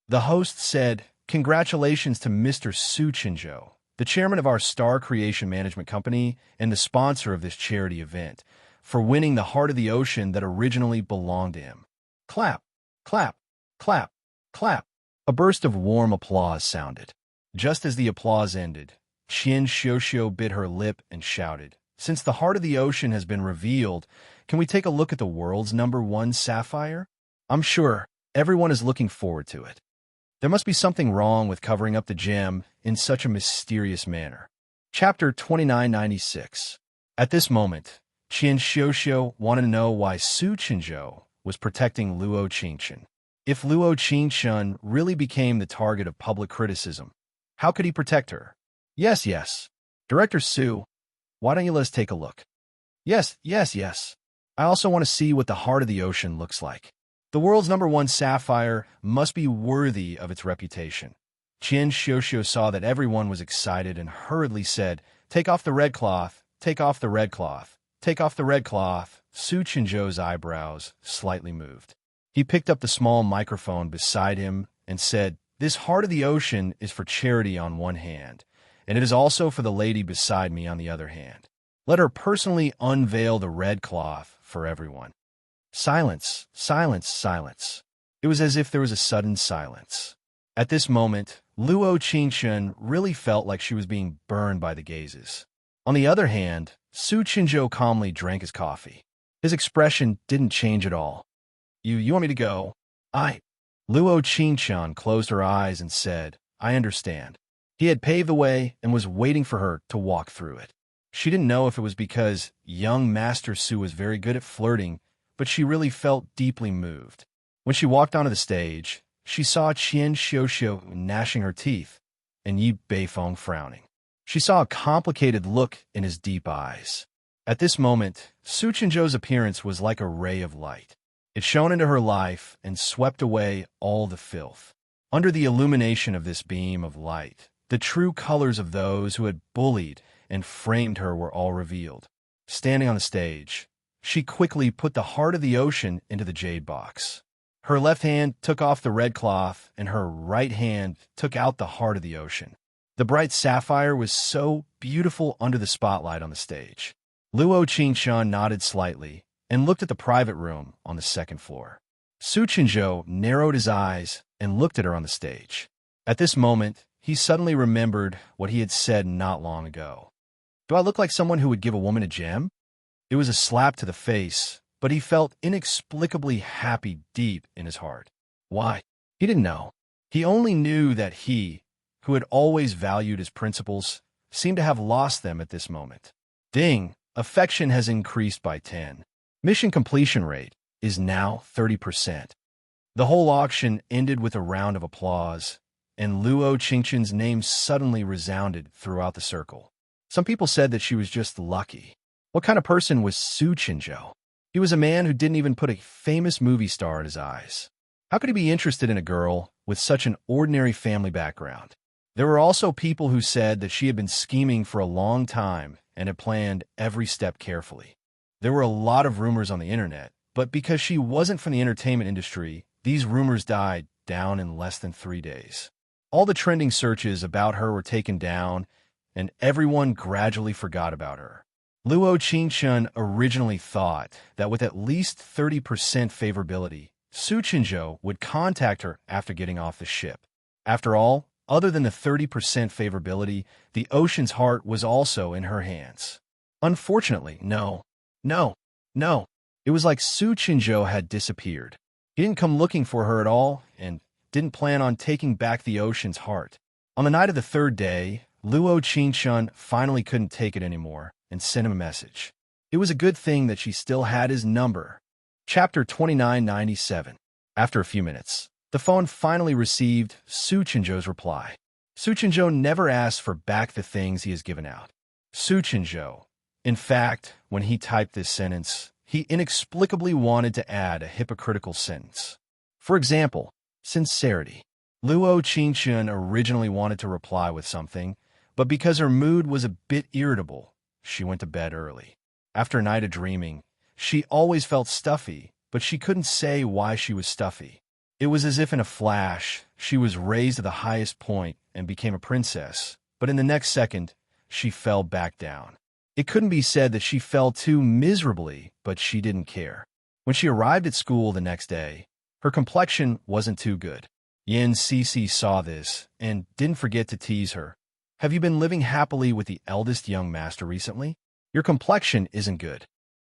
The host said, "Congratulations to Mr. Suchinjo, the chairman of our Star Creation Management Company and the sponsor of this charity event, for winning the heart of the ocean that originally belonged to him." Clap, clap, clap, clap. A burst of warm applause sounded. Just as the applause ended, Qian Xiuxiu bit her lip and shouted, "Since the heart of the ocean has been revealed, can we take a look at the world's #1 sapphire? I'm sure everyone is looking forward to it. There must be something wrong with covering up the gem in such a mysterious manner." Chapter 2996. At this moment, Qian Xiuxiu wanted to know why Su Qinzhou was protecting Luo Qingchen. If Luo Qingchen really became the target of public criticism, how could he protect her? Yes. Director Su, why don't you let us take a look? Yes. I also want to see what the heart of the ocean looks like. The world's #1 sapphire must be worthy of its reputation. Qian Xiuxiu saw that everyone was excited and hurriedly said, "Take off the red cloth, take off the red cloth, take off the red cloth." Su Qinzhou's eyebrows slightly moved. He picked up the small microphone beside him and said, "This heart of the ocean is for charity on one hand, and it is also for the lady beside me on the other hand. Let her personally unveil the red cloth for everyone." Silence. It was as if there was a sudden silence. At this moment, Luo Qingchen really felt like she was being burned by the gazes. On the other hand, Su Qinzhou calmly drank his coffee. His expression didn't change at all. You want me to go? Luo Qingchen closed her eyes and said, "I understand." He had paved the way and was waiting for her to walk through it. She didn't know if it was because young Master Su was very good at flirting, but she really felt deeply moved. When she walked onto the stage, she saw Qian Xiuxiu gnashing her teeth and Yi Beifeng frowning. She saw a complicated look in his deep eyes. At this moment, Su Qinzhou's appearance was like a ray of light. It shone into her life and swept away all the filth. Under the illumination of this beam of light, the true colors of those who had bullied and framed her were all revealed. Standing on the stage, she quickly put the heart of the ocean into the jade box. Her left hand took off the red cloth, and her right hand took out the heart of the ocean. The bright sapphire was so beautiful under the spotlight on the stage. Luo Qingchen nodded slightly and looked at the private room on the second floor. Su Qinzhou narrowed his eyes and looked at her on the stage. At this moment, he suddenly remembered what he had said not long ago. "Do I look like someone who would give a woman a gem?" It was a slap to the face, but he felt inexplicably happy deep in his heart. Why? He didn't know. He only knew that he, who had always valued his principles, seemed to have lost them at this moment. Ding! Affection has increased by 10. Mission completion rate is now 30%. The whole auction ended with a round of applause, and Luo Qingchen's name suddenly resounded throughout the circle. Some people said that she was just lucky. What kind of person was Su Qinzhou? He was a man who didn't even put a famous movie star in his eyes. How could he be interested in a girl with such an ordinary family background? There were also people who said that she had been scheming for a long time and had planned every step carefully. There were a lot of rumors on the internet, but because she wasn't from the entertainment industry, these rumors died down in less than 3 days. All the trending searches about her were taken down, and everyone gradually forgot about her. Luo Qingchen originally thought that with at least 30% favorability, Su Qinzhou would contact her after getting off the ship. After all, other than the 30% favorability, the ocean's heart was also in her hands. Unfortunately, no. It was like Su Qinzhou had disappeared. He didn't come looking for her at all and didn't plan on taking back the ocean's heart. On the night of the third day, Luo Qingchen finally couldn't take it anymore and sent him a message. It was a good thing that she still had his number. Chapter 2997. After a few minutes, the phone finally received Su Qinzhou's reply. Su Qinzhou never asked for back the things he has given out. Su Qinzhou. In fact, when he typed this sentence, he inexplicably wanted to add a hypocritical sentence. For example, sincerity. Luo Qingchen originally wanted to reply with something, but because her mood was a bit irritable, she went to bed early. After a night of dreaming, she always felt stuffy, but she couldn't say why she was stuffy. It was as if in a flash, she was raised to the highest point and became a princess, but in the next second, she fell back down. It couldn't be said that she fell too miserably, but she didn't care. When she arrived at school the next day, her complexion wasn't too good. Yin Cece saw this and didn't forget to tease her. Have you been living happily with the eldest young master recently? Your complexion isn't good.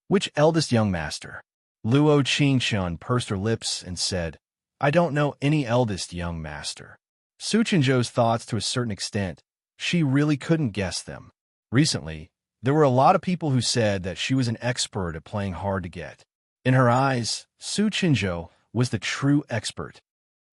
Which eldest young master? Luo Qingshun pursed her lips and said, I don't know any eldest young master. Su Chenzhou's thoughts to a certain extent, she really couldn't guess them. Recently, there were a lot of people who said that she was an expert at playing hard to get. In her eyes, Su Chenzhou was the true expert.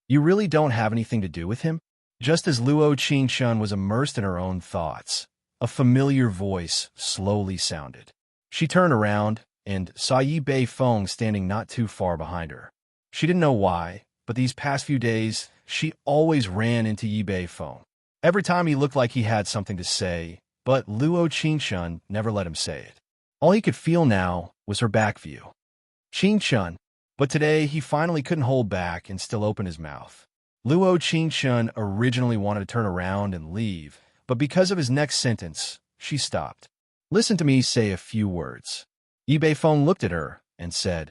You really don't have anything to do with him? Just as Luo Qingshun was immersed in her own thoughts, a familiar voice slowly sounded. She turned around and saw Yi Beifeng standing not too far behind her. She didn't know why, but these past few days, she always ran into Yi Beifeng. Every time he looked like he had something to say, but Luo Qingshun never let him say it. All he could feel now was her back view. Qingshun. But today, he finally couldn't hold back and still open his mouth. Luo Qingshun originally wanted to turn around and leave, but because of his next sentence, she stopped. Listen to me say a few words. Yi Beifeng looked at her and said,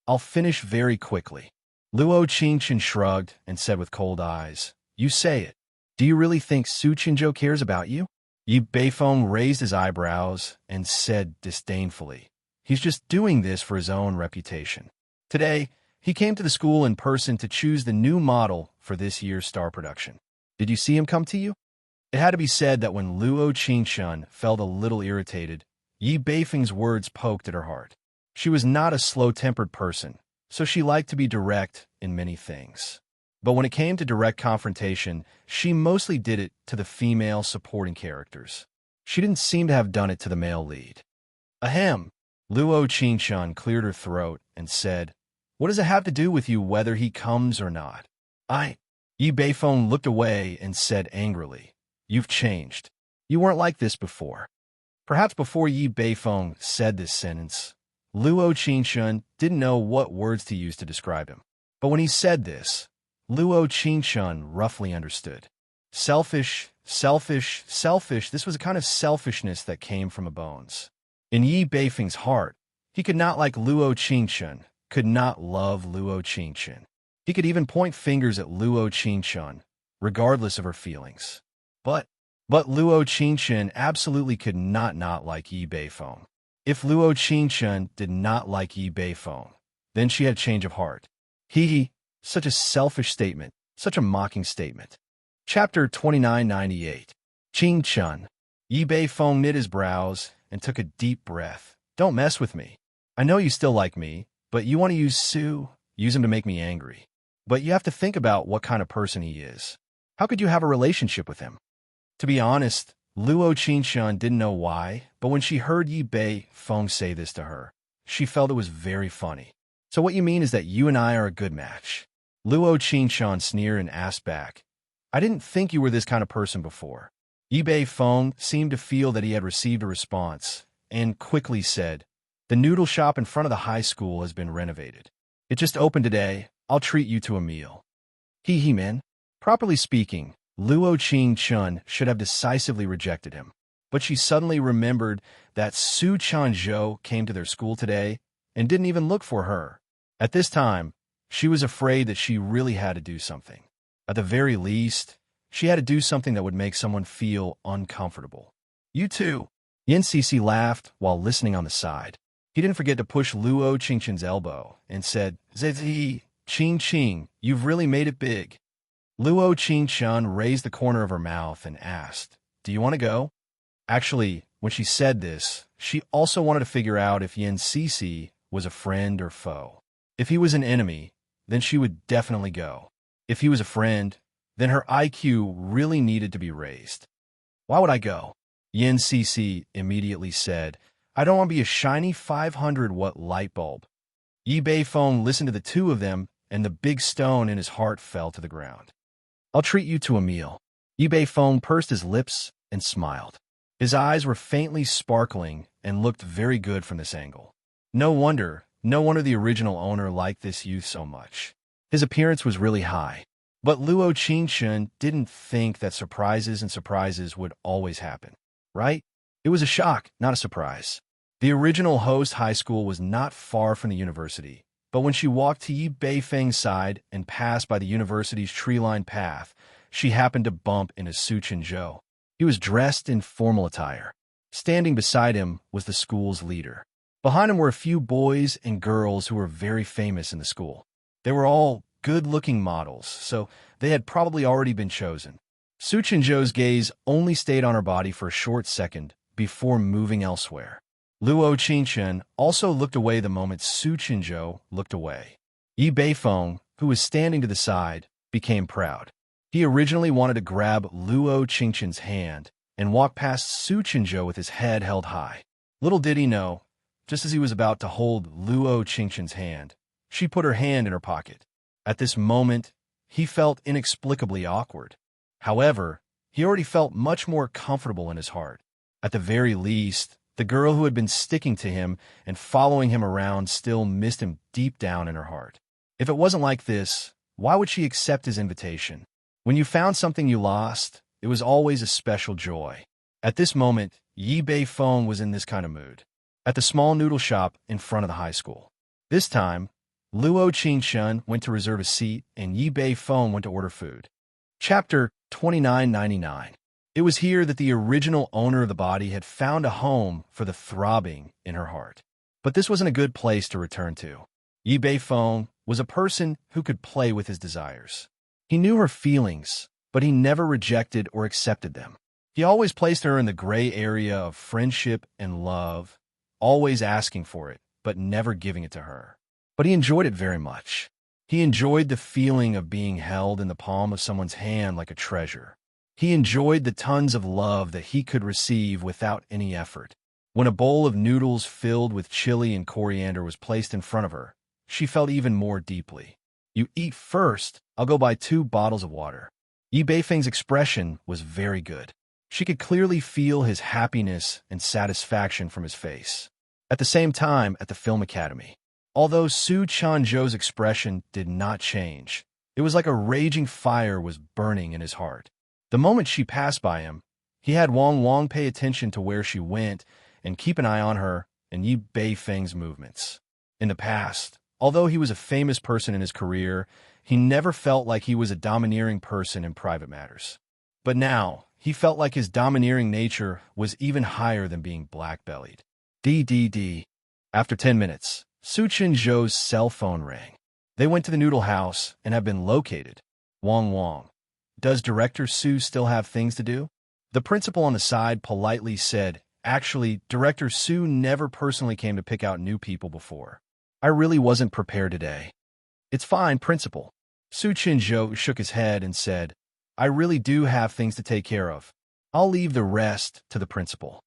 I'll finish very quickly. Luo Qingshun shrugged and said with cold eyes, You say it. Do you really think Su Chenzhou cares about you? Yi Beifeng raised his eyebrows and said disdainfully, He's just doing this for his own reputation. Today, he came to the school in person to choose the new model for this year's star production. Did you see him come to you? It had to be said that when Luo Qingshun felt a little irritated, Yi Beifeng's words poked at her heart. She was not a slow-tempered person, so she liked to be direct in many things. But when it came to direct confrontation, she mostly did it to the female supporting characters. She didn't seem to have done it to the male lead. Ahem. Luo Qingshun cleared her throat and said, What does it have to do with you whether he comes or not? Yi Beifeng looked away and said angrily, You've changed. You weren't like this before. Perhaps before Yi Beifeng said this sentence, Luo Qingshun didn't know what words to use to describe him. But when he said this, Luo Qingshun roughly understood. Selfish, selfish, selfish, this was a kind of selfishness that came from the bones. In Yi Beifeng's heart, he could not like Luo Qingshun, could not love Luo Qingshun. He could even point fingers at Luo Qingshun, regardless of her feelings. But Luo Qingshun absolutely could not like Yi Beifeng. If Luo Qingshun did not like Yi Beifeng, then she had a change of heart. Such a selfish statement, such a mocking statement. Chapter 2998. Qingshun. Yi Beifeng knit his brows and took a deep breath. Don't mess with me. I know you still like me, but you want to use him to make me angry. But you have to think about what kind of person he is. How could you have a relationship with him? To be honest, Luo Qingshun didn't know why, but when she heard Yi Beifeng say this to her, she felt it was very funny. So what you mean is that you and I are a good match? Luo Qingshun sneered and asked back, I didn't think you were this kind of person before. Yi Beifeng seemed to feel that he had received a response, and quickly said, The noodle shop in front of the high school has been renovated. It just opened today. I'll treat you to a meal. Man. Properly speaking, Luo Qingshun should have decisively rejected him. But she suddenly remembered that Su Chenzhou came to their school today and didn't even look for her. At this time, she was afraid that she really had to do something. At the very least, she had to do something that would make someone feel uncomfortable. You too. Yin Cece laughed while listening on the side. He didn't forget to push Luo Qingshun's elbow and said, Zizi, Qing, you've really made it big. Luo Qingshun raised the corner of her mouth and asked, Do you want to go? Actually, when she said this, she also wanted to figure out if Yin Cece was a friend or foe. If he was an enemy, then she would definitely go. If he was a friend, then her IQ really needed to be raised. Why would I go? Yin Cece immediately said, I don't want to be a shiny 500-watt light bulb. Yi Beifeng listened to the two of them, and the big stone in his heart fell to the ground. I'll treat you to a meal. Yi Beifeng pursed his lips and smiled. His eyes were faintly sparkling and looked very good from this angle. No wonder the original owner liked this youth so much. His appearance was really high. But Luo Qingshun didn't think that surprises would always happen, right? It was a shock, not a surprise. The original host high school was not far from the university, but when she walked to Yi Beifeng's side and passed by the university's tree-lined path, she happened to bump into Su Chenzhou. He was dressed in formal attire. Standing beside him was the school's leader. Behind him were a few boys and girls who were very famous in the school. They were all good-looking models, so they had probably already been chosen. Su Chenzhou's gaze only stayed on her body for a short second before moving elsewhere. Luo Qingshun also looked away the moment Su Chenzhou looked away. Yi Beifeng, who was standing to the side, became proud. He originally wanted to grab Luo Qingshun's hand and walk past Su Chenzhou with his head held high. Little did he know, just as he was about to hold Luo Qingshun's hand, she put her hand in her pocket. At this moment, he felt inexplicably awkward. However, he already felt much more comfortable in his heart. At the very least, the girl who had been sticking to him and following him around still missed him deep down in her heart. If it wasn't like this, why would she accept his invitation? When you found something you lost, it was always a special joy. At this moment, Yi Beifeng was in this kind of mood. At the small noodle shop in front of the high school. This time, Luo Qingshun went to reserve a seat, and Yi Beifeng went to order food. Chapter 2999. It was here that the original owner of the body had found a home for the throbbing in her heart. But this wasn't a good place to return to. Yi Beifeng was a person who could play with his desires. He knew her feelings, but he never rejected or accepted them. He always placed her in the gray area of friendship and love, always asking for it, but never giving it to her. But he enjoyed it very much. He enjoyed the feeling of being held in the palm of someone's hand like a treasure. He enjoyed the tons of love that he could receive without any effort. When a bowl of noodles filled with chili and coriander was placed in front of her, she felt even more deeply. "You eat first, I'll go buy 2 bottles of water." Yi Beifeng's expression was very good. She could clearly feel his happiness and satisfaction from his face. At the same time, at the film academy, although Su Chenzhou's expression did not change, it was like a raging fire was burning in his heart. The moment she passed by him, he had Wang pay attention to where she went and keep an eye on her and Yi Beifeng's movements. In the past, although he was a famous person in his career, he never felt like he was a domineering person in private matters. But now, he felt like his domineering nature was even higher than being black-bellied. DDD. After 10 minutes, Su Chenzhou's cell phone rang. They went to the noodle house and have been located. Wang. Does Director Su still have things to do? The principal on the side politely said, "Actually, Director Su never personally came to pick out new people before. I really wasn't prepared today." "It's fine, Principal." Su Chenzhou shook his head and said, "I really do have things to take care of. I'll leave the rest to the principal."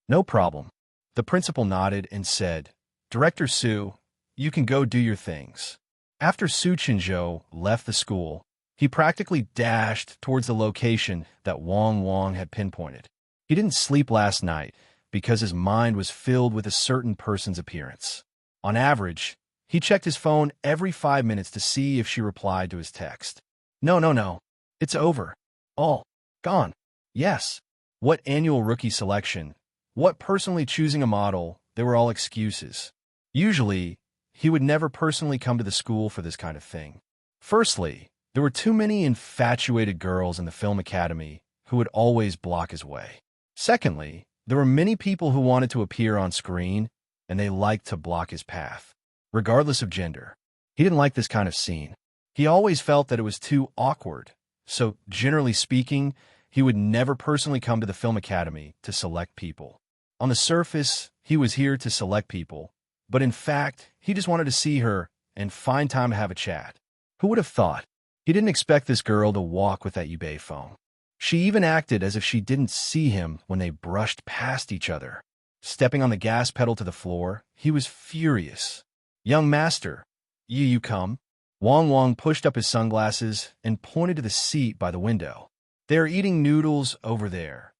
"No problem." The principal nodded and said, "Director Su, you can go do your things." After Su Chenzhou left the school, he practically dashed towards the location that Wang had pinpointed. He didn't sleep last night because his mind was filled with a certain person's appearance. On average, he checked his phone every 5 minutes to see if she replied to his text. No. It's over. All. Gone. Yes. What annual rookie selection? What personally choosing a model? They were all excuses. Usually, he would never personally come to the school for this kind of thing. Firstly, there were too many infatuated girls in the film academy who would always block his way. Secondly, there were many people who wanted to appear on screen, and they liked to block his path, regardless of gender. He didn't like this kind of scene. He always felt that it was too awkward, so generally speaking, he would never personally come to the film academy to select people. On the surface, he was here to select people, but in fact, he just wanted to see her and find time to have a chat. Who would have thought? He didn't expect this girl to walk with that Yi Beifeng. She even acted as if she didn't see him when they brushed past each other. Stepping on the gas pedal to the floor, he was furious. "Young master, you come?" Wang pushed up his sunglasses and pointed to the seat by the window. "They are eating noodles over there."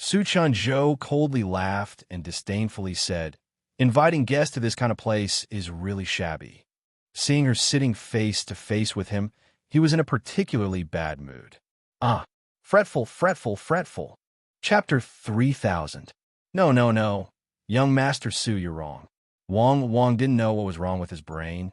Su Chun-jo coldly laughed and disdainfully said, "Inviting guests to this kind of place is really shabby." Seeing her sitting face to face with him, he was in a particularly bad mood. Ah, fretful, fretful, fretful. Chapter 3000. No, no, no. Young Master Su, you're wrong. Wang didn't know what was wrong with his brain,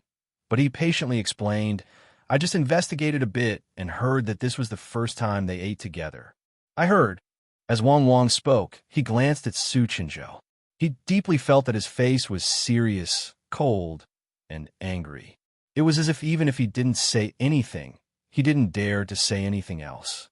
but he patiently explained, "I just investigated a bit and heard that this was the first time they ate together." I heard. As Wang spoke, he glanced at Su Chinzhou. He deeply felt that his face was serious, cold, and angry. It was as if even if he didn't say anything, he didn't dare to say anything else.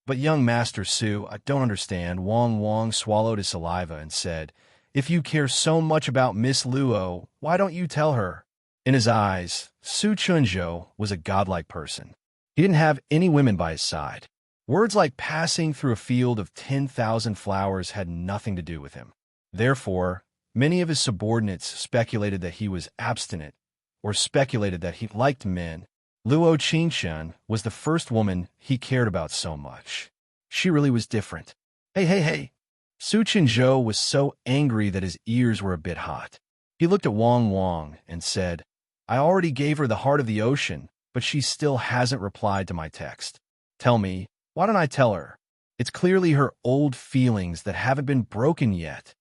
"But young Master Su, I don't understand." Wang swallowed his saliva and said, "If you care so much about Miss Luo, why don't you tell her?" In his eyes, Su Chunzhou was a godlike person. He didn't have any women by his side. Words like passing through a field of 10,000 flowers had nothing to do with him. Therefore, many of his subordinates speculated that he was abstinent, or speculated that he liked men. Luo Qingshan was the first woman he cared about so much. She really was different. Hey. Su Chinzhou was so angry that his ears were a bit hot. He looked at Wang and said, "I already gave her the heart of the ocean, but she still hasn't replied to my text. Tell me, why don't I tell her? It's clearly her old feelings that haven't been broken yet."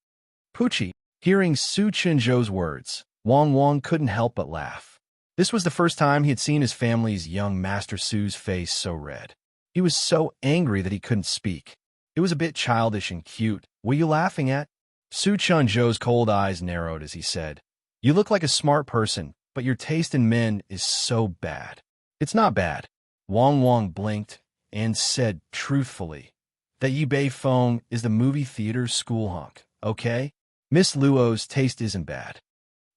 Pucci, hearing Su Chinzhou's words, Wang couldn't help but laugh. This was the first time he had seen his family's young Master Su's face so red. He was so angry that he couldn't speak. It was a bit childish and cute. "What are you laughing at?" Su Chunzhou's cold eyes narrowed as he said, "You look like a smart person, but your taste in men is so bad." "It's not bad." Wang blinked and said truthfully, "That Yi Bei Feng is the movie theater school hunk, okay? Miss Luo's taste isn't bad."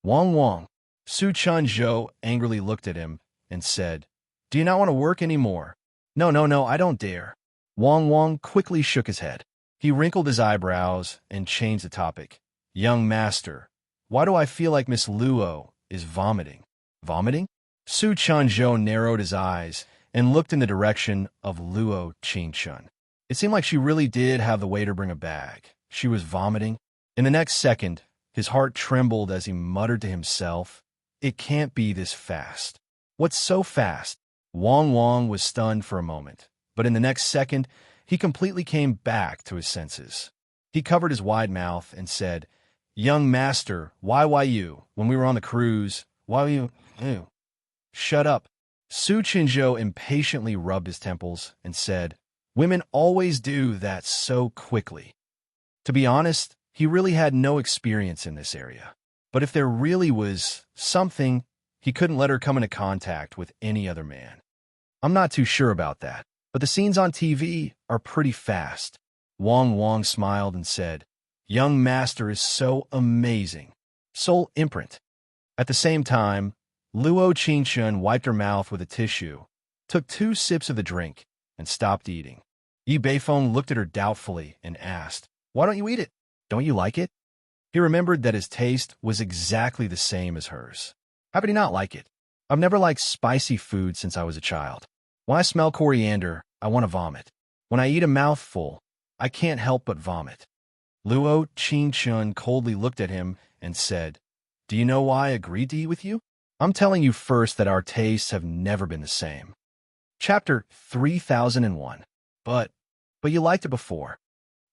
Wang. Su Chunzhou angrily looked at him and said, "Do you not want to work anymore?" No, I don't dare." Wang quickly shook his head. He wrinkled his eyebrows and changed the topic. "Young master, why do I feel like Miss Luo is vomiting?" "Vomiting?" Su Chunzhou narrowed his eyes and looked in the direction of Luo Qingchun. It seemed like she really did have the waiter bring a bag. She was vomiting. In the next second, his heart trembled as he muttered to himself, "It can't be this fast." "What's so fast?" Wang was stunned for a moment, but in the next second, he completely came back to his senses. He covered his wide mouth and said, "Young master, why you? When we were on the cruise, why you? Ew." "Shut up." Su Chinzhou impatiently rubbed his temples and said, "Women always do that so quickly." To be honest, he really had no experience in this area. But if there really was something, he couldn't let her come into contact with any other man. "I'm not too sure about that, but the scenes on TV are pretty fast." Wang smiled and said, "Young master is so amazing. Soul imprint." At the same time, Luo Qingchun wiped her mouth with a tissue, took 2 sips of the drink, and stopped eating. Yi Beifeng looked at her doubtfully and asked, "Why don't you eat it? Don't you like it?" He remembered that his taste was exactly the same as hers. How could he not like it? "I've never liked spicy food since I was a child. When I smell coriander, I want to vomit. When I eat a mouthful, I can't help but vomit." Luo Qingchun coldly looked at him and said, "Do you know why I agreed to eat with you? I'm telling you first that our tastes have never been the same." Chapter 3001. But you liked it before."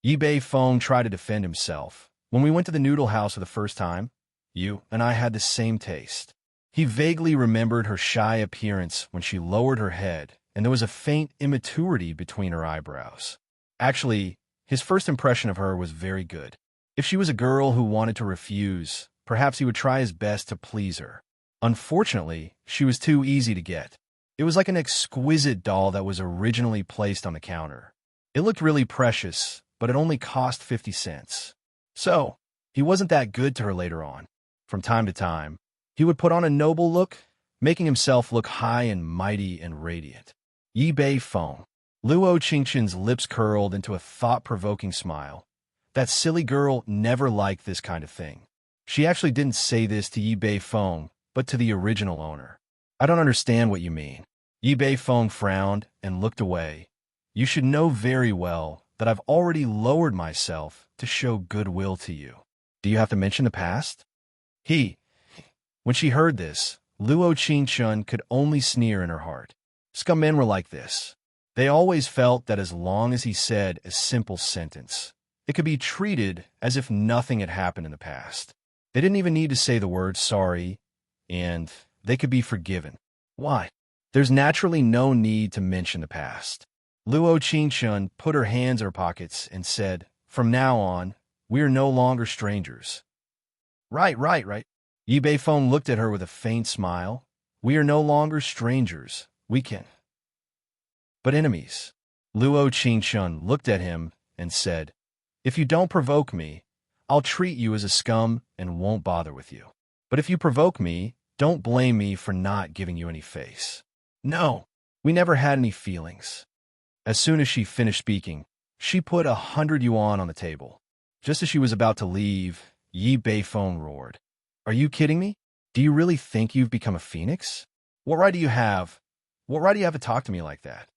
Yi Bei Feng tried to defend himself. "When we went to the noodle house for the first time, you and I had the same taste." He vaguely remembered her shy appearance when she lowered her head, and there was a faint immaturity between her eyebrows. Actually, his first impression of her was very good. If she was a girl who wanted to refuse, perhaps he would try his best to please her. Unfortunately, she was too easy to get. It was like an exquisite doll that was originally placed on the counter. It looked really precious, but it only cost 50 cents. So, he wasn't that good to her later on. From time to time, he would put on a noble look, making himself look high and mighty and radiant. Yi Bei Feng. Luo Qingchun's lips curled into a thought-provoking smile. That silly girl never liked this kind of thing. She actually didn't say this to Yi Bei Feng, but to the original owner. "I don't understand what you mean." Yi Bei Feng frowned and looked away. "You should know very well that that I've already lowered myself to show goodwill to you. Do you have to mention the past? When she heard this, Luo Qingchun could only sneer in her heart. Scum men were like this. They always felt that as long as he said a simple sentence, it could be treated as if nothing had happened in the past. They didn't even need to say the word sorry, and they could be forgiven. Why? There's naturally no need to mention the past. Luo Qingchun put her hands in her pockets and said, "From now on, we are no longer strangers." Right. Yi Beifeng looked at her with a faint smile. "We are no longer strangers. We can. But enemies." Luo Qingchun looked at him and said, "If you don't provoke me, I'll treat you as a scum and won't bother with you. But if you provoke me, don't blame me for not giving you any face." No, we never had any feelings. As soon as she finished speaking, she put 100 yuan on the table. Just as she was about to leave, Yi Beifeng roared, "Are you kidding me? Do you really think you've become a phoenix? What right do you have to talk to me like that?"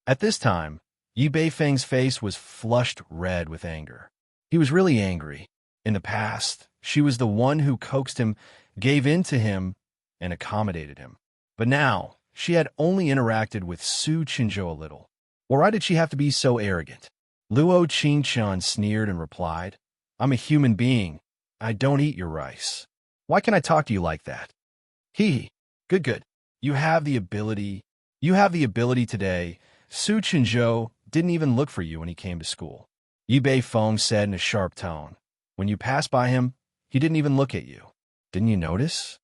At this time, Yi Beifeng's face was flushed red with anger. He was really angry. In the past, she was the one who coaxed him, gave in to him, and accommodated him. But now, she had only interacted with Su Qinzhou a little. Why did she have to be so arrogant? Luo Qingchun sneered and replied, "I'm a human being. I don't eat your rice. Why can I talk to you like that?" Good. You have the ability today. Su Qinzhou didn't even look for you when he came to school. Yi Beifeng said in a sharp tone. When you passed by him, he didn't even look at you. Didn't you notice?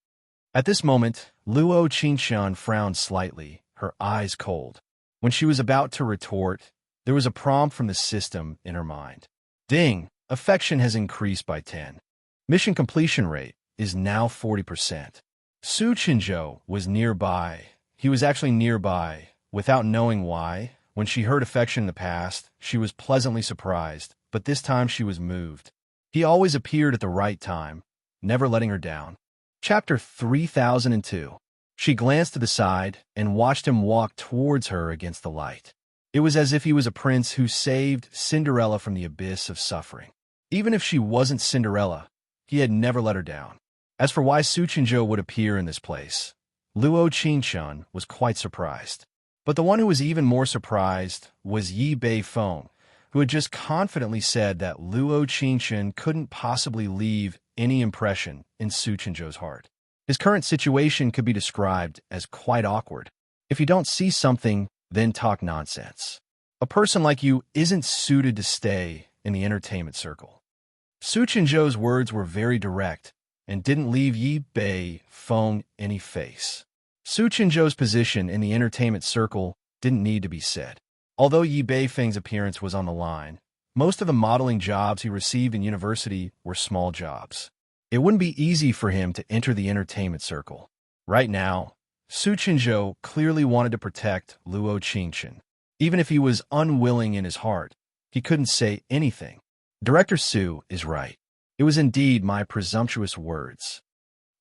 At this moment, Luo Qingchun frowned slightly, her eyes cold. When she was about to retort, there was a prompt from the system in her mind. Ding! Affection has increased by 10. Mission completion rate is now 40%. Su Qinzhou was nearby. He was actually nearby. Without knowing why, when she heard affection in the past, she was pleasantly surprised, but this time she was moved. He always appeared at the right time, never letting her down. Chapter 3002. She glanced to the side and watched him walk towards her against the light. It was as if he was a prince who saved Cinderella from the abyss of suffering. Even if she wasn't Cinderella, he had never let her down. As for why Su Qinzhou would appear in this place, Luo Qingchun was quite surprised. But the one who was even more surprised was Yi Beifeng, who had just confidently said that Luo Qingchun couldn't possibly leave any impression in Su Qinzhou's heart. His current situation could be described as quite awkward. If you don't see something, then talk nonsense. A person like you isn't suited to stay in the entertainment circle. Su Qinzhou's words were very direct and didn't leave Yi Beifeng any face. Su Qinzhou's position in the entertainment circle didn't need to be said. Although Yi Beifeng's appearance was on the line, most of the modeling jobs he received in university were small jobs. It wouldn't be easy for him to enter the entertainment circle. Right now, Su Qinzhou clearly wanted to protect Luo Qingchun. Even if he was unwilling in his heart, he couldn't say anything. Director Su is right. It was indeed my presumptuous words.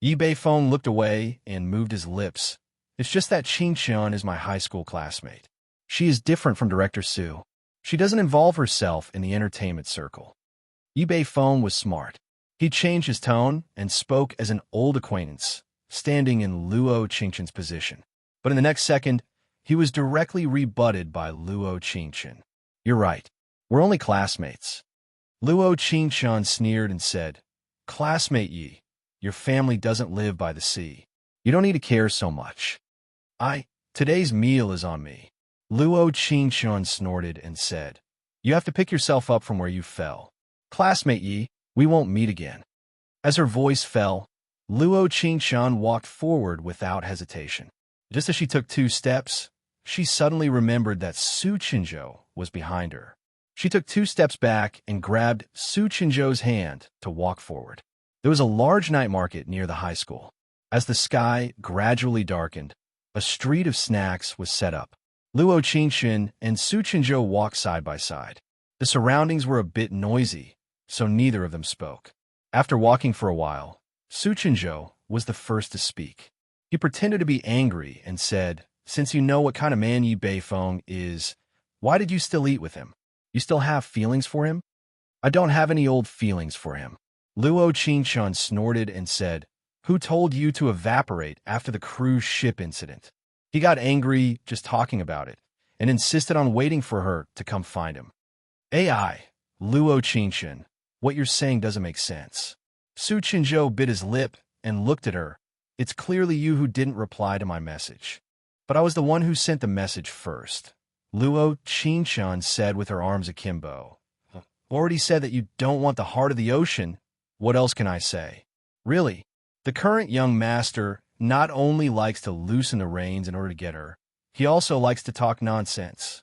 Yi Beifeng looked away and moved his lips. It's just that Qingchun is my high school classmate. She is different from Director Su. She doesn't involve herself in the entertainment circle. Yi Beifeng was smart. He changed his tone and spoke as an old acquaintance, standing in Luo Qingchun's position. But in the next second, he was directly rebutted by Luo Qingchun. You're right. We're only classmates. Luo Qingchun sneered and said, Classmate Yi, your family doesn't live by the sea. You don't need to care so much. Today's meal is on me. Luo Qingchun snorted and said, You have to pick yourself up from where you fell. Classmate Yi, we won't meet again. As her voice fell, Luo Qingchun walked forward without hesitation. Just as she took 2 steps, she suddenly remembered that Su Qinzhou was behind her. She took 2 steps back and grabbed Su Qinzhou's hand to walk forward. There was a large night market near the high school. As the sky gradually darkened, a street of snacks was set up. Luo Qingchun and Su Qinzhou walked side by side. The surroundings were a bit noisy, so neither of them spoke. After walking for a while, Su Qinzhou was the first to speak. He pretended to be angry and said, Since you know what kind of man Yi Beifeng is, why did you still eat with him? You still have feelings for him? I don't have any old feelings for him. Luo Qingshan snorted and said, Who told you to evaporate after the cruise ship incident? He got angry just talking about it and insisted on waiting for her to come find him. AI, Luo Qingshan, what you're saying doesn't make sense. Su Qinzhou bit his lip and looked at her. It's clearly you who didn't reply to my message. But I was the one who sent the message first. Luo Qingshan said with her arms akimbo. Already said that you don't want the heart of the ocean. What else can I say? Really, the current young master not only likes to loosen the reins in order to get her, he also likes to talk nonsense.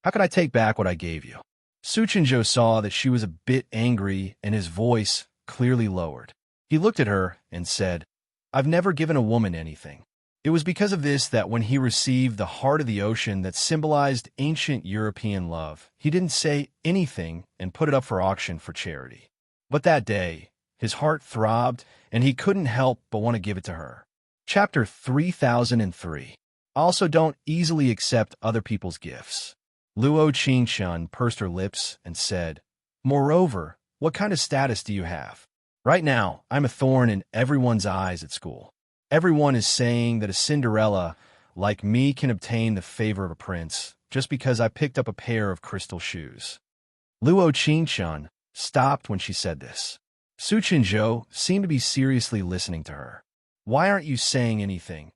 How could I take back what I gave you? Su Qinzhou saw that she was a bit angry and his voice clearly lowered. He looked at her and said, I've never given a woman anything. It was because of this that when he received the heart of the ocean that symbolized ancient European love, he didn't say anything and put it up for auction for charity. But that day, his heart throbbed and he couldn't help but want to give it to her. Chapter 3003. I also don't easily accept other people's gifts. Luo Qingshan pursed her lips and said, Moreover, what kind of status do you have? Right now, I'm a thorn in everyone's eyes at school. Everyone is saying that a Cinderella like me can obtain the favor of a prince just because I picked up a pair of crystal shoes. Luo Qingshan stopped when she said this. Su Qinzhou seemed to be seriously listening to her. Why aren't you saying anything?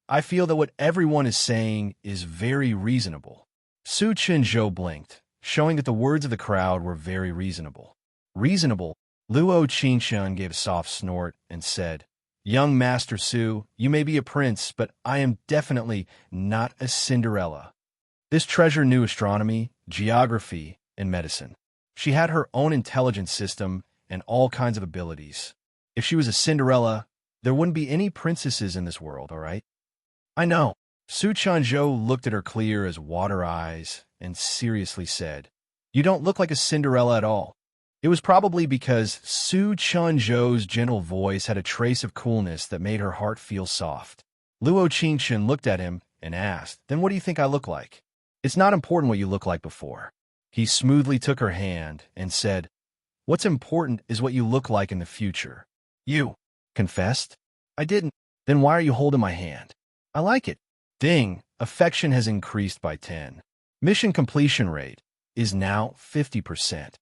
I feel that what everyone is saying is very reasonable. Su Qinzhou blinked, showing that the words of the crowd were very reasonable. Reasonable? Luo Qingshan gave a soft snort and said, Young Master Su, you may be a prince, but I am definitely not a Cinderella. This treasure knew astronomy, geography, and medicine. She had her own intelligence system and all kinds of abilities. If she was a Cinderella, there wouldn't be any princesses in this world, all right? I know. Su Qinzhou looked at her clear as water eyes and seriously said, You don't look like a Cinderella at all. It was probably because Su Qinzhou's gentle voice had a trace of coolness that made her heart feel soft. Luo Qingshan looked at him and asked, Then what do you think I look like? It's not important what you look like before. He smoothly took her hand and said, What's important is what you look like in the future. You confessed? I didn't. Then why are you holding my hand? I like it. Ding, affection has increased by 10. Mission completion rate is now 50%.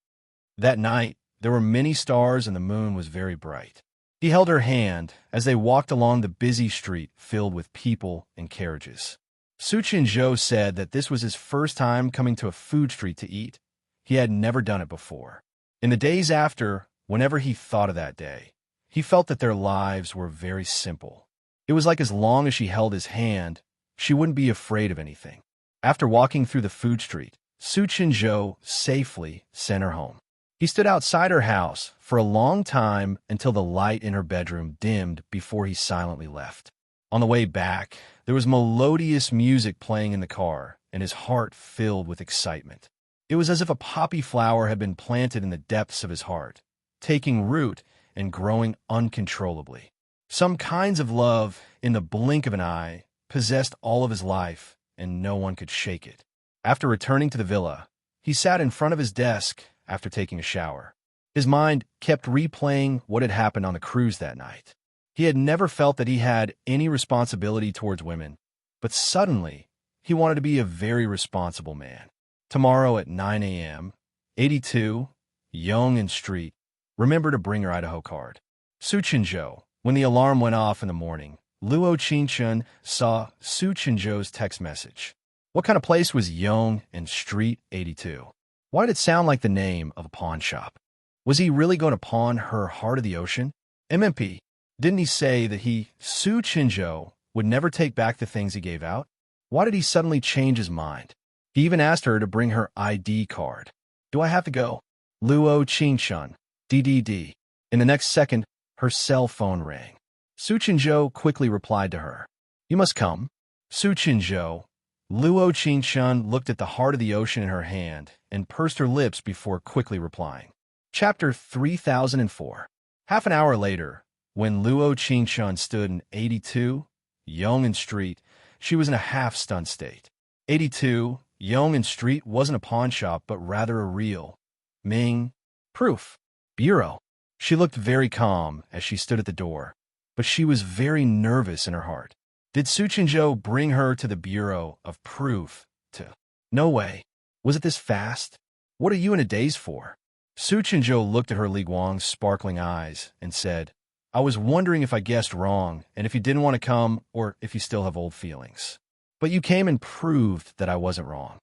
That night, there were many stars and the moon was very bright. He held her hand as they walked along the busy street filled with people and carriages. Su Qinzhou said that this was his first time coming to a food street to eat. He had never done it before. In the days after, whenever he thought of that day, he felt that their lives were very simple. It was like as long as she held his hand, she wouldn't be afraid of anything. After walking through the food street, Su Qinzhou safely sent her home. He stood outside her house for a long time until the light in her bedroom dimmed before he silently left. On the way back, there was melodious music playing in the car, and his heart filled with excitement. It was as if a poppy flower had been planted in the depths of his heart, taking root and growing uncontrollably. Some kinds of love, in the blink of an eye, possessed all of his life, and no one could shake it. After returning to the villa, he sat in front of his desk after taking a shower. His mind kept replaying what had happened on the cruise that night. He had never felt that he had any responsibility towards women, but suddenly he wanted to be a very responsible man. Tomorrow at 9 a.m., 82, Yongan Street, remember to bring your Idaho card. Su Qinzhou. When the alarm went off in the morning, Luo Qingshan saw Su Qinzhou's text message. What kind of place was Yongan Street 82? Why did it sound like the name of a pawn shop? Was he really going to pawn her heart of the ocean? MMP, didn't he say that Su Qinzhou, would never take back the things he gave out? Why did he suddenly change his mind? He even asked her to bring her ID card. Do I have to go? Luo Qingshan, DDD. In the next second, her cell phone rang. Su Qinzhou quickly replied to her. You must come. Su Qinzhou. Luo Qingshan looked at the heart of the ocean in her hand and pursed her lips before quickly replying. Chapter 3004. Half an hour later, when Luo Qingshan stood in 82, Yongan Street, she was in a half-stunned state. 82, Yonge and Street wasn't a pawn shop, but rather a real Ming proof bureau. She looked very calm as she stood at the door, but she was very nervous in her heart. Did Su Chenzhou bring her to the Bureau of Proof to... No way. Was it this fast? What are you in a daze for? Su Chenzhou looked at her Li Guang's sparkling eyes and said, I was wondering if I guessed wrong and if you didn't want to come or if you still have old feelings. But you came and proved that I wasn't wrong.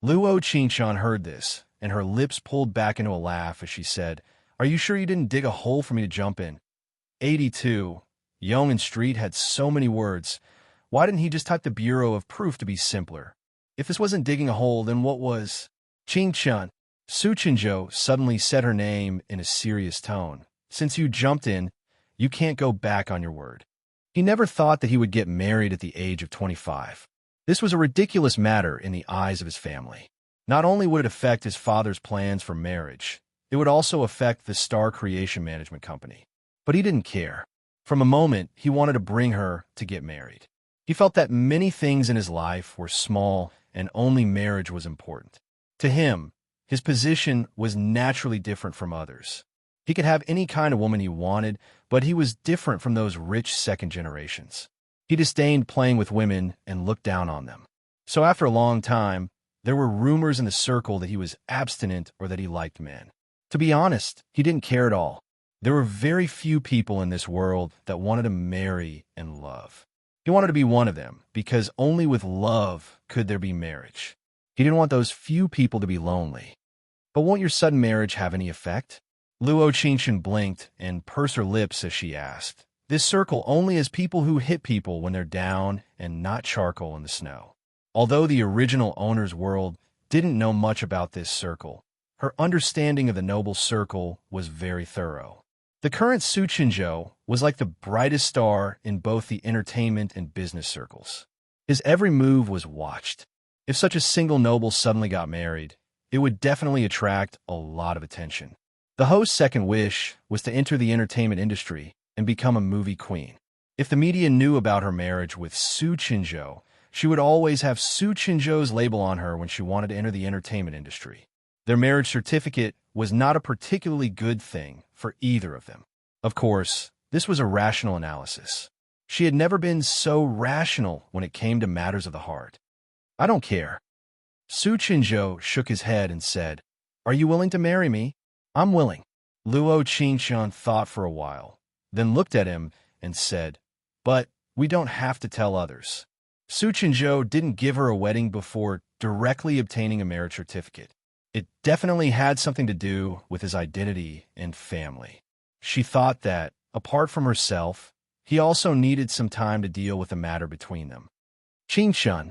Luo Qingshan heard this, and her lips pulled back into a laugh as she said, Are you sure you didn't dig a hole for me to jump in? 82. Yonge and Street had so many words. Why didn't he just type the Bureau of Proof to be simpler? If this wasn't digging a hole, then what was? Qingshan. Su Chenzhou suddenly said her name in a serious tone. Since you jumped in, you can't go back on your word. He never thought that he would get married at the age of 25. This was a ridiculous matter in the eyes of his family. Not only would it affect his father's plans for marriage, it would also affect the Star Creation Management Company. But he didn't care. From a moment, he wanted to bring her to get married. He felt that many things in his life were small and only marriage was important. To him, his position was naturally different from others. He could have any kind of woman he wanted, but he was different from those rich second generations. He disdained playing with women and looked down on them. So after a long time, there were rumors in the circle that he was abstinent or that he liked men. To be honest, he didn't care at all. There were very few people in this world that wanted to marry and love. He wanted to be one of them, because only with love could there be marriage. He didn't want those few people to be lonely. But won't your sudden marriage have any effect? Luo Qingshan blinked and pursed her lips as she asked. This circle only has people who hit people when they're down and not charcoal in the snow. Although the original owner's world didn't know much about this circle, her understanding of the noble circle was very thorough. The current Su Chenzhou was like the brightest star in both the entertainment and business circles. His every move was watched. If such a single noble suddenly got married, it would definitely attract a lot of attention. The host's second wish was to enter the entertainment industry and become a movie queen. If the media knew about her marriage with Su Chenzhou, she would always have Su Chenzhou's label on her when she wanted to enter the entertainment industry. Their marriage certificate was not a particularly good thing for either of them. Of course, this was a rational analysis. She had never been so rational when it came to matters of the heart. I don't care. Su Chenzhou shook his head and said, Are you willing to marry me? I'm willing. Luo Qingshan thought for a while, then looked at him and said, But we don't have to tell others. Su Chenzhou didn't give her a wedding before directly obtaining a marriage certificate. It definitely had something to do with his identity and family. She thought that, apart from herself, he also needed some time to deal with the matter between them. Qingshan,